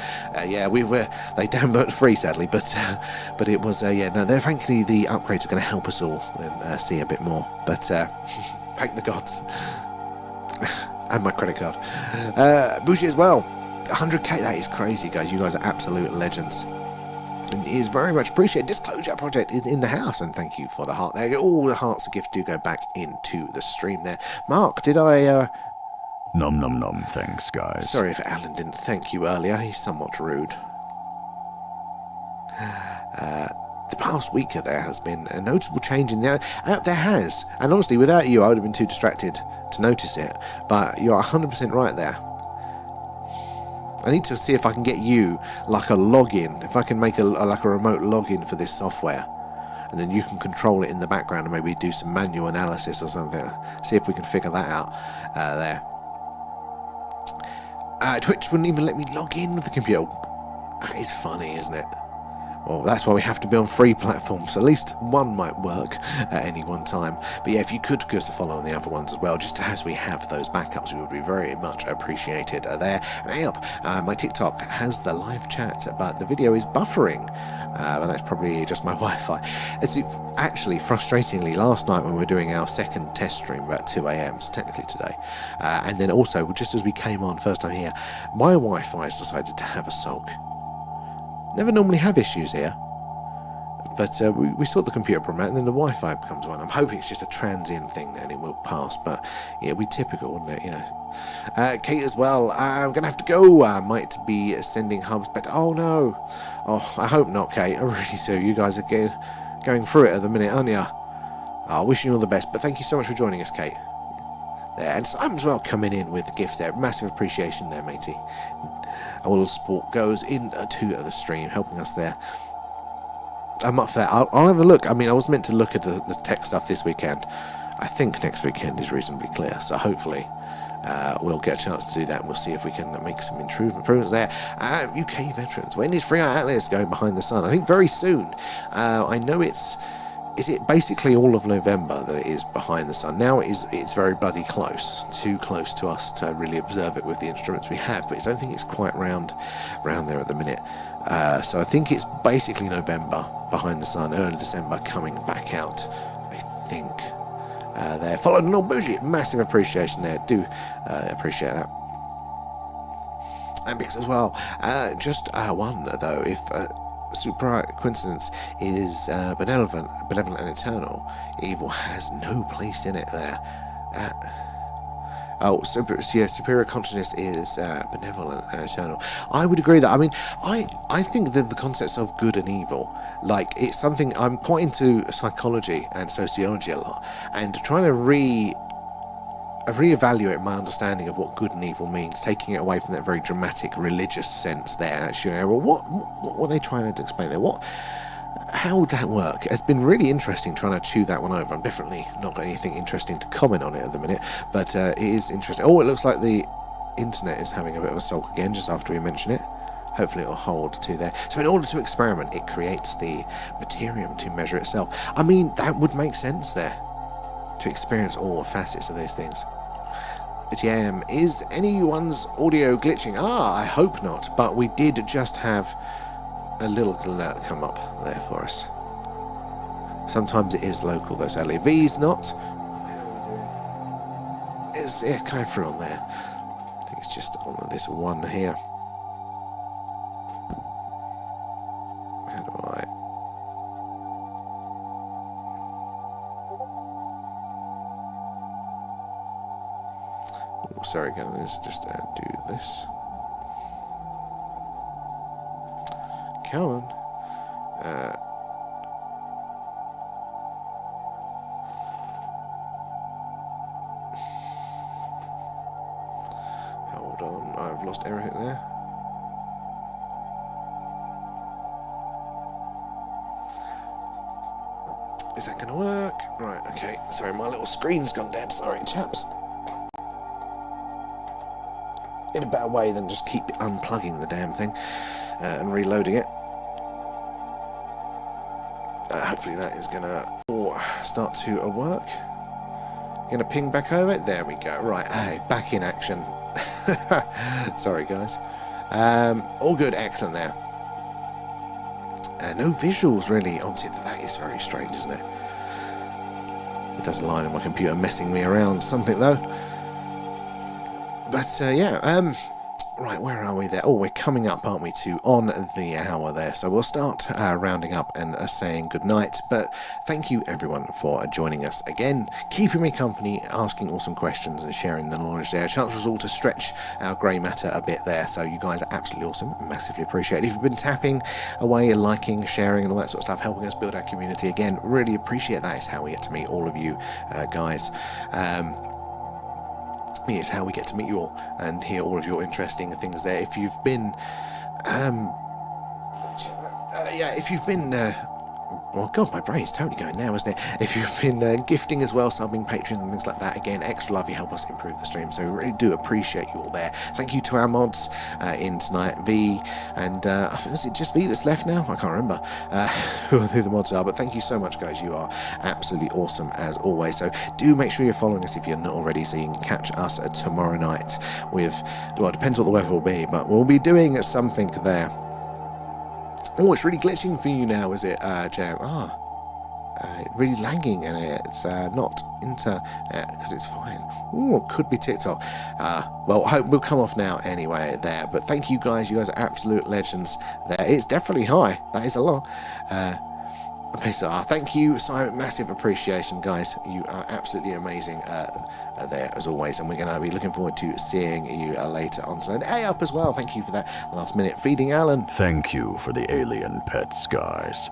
Yeah, they download free sadly, but it was yeah. No, they're frankly the upgrades are going to help us all and see a bit more. But thank the gods and my credit card. Bougie as well. 100k. That is crazy, guys. You guys are absolute legends. And is very much appreciated. Disclosure Project is in the house, and thank you for the heart there. All the hearts of gift do go back into the stream there. Mark, did I Nom nom nom, thanks guys. Sorry if Alan didn't thank you earlier, he's somewhat rude. The past week there has been a notable change in the there has, and honestly without you I would have been too distracted to notice it, but you're 100% right there. I need to see if I can get you like a login, if I can make like a remote login for this software, and then you can control it in the background and maybe do some manual analysis or something. See if we can figure that out there. Twitch wouldn't even let me log in with the computer. That is funny, isn't it? Well, that's why we have to be on free platforms. So at least one might work at any one time. But yeah, if you could give us a follow on the other ones as well, just as we have those backups, we would be very much appreciated there. And hey up, my TikTok has the live chat, but the video is buffering. But that's probably just my Wi-Fi. It's actually, frustratingly, last night when we were doing our second test stream about 2 a.m, so technically today, and then also, just as we came on first time here, my Wi-Fi has decided to have a sulk. Never normally have issues here, but we sort the computer problem out and then the Wi-Fi becomes one. I'm hoping it's just a transient thing and it will pass, but yeah, it'd be typical, wouldn't it, you know. Kate as well, I'm going to have to go. I might be sending hubs, but oh no. Oh, I hope not, Kate. I really do. You guys are going through it at the minute, aren't you? Oh, wishing you all the best, but thank you so much for joining us, Kate. There, and Simon as well coming in with the gifts there. Massive appreciation there, matey. All the support goes into the stream, helping us there. I'm up for that. I'll have a look. I mean, I was meant to look at the tech stuff this weekend. I think next weekend is reasonably clear, so hopefully we'll get a chance to do that, and we'll see if we can make some improvements there. UK veterans. When is Free Eye Atlas going behind the sun? I think very soon. I know is it basically all of November that it is behind the sun? Now it's very bloody close, too close to us to really observe it with the instruments we have, but I don't think it's quite round there at the minute. So I think it's basically November behind the sun, early December coming back out, I think. There, followed an old bougie, massive appreciation there, do appreciate that. And because as well, just one though, if super coincidence is benevolent and eternal, evil has no place in it there. Superior consciousness is benevolent and eternal. I would agree that. I mean, I think that the concepts of good and evil, like, it's something I'm quite into psychology and sociology a lot, and trying to reevaluate my understanding of what good and evil means, taking it away from that very dramatic religious sense there. Actually, well, what were they trying to explain there? How would that work? It's been really interesting trying to chew that one over. I'm definitely not got anything interesting to comment on it at the minute, but it is interesting. Oh, it looks like the internet is having a bit of a sulk again just after we mention it. Hopefully it'll hold to there. So in order to experiment, it creates the materium to measure itself. I mean, that would make sense there, to experience all facets of those things. But yeah, is anyone's audio glitching? I hope not, but we did just have a little alert come up there for us. Sometimes it is local though, sadly. V's not. It's coming through on there. I think it's just on this one here. How do I... sorry, guys. Let's just do this. Come on. Hold on, I've lost everything there. Is that going to work? Right, okay. Sorry, my little screen's gone dead. Sorry, chaps. In a better way than just keep unplugging the damn thing and reloading it. Hopefully that is going to start to work. Going to ping back over it. There we go. Right, hey, back in action. Sorry, guys. All good, excellent there. No visuals really on it. That is very strange, isn't it? It does a line on my computer messing me around. Something though. But yeah. Right, where are we there? Oh, we're coming up, aren't we, to on the hour there. So we'll start rounding up and saying goodnight. But thank you, everyone, for joining us again, keeping me company, asking awesome questions and sharing the knowledge there. A chance for us all to stretch our grey matter a bit there. So you guys are absolutely awesome. Massively appreciate it. If you've been tapping away, liking, sharing and all that sort of stuff, helping us build our community, again, really appreciate that. It's how we get to meet all of you guys. It's how we get to meet you all and hear all of your interesting things there. If you've been, if you've been, well, God, my brain's totally going now, isn't it? If you've been gifting as well, subbing, Patreon and things like that, again, extra love, you help us improve the stream. So we really do appreciate you all there. Thank you to our mods in tonight, V, and I think is it just V that's left now? I can't remember who the mods are, but thank you so much, guys. You are absolutely awesome as always. So do make sure you're following us if you're not already, so you can catch us tomorrow night with, well, it depends what the weather will be, but we'll be doing something there. Oh, it's really glitching for you now, is it, Jam? Really lagging, and it's not internet because it's fine. Oh, it could be TikTok. Well, I hope we'll come off now anyway there. But thank you guys. You guys are absolute legends there. It's definitely high. That is a lot. Thank you, Simon. Massive appreciation, guys. You are absolutely amazing there as always, and we're going to be looking forward to seeing you later on tonight. Hey, up as well. Thank you for that last minute feeding, Alan. Thank you for the alien pets, guys.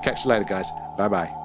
Catch you later, guys. Bye bye.